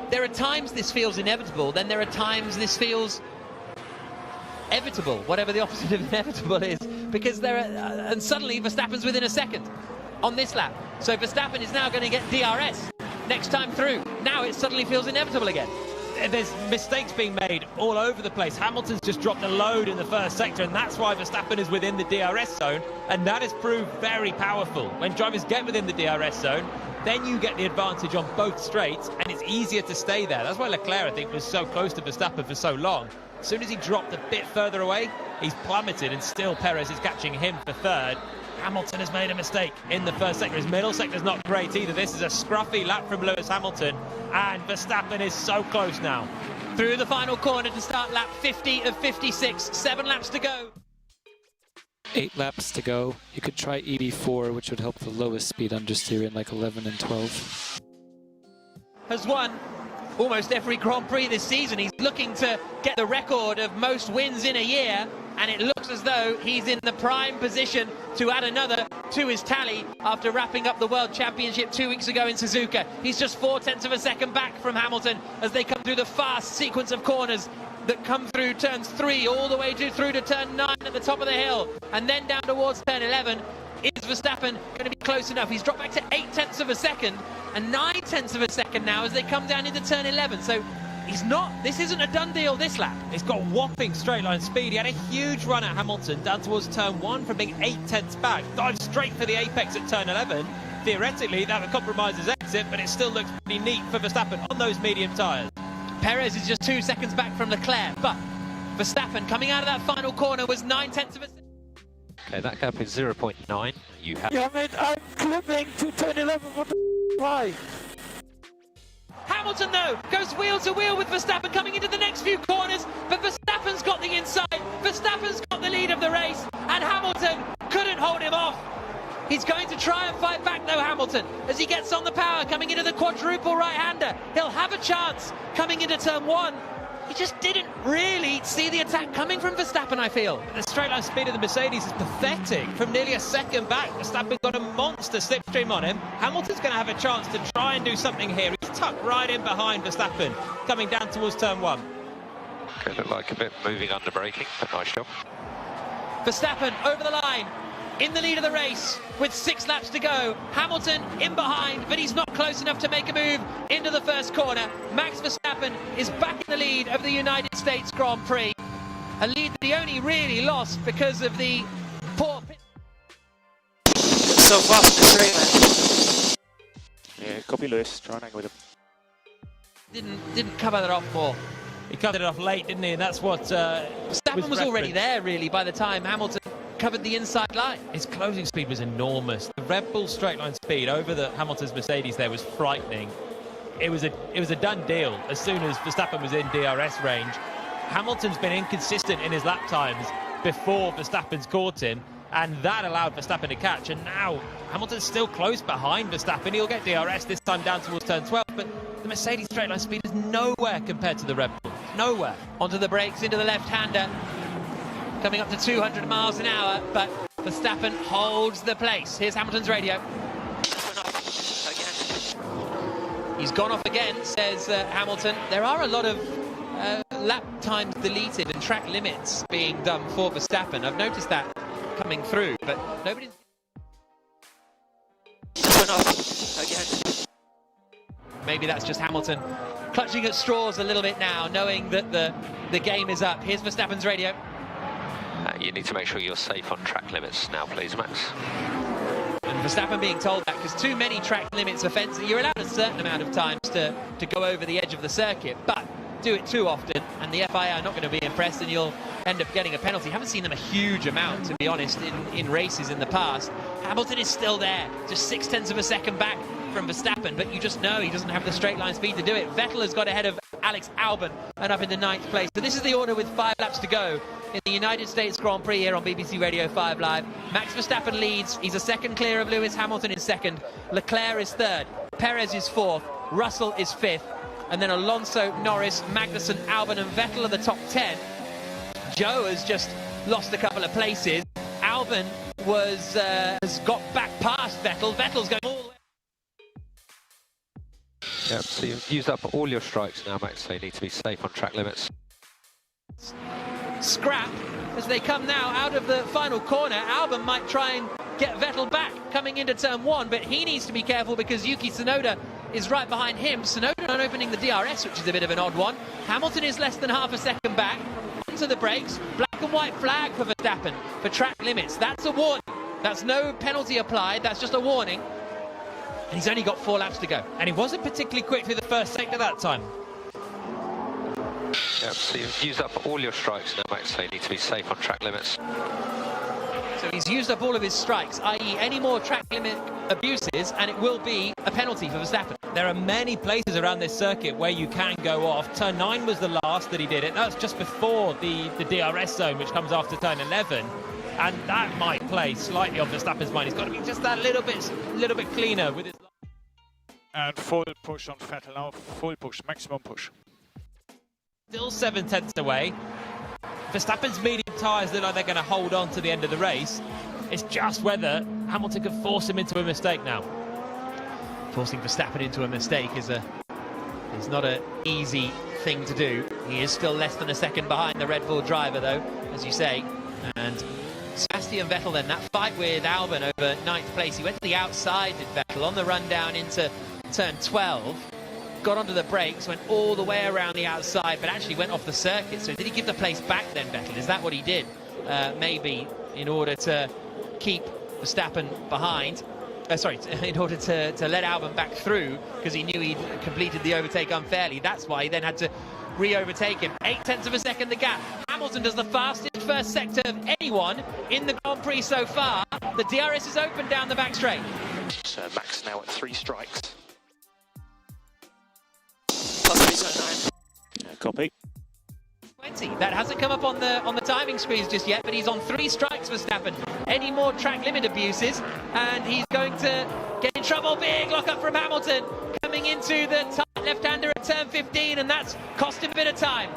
There are times this feels inevitable, then there are times this feels evitable, whatever the opposite of inevitable is, because and suddenly Verstappen's within a second on this lap. So Verstappen is now going to get DRS next time through. Now it suddenly feels inevitable again. There's mistakes being made all over the place. Hamilton's just dropped a load in the first sector, and that's why Verstappen is within the DRS zone, and that has proved very powerful. When drivers get within the DRS zone, then you get the advantage on both straights, and it's easier to stay there. That's why Leclerc, I think, was so close to Verstappen for so long. As soon as he dropped a bit further away, he's plummeted, and still Perez is catching him for 3rd. Hamilton has made a mistake in the first sector. His middle sector's not great either. This is a scruffy lap from Lewis Hamilton, and Verstappen is so close now. Through the final corner to start lap 50 of 56. 7 laps to go. 8 laps to go. You could try EB4, which would help the lowest speed understeer in like 11 and 12. Has won almost every Grand Prix this season. He's looking to get the record of most wins in a year, and it looks as though he's in the prime position to add another to his tally after wrapping up the World Championship 2 weeks ago in Suzuka. He's just 0.4 of a second back from Hamilton as they come through the fast sequence of corners that come through turns 3 all the way through to turn 9 at the top of the hill, and then down towards turn 11. Is Verstappen going to be close enough? He's dropped back to 0.8 of a second and 0.9 of a second now as they come down into turn 11. So he's not, this isn't a done deal this lap. He's got whopping straight line speed. He had a huge run at Hamilton down towards turn 1 from being 0.8 back. Dived straight for the apex at turn 11. Theoretically, that would compromise his exit, but it still looks pretty neat for Verstappen on those medium tyres. Perez is just 2 seconds back from Leclerc, but Verstappen coming out of that final corner was 0.9 of a second. Okay, that gap is 0.9. You have. Yeah, mate, I'm clipping to turn 11. What the why? Hamilton, though, goes wheel to wheel with Verstappen coming into the next few corners, but Verstappen's got the inside. Verstappen's got the lead of the race, and Hamilton couldn't hold him off. He's going to try and fight back, though, Hamilton, as he gets on the power coming into the quadruple right-hander. He'll have a chance coming into turn 1. He just didn't really see the attack coming from Verstappen, I feel. The straight line speed of the Mercedes is pathetic. From nearly a second back, Verstappen got a monster slipstream on him. Hamilton's going to have a chance to try and do something here. He's tucked right in behind Verstappen, coming down towards turn 1. Okay, look like a bit moving under braking, but nice job. Verstappen over the line, in the lead of the race with 6 laps to go. Hamilton in behind, but he's not close enough to make a move into the first corner. Max Verstappen is back in the lead of the United States Grand Prix, a lead that he only really lost because of the poor pit. It's so fast in the straight, man. Yeah, copy Lewis, try and angle with him. Didn't cover that off more. He covered it off late, didn't he? And that's what Verstappen was already there, really, by the time Hamilton covered the inside line. His closing speed was enormous. The Red Bull straight line speed over the Hamilton's Mercedes there was frightening. It was a done deal as soon as Verstappen was in DRS range. Hamilton's been inconsistent in his lap times before Verstappen's caught him, and that allowed Verstappen to catch. And now Hamilton's still close behind Verstappen. He'll get DRS this time down towards turn 12, but the Mercedes straight line speed is nowhere compared to the Red Bull. Nowhere. Onto the brakes, into the left-hander. Coming up to 200 miles an hour, but Verstappen holds the place. Here's Hamilton's radio. He's gone off again, says Hamilton. There are a lot of lap times deleted and track limits being done for Verstappen. I've noticed that coming through, but nobody's... Maybe that's just Hamilton clutching at straws a little bit now, knowing that the game is up. Here's Verstappen's radio. You need to make sure you're safe on track limits now, please, Max. And Verstappen being told that because too many track limits offence, you're allowed a certain amount of times to go over the edge of the circuit, but do it too often and the FIA are not going to be impressed and you'll end up getting a penalty. Haven't seen them a huge amount, to be honest, in races in the past. Hamilton is still there, just 0.6 of a second back from Verstappen, but you just know he doesn't have the straight line speed to do it. Vettel has got ahead of Alex Albon and up into 9th place. So this is the order with 5 laps to go in the United States Grand Prix here on BBC Radio 5 Live. Max Verstappen leads. He's a second clear of Lewis Hamilton in 2nd. Leclerc is 3rd. Perez is 4th. Russell is 5th. And then Alonso, Norris, Magnussen, Albon and Vettel are the top 10. Joe has just lost a couple of places. Albon has got back past Vettel. Vettel's going all the way. Yep, so you've used up all your strikes now, Max, so you need to be safe on track limits. Scrap as they come now out of the final corner. Albon might try and get Vettel back coming into turn 1, but he needs to be careful because Yuki Tsunoda is right behind him. Tsunoda not opening the DRS, which is a bit of an odd one. Hamilton is less than half a second back. Onto the brakes. Black and white flag for Verstappen for track limits. That's a warning. That's no penalty applied. That's just a warning. And he's only got 4 laps to go. And he wasn't particularly quick through the first sector that time. Yep, so you've used up all your strikes now, Max, so you need to be safe on track limits. So he's used up all of his strikes, i.e. any more track limit abuses, and it will be a penalty for Verstappen. There are many places around this circuit where you can go off. Turn 9 was the last that he did it. That's just before the DRS zone, which comes after turn 11. and that might play slightly on Verstappen's mind. He's got to be just that little bit cleaner with his. And full push on Vettel now, full push, maximum push. Still 7/10 away. Verstappen's medium tyres look like they're going to hold on to the end of the race. It's just whether Hamilton can force him into a mistake now. Forcing Verstappen into a mistake is not an easy thing to do. He is still less than a second behind the Red Bull driver, though, as you say. And Sebastian Vettel then, that fight with Albon over 9th place. He went to the outside, did Vettel, on the run down into turn 12. Got onto the brakes, went all the way around the outside, but actually went off the circuit. So did he give the place back then, Vettel? Is that what he did? Maybe in order to keep Verstappen behind. In order to let Albon back through, because he knew he'd completed the overtake unfairly. That's why he then had to re-overtake him. 0.8 of a second the gap. Hamilton does the fastest first sector of anyone in the Grand Prix so far. The DRS is open down the back straight. So Max now at 3 strikes. Copy. 20. That hasn't come up on the timing screens just yet, but he's on 3 strikes, Verstappen. Any more track limit abuses, and he's going to get in trouble. Big lock-up from Hamilton, coming into the tight left-hander at turn 15, and that's cost him a bit of time.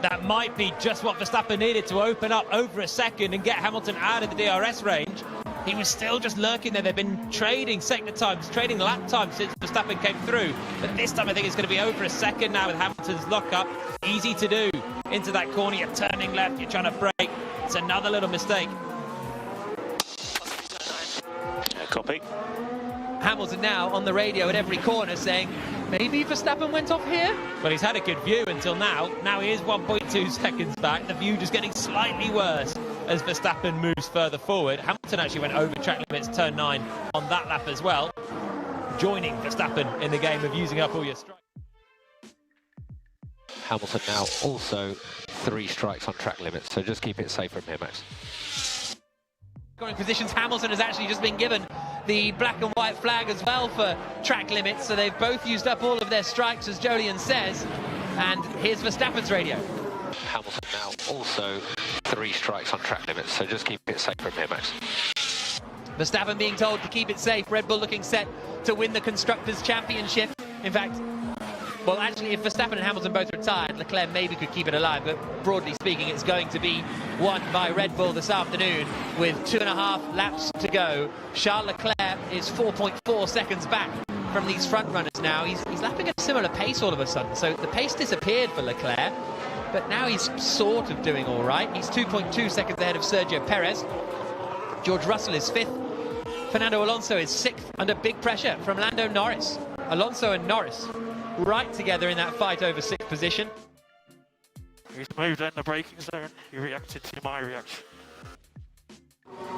That might be just what Verstappen needed to open up over a second and get Hamilton out of the DRS range. He was still just lurking there. They've been trading sector times, trading lap times since Verstappen came through. But this time I think it's going to be over a second now with Hamilton's lock-up. Easy to do. Into that corner, you're turning left, you're trying to brake. It's another little mistake. Copy. Hamilton now on the radio at every corner saying, maybe Verstappen went off here? Well, he's had a good view until now. Now he is 1.2 seconds back. The view just getting slightly worse as Verstappen moves further forward. Hamilton actually went over track limits, turn 9 on that lap as well, joining Verstappen in the game of using up all your strikes. Hamilton now also 3 strikes on track limits, so just keep it safe from here, Max. Scoring positions, Hamilton has actually just been given the black and white flag as well for track limits, so they've both used up all of their strikes, as Jolyon says. And here's Verstappen's radio. Hamilton now also 3 strikes on track limits, so just keep it safe from here, Max. Verstappen being told to keep it safe. Red Bull looking set to win the Constructors' Championship. In fact, well, actually, if Verstappen and Hamilton both retired, Leclerc maybe could keep it alive, but broadly speaking, it's going to be won by Red Bull this afternoon with 2.5 laps to go. Charles Leclerc is 4.4 seconds back from these front runners now. He's lapping at a similar pace all of a sudden, so the pace disappeared for Leclerc, but now he's sort of doing all right. He's 2.2 seconds ahead of Sergio Perez. George Russell is 5th. Fernando Alonso is 6th under big pressure from Lando Norris. Alonso and Norris right together in that fight over 6th position. He's moved in the braking zone. He reacted to my reaction.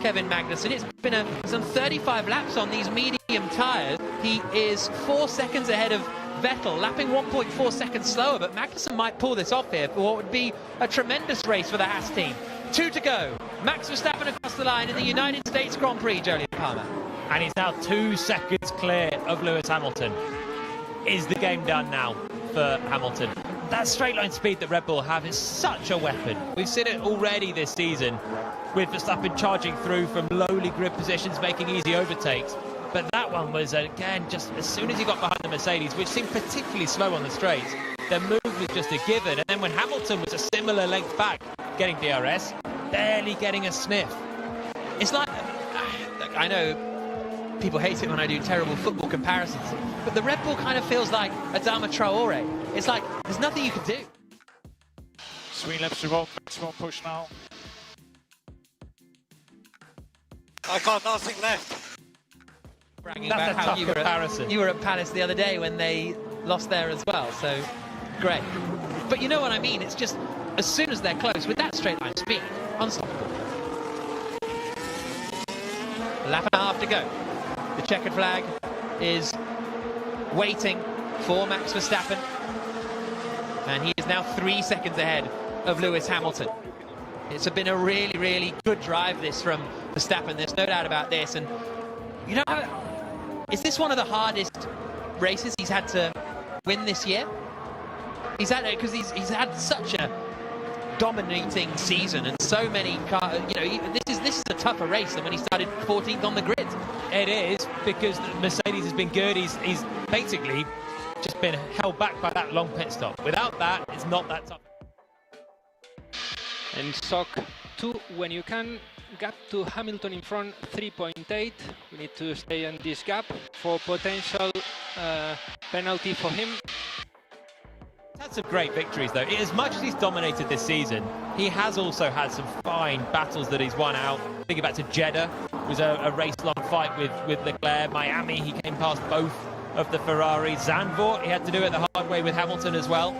Kevin Magnussen, he's on 35 laps on these medium tyres. He is 4 seconds ahead of Vettel, lapping 1.4 seconds slower, but Magnussen might pull this off here for what would be a tremendous race for the Haas team. 2 to go. Max Verstappen across the line in the United States Grand Prix, Jolyon Palmer. And he's now 2 seconds clear of Lewis Hamilton. Is the game done now for Hamilton? That straight line speed that Red Bull have is such a weapon. We've seen it already this season with Verstappen charging through from lowly grid positions, making easy overtakes. But that one was, again, just as soon as he got behind the Mercedes, which seemed particularly slow on the straights, their move was just a given. And then when Hamilton was a similar length back, getting DRS, barely getting a sniff. It's like, I know people hate it when I do terrible football comparisons, but the Red Bull kind of feels like Adama Traore. It's like, there's nothing you can do. 3 laps to go, maximum push now. I got nothing left. Bragging about how you were at Palace the other day when they lost there as well, so great. But you know what I mean, it's just, as soon as they're close, with that straight line speed, unstoppable. A lap and a half to go. The checkered flag is waiting for Max Verstappen, and he is now 3 seconds ahead of Lewis Hamilton. It's been a really, really good drive, this, from Verstappen. There's no doubt about this. And, you know, is this one of the hardest races he's had to win this year? He's had, because he's had such a dominating season, and so many cars, this is a tougher race than when he started 14th on the grid. It is, because Mercedes has been good. He's basically just been held back by that long pit stop. Without that, it's not that tough. And SOC 2, when you can gap to Hamilton in front 3.8, we need to stay on this gap for potential penalty for him. He's had some great victories though. As much as he's dominated this season, he has also had some fine battles that he's won out. Thinking back to Jeddah, it was a race-long fight with Leclerc. Miami, he came past both of the Ferraris. Zandvoort, he had to do it the hard way with Hamilton as well.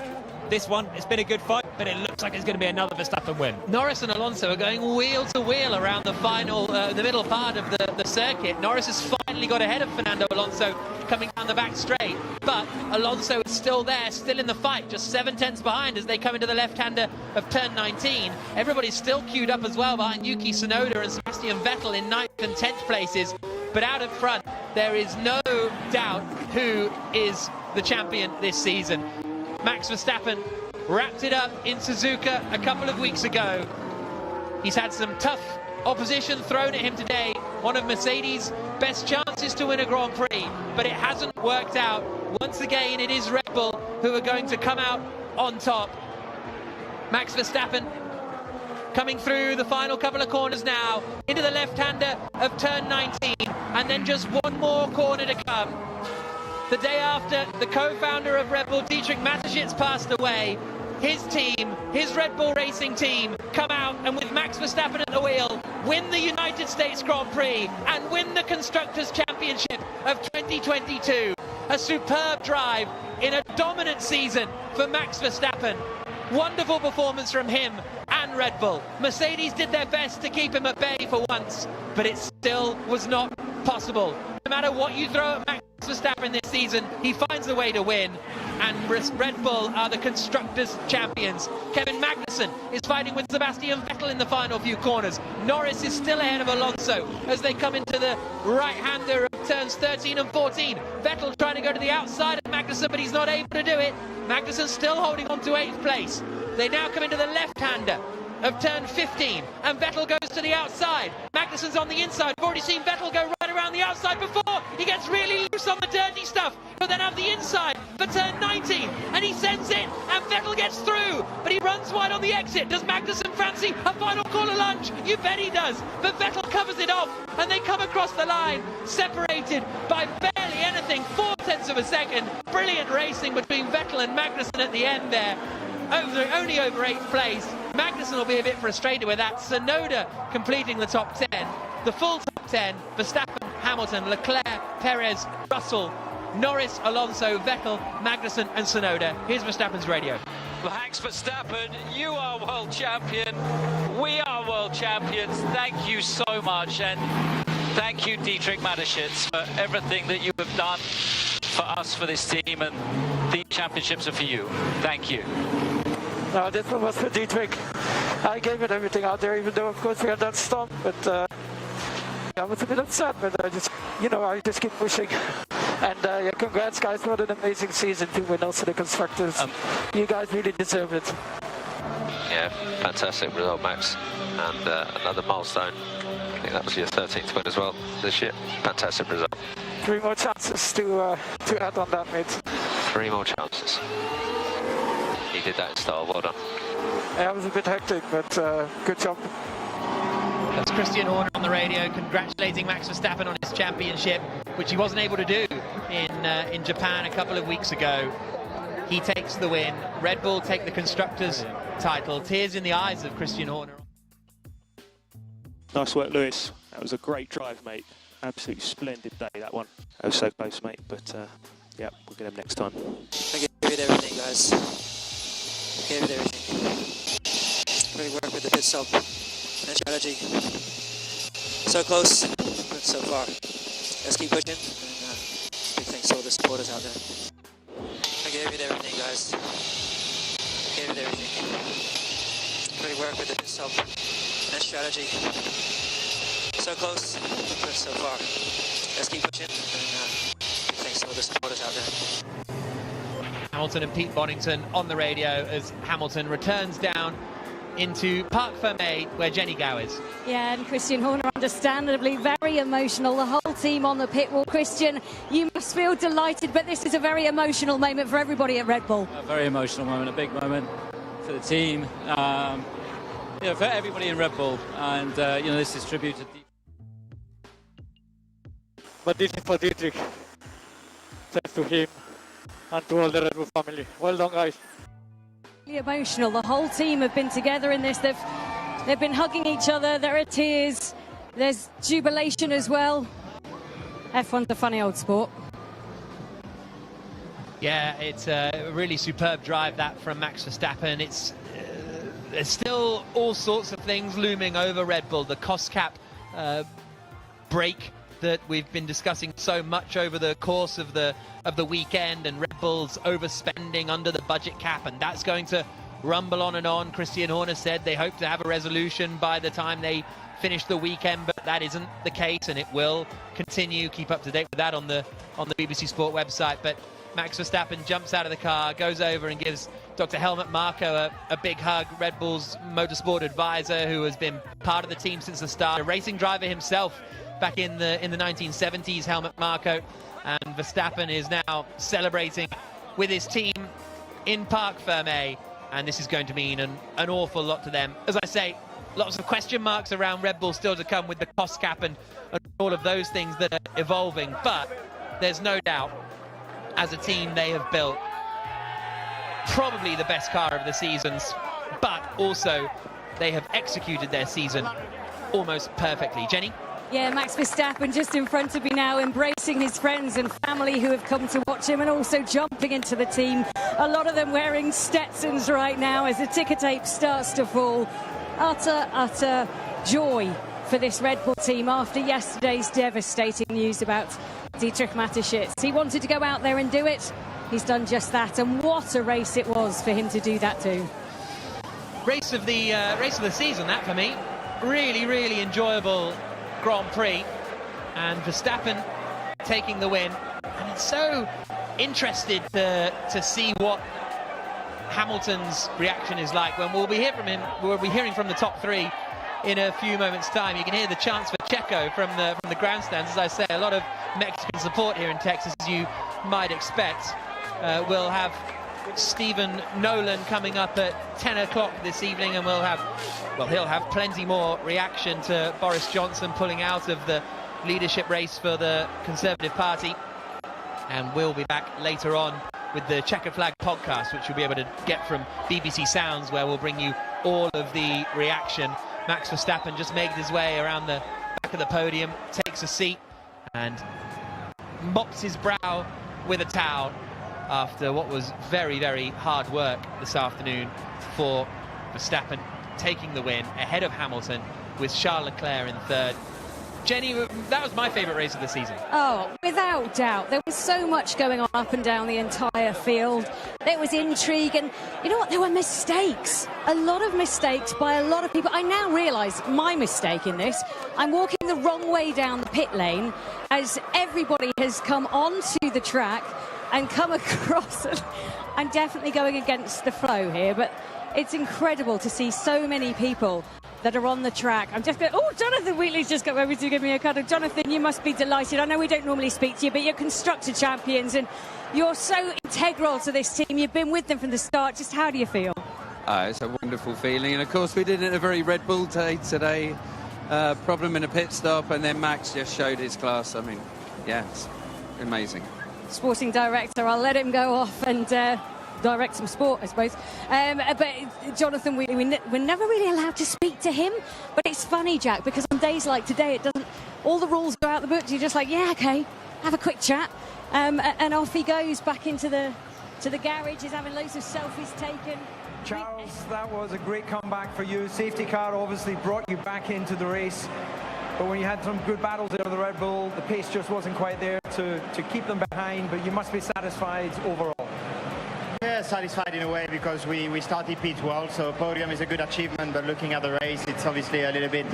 This one, it's been a good fight, but it looks like it's going to be another Verstappen win. Norris and Alonso are going wheel to wheel around the final, the middle part of the circuit. Norris has finally got ahead of Fernando Alonso coming down the back straight, but Alonso is still there, still in the fight, just 7/10 behind as they come into the left-hander of turn 19. Everybody's still queued up as well behind Yuki Tsunoda and Sebastian Vettel in 9th and 10th places, but out in front, there is no doubt who is the champion this season. Max Verstappen wrapped it up in Suzuka a couple of weeks ago. He's had some tough opposition thrown at him today. One of Mercedes' best chances to win a Grand Prix, but it hasn't worked out. Once again, it is Red Bull who are going to come out on top. Max Verstappen coming through the final couple of corners now, into the left-hander of turn 19, and then just one more corner to come. The day after the co-founder of Red Bull, Dietrich Mateschitz, passed away, his team, his Red Bull Racing team, come out and with Max Verstappen at the wheel, win the United States Grand Prix and win the Constructors' Championship of 2022. A superb drive in a dominant season for Max Verstappen. Wonderful performance from him and Red Bull. Mercedes did their best to keep him at bay for once, but it still was not possible. No matter what you throw at Max Verstappen this season, he finds a way to win, and Red Bull are the Constructors' champions. Kevin Magnussen is fighting with Sebastian Vettel in the final few corners. Norris is still ahead of Alonso as they come into the right-hander of turns 13 and 14. Vettel trying to go to the outside of Magnussen, but he's not able to do it. Magnussen still holding on to 8th place. They now come into the left-hander of turn 15, and Vettel goes to the outside. Magnussen's on the inside. We've already seen Vettel go right around the outside before. He gets really loose on the dirty stuff, but then have the inside for turn 19, and he sends it, and Vettel gets through, but he runs wide on the exit. Does Magnussen fancy a final corner lunge? You bet he does, but Vettel covers it off, and they come across the line, separated by barely anything, 0.4 of a second. Brilliant racing between Vettel and Magnussen at the end there. Only over 8th place. Magnussen will be a bit frustrated with that. Tsunoda completing the top 10. The full top 10, Verstappen, Hamilton, Leclerc, Perez, Russell, Norris, Alonso, Vettel, Magnussen and Tsunoda. Here's Verstappen's radio. Max Verstappen, you are world champion. We are world champions. Thank you so much, and thank you, Dietrich Mateschitz, for everything that you have done for us, for this team, and the championships are for you. Thank you. No, this one was for Dietrich. I gave it everything out there, even though, of course, we had that stop. But I was a bit upset, but I just keep pushing. And yeah, congrats, guys. What an amazing season to win also the Constructors. You guys really deserve it. Yeah, fantastic result, Max. And another milestone. I think that was your 13th win as well this year. Fantastic result. 3 more chances to add on that, mate. 3 more chances. He did that in style, well done. Yeah, it was a bit hectic, but good job. That's Christian Horner on the radio congratulating Max Verstappen on his championship, which he wasn't able to do in Japan a couple of weeks ago. He takes the win. Red Bull take the Constructors' title. Tears in the eyes of Christian Horner. Nice work, Lewis. That was a great drive, mate. Absolutely splendid day, that one. I was so close, mate, but yeah, we'll get him next time. I gave it everything, guys. I gave it everything. Great work with the pit stop and strategy. So close, but so far. Let's keep pushing, and big thanks to all the supporters out there. I gave it everything, guys. I gave it everything. Great work with the pit stop and strategy. So close, but so far. Let's keep pushing, and big thanks to all the supporters out there. Hamilton and Pete Bonington on the radio as Hamilton returns down into Parc Fermé, where Jenny Gow is. Yeah, and Christian Horner, understandably very emotional. The whole team on the pit wall. Christian, you must feel delighted, but this is a very emotional moment for everybody at Red Bull. A very emotional moment, a big moment for the team, for everybody in Red Bull, and this is tribute to. But this is for Dietrich. Thanks to him and to all the Red Bull family. Well done, guys. Really emotional. The whole team have been together in this. They've been hugging each other. There are tears. There's jubilation as well. F1's a funny old sport. Yeah, it's a really superb drive, that from Max Verstappen. There's still all sorts of things looming over Red Bull. The cost cap break that we've been discussing so much over the course of the weekend, and Red Bull's overspending under the budget cap, and that's going to rumble on and on. Christian Horner said they hope to have a resolution by the time they finish the weekend, but that isn't the case, and it will continue. Keep up to date with that on the BBC Sport website. But Max Verstappen jumps out of the car, goes over and gives Dr. Helmut Marko a big hug, Red Bull's motorsport advisor, who has been part of the team since the start, a racing driver himself back in the 1970s, Helmut Marko. And Verstappen is now celebrating with his team in Parc Fermé, and this is going to mean an awful lot to them. As I say, lots of question marks around Red Bull still to come with the cost cap and all of those things that are evolving, but there's no doubt, as a team, they have built probably the best car of the seasons, but also they have executed their season almost perfectly. Jenny? Yeah, Max Verstappen just in front of me now, embracing his friends and family who have come to watch him, and also jumping into the team. A lot of them wearing Stetsons right now as the ticker tape starts to fall. Utter joy for this Red Bull team after yesterday's devastating news about Dietrich Mateschitz. He wanted to go out there and do it. He's done just that, and what a race it was for him to do that too. Race of the season, that for me. Really enjoyable Grand Prix, and Verstappen taking the win. And it's so interested to see what Hamilton's reaction is like when we'll be hearing from the top three in a few moments' time. You can hear the chants for Checo from the grandstands. As I say, a lot of Mexican support here in Texas, as you might expect. We'll have Stephen Nolan coming up at 10 o'clock this evening, and he'll have plenty more reaction to Boris Johnson pulling out of the leadership race for the Conservative Party. And we'll be back later on with the Checkered Flag podcast, which you'll be able to get from BBC Sounds, where we'll bring you all of the reaction. Max Verstappen just made his way around the back of the podium, takes a seat and mops his brow with a towel after what was very hard work this afternoon for Verstappen, taking the win ahead of Hamilton with Charles Leclerc in third. Jenny, that was my favourite race of the season. Oh, without doubt. There was so much going on up and down the entire field. There was intrigue, and you know what? There were mistakes. A lot of mistakes by a lot of people. I now realise my mistake in this. I'm walking the wrong way down the pit lane as everybody has come onto the track and come across. I'm definitely going against the flow here, but it's incredible to see so many people that are on the track. I'm just going, oh, Jonathan Wheatley's just got over to give me a cuddle. Jonathan, you must be delighted. I know we don't normally speak to you, but you're constructor champions and you're so integral to this team. You've been with them from the start. Just how do you feel? It's a wonderful feeling, and of course we did it a very Red Bull day today. Problem in a pit stop, and then Max just showed his class. I mean, yeah, it's amazing. Sporting director, I'll let him go off and direct some sport, I suppose. But Jonathan, we're never really allowed to speak to him. But it's funny, Jack, because on days like today, it doesn't. All the rules go out the books. You're just like, yeah, okay, have a quick chat, and off he goes back into the garage. He's having loads of selfies taken. Charles, that was a great comeback for you. Safety car obviously brought you back into the race. But when you had some good battles there with the Red Bull, the pace just wasn't quite there to keep them behind. But you must be satisfied overall. Yeah, satisfied in a way because we started pit well, so podium is a good achievement, but looking at the race, it's obviously a little bit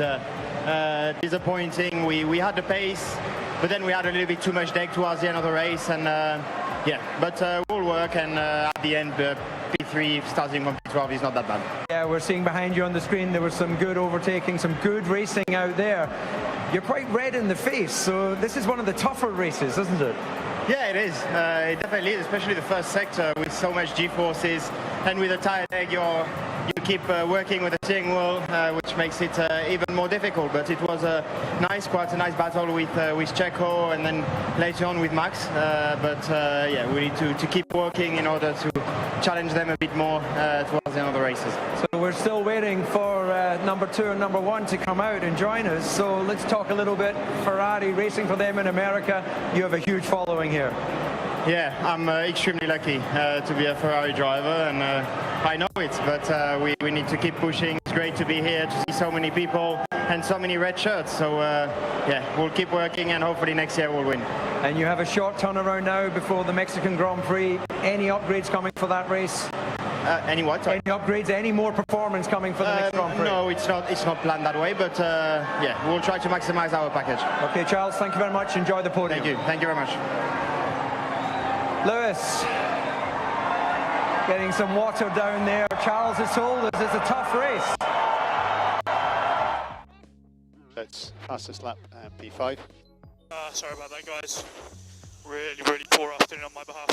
disappointing. We had the pace, but then we had a little bit too much deck towards the end of the race, and yeah, but we'll work, and at the end, P3 starting from P12 is not that bad. Yeah, we're seeing behind you on the screen there was some good overtaking, some good racing out there. You're quite red in the face, so this is one of the tougher races, isn't it? Yeah, it is. It definitely is, especially the first sector with so much G-forces, and with a tired leg, you keep working with the steering wheel, which makes it even more difficult. But it was quite a nice battle with Checo, and then later on with Max. Yeah, we need to keep working in order to challenge them a bit more towards the end of the races. So we're still waiting for number 2 and number 1 to come out and join us. So let's talk a little bit Ferrari, racing for them in America. You have a huge following here. Yeah, I'm extremely lucky to be a Ferrari driver, and I know it, but we need to keep pushing. It's great to be here, to see so many people and so many red shirts. So yeah, we'll keep working, and hopefully next year we'll win. And you have a short turnaround now before the Mexican Grand Prix. Any upgrades coming for that race? Any what? Any upgrades? Any more performance coming for the next Grand Prix? No, it's not planned that way, but yeah, we'll try to maximize our package. Okay, Charles, thank you very much. Enjoy the podium. Thank you very much. Lewis, getting some water down there. Charles has told us it's a tough race. That's fastest lap, P5. Sorry about that, guys. Really poor afternoon on my behalf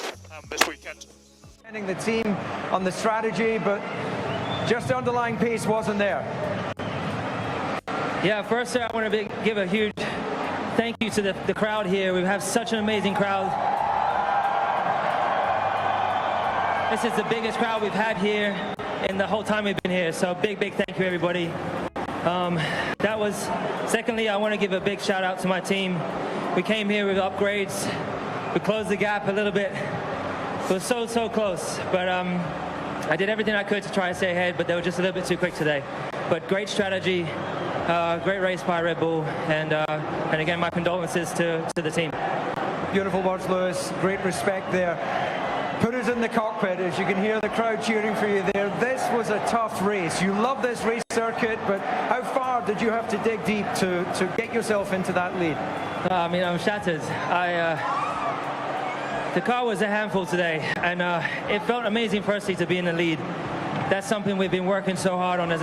this weekend. Ending the team on the strategy, but just the underlying pace wasn't there. Yeah, first I want to give a huge thank you to the crowd here. We have such an amazing crowd. This is the biggest crowd we've had here in the whole time we've been here. So big thank you, everybody. Secondly, I want to give a big shout out to my team. We came here with upgrades. We closed the gap a little bit. It was so close, but I did everything I could to try and stay ahead, but they were just a little bit too quick today. But great strategy, great race by Red Bull, and again, my condolences to the team. Beautiful words, Lewis. Great respect there. Put us in the cockpit, as you can hear the crowd cheering for you there. This was a tough race. You love this race circuit, but how far did you have to dig deep to get yourself into that lead? I mean, I'm shattered. The car was a handful today, and it felt amazing firstly to be in the lead. That's something we've been working so hard on as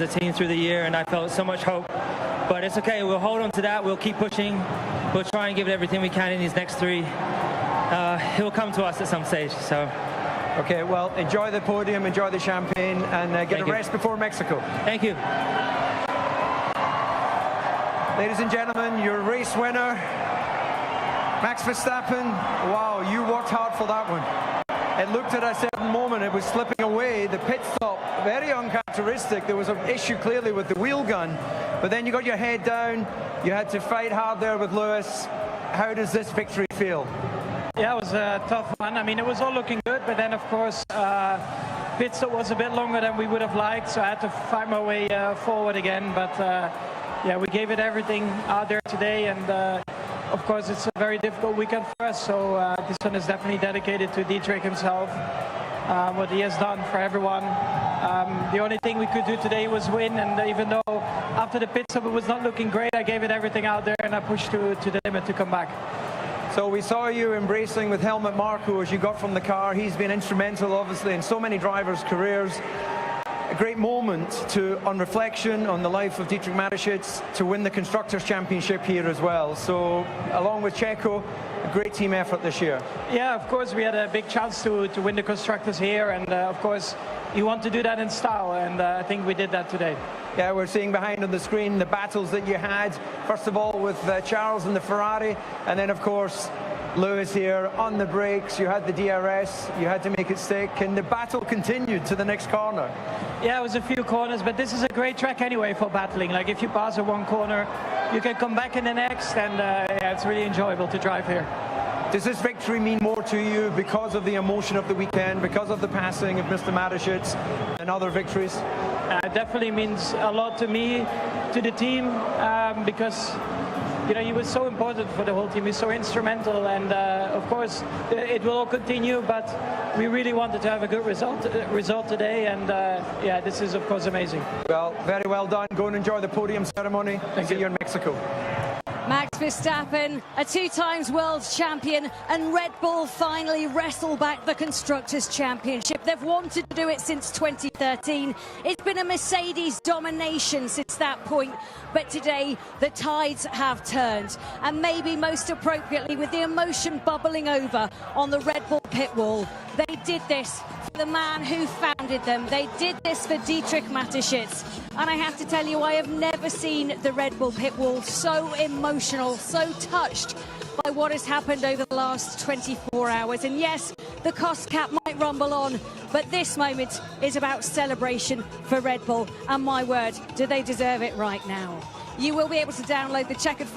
a team through the year, and I felt so much hope. But it's okay, we'll hold on to that, we'll keep pushing, we'll try and give it everything we can in these next 3. It will come to us at some stage, so. Okay, well, enjoy the podium, enjoy the champagne, and get a rest before Mexico. Thank you. Ladies and gentlemen, your race winner, Max Verstappen. Wow, you worked hard for that one. It looked at a certain moment, it was slipping away. The pit stop, very uncharacteristic. There was an issue clearly with the wheel gun, but then you got your head down. You had to fight hard there with Lewis. How does this victory feel? Yeah, it was a tough one. I mean, it was all looking good, but then, of course, pit stop was a bit longer than we would have liked, so I had to find my way forward again. But yeah, we gave it everything out there today, and of course, it's a very difficult weekend for us, so this one is definitely dedicated to Dietrich himself, what he has done for everyone. The only thing we could do today was win, and even though after the pit stop it was not looking great, I gave it everything out there, and I pushed to the limit to come back. So we saw you embracing with Helmut Marko as you got from the car. He's been instrumental, obviously, in so many drivers' careers. A great moment on reflection on the life of Dietrich Mateschitz to win the Constructors' Championship here as well. So, along with Checo, a great team effort this year. Yeah, of course, we had a big chance to win the Constructors here, and of course, you want to do that in style, and I think we did that today. Yeah, we're seeing behind on the screen the battles that you had, first of all with Charles and the Ferrari, and then of course Lewis here on the brakes. You had the DRS, you had to make it stick, and the battle continued to the next corner. Yeah, it was a few corners, but this is a great track anyway for battling. Like if you pass a one corner, you can come back in the next, and yeah, it's really enjoyable to drive here. Does this victory mean more to you because of the emotion of the weekend, because of the passing of Mr. Mateschitz and other victories? It definitely means a lot to me, to the team, because you know, he was so important for the whole team. He's so instrumental, and of course it will all continue, but we really wanted to have a good result today, and yeah, this is of course amazing. Well, very well done. Go and enjoy the podium ceremony. See you in Mexico. Max Verstappen, a 2-time world champion, and Red Bull finally wrestle back the Constructors' Championship. They've wanted to do it since 2013. It's been a Mercedes domination since that point, but today the tides have turned, and maybe most appropriately with the emotion bubbling over on the Red Bull pit wall. They did this for the man who founded them. They did this for Dietrich Mateschitz. And I have to tell you, I have never seen the Red Bull pit wall so emotional, so touched by what has happened over the last 24 hours. And yes, the cost cap might rumble on, but this moment is about celebration for Red Bull. And my word, do they deserve it right now. You will be able to download the checkered flag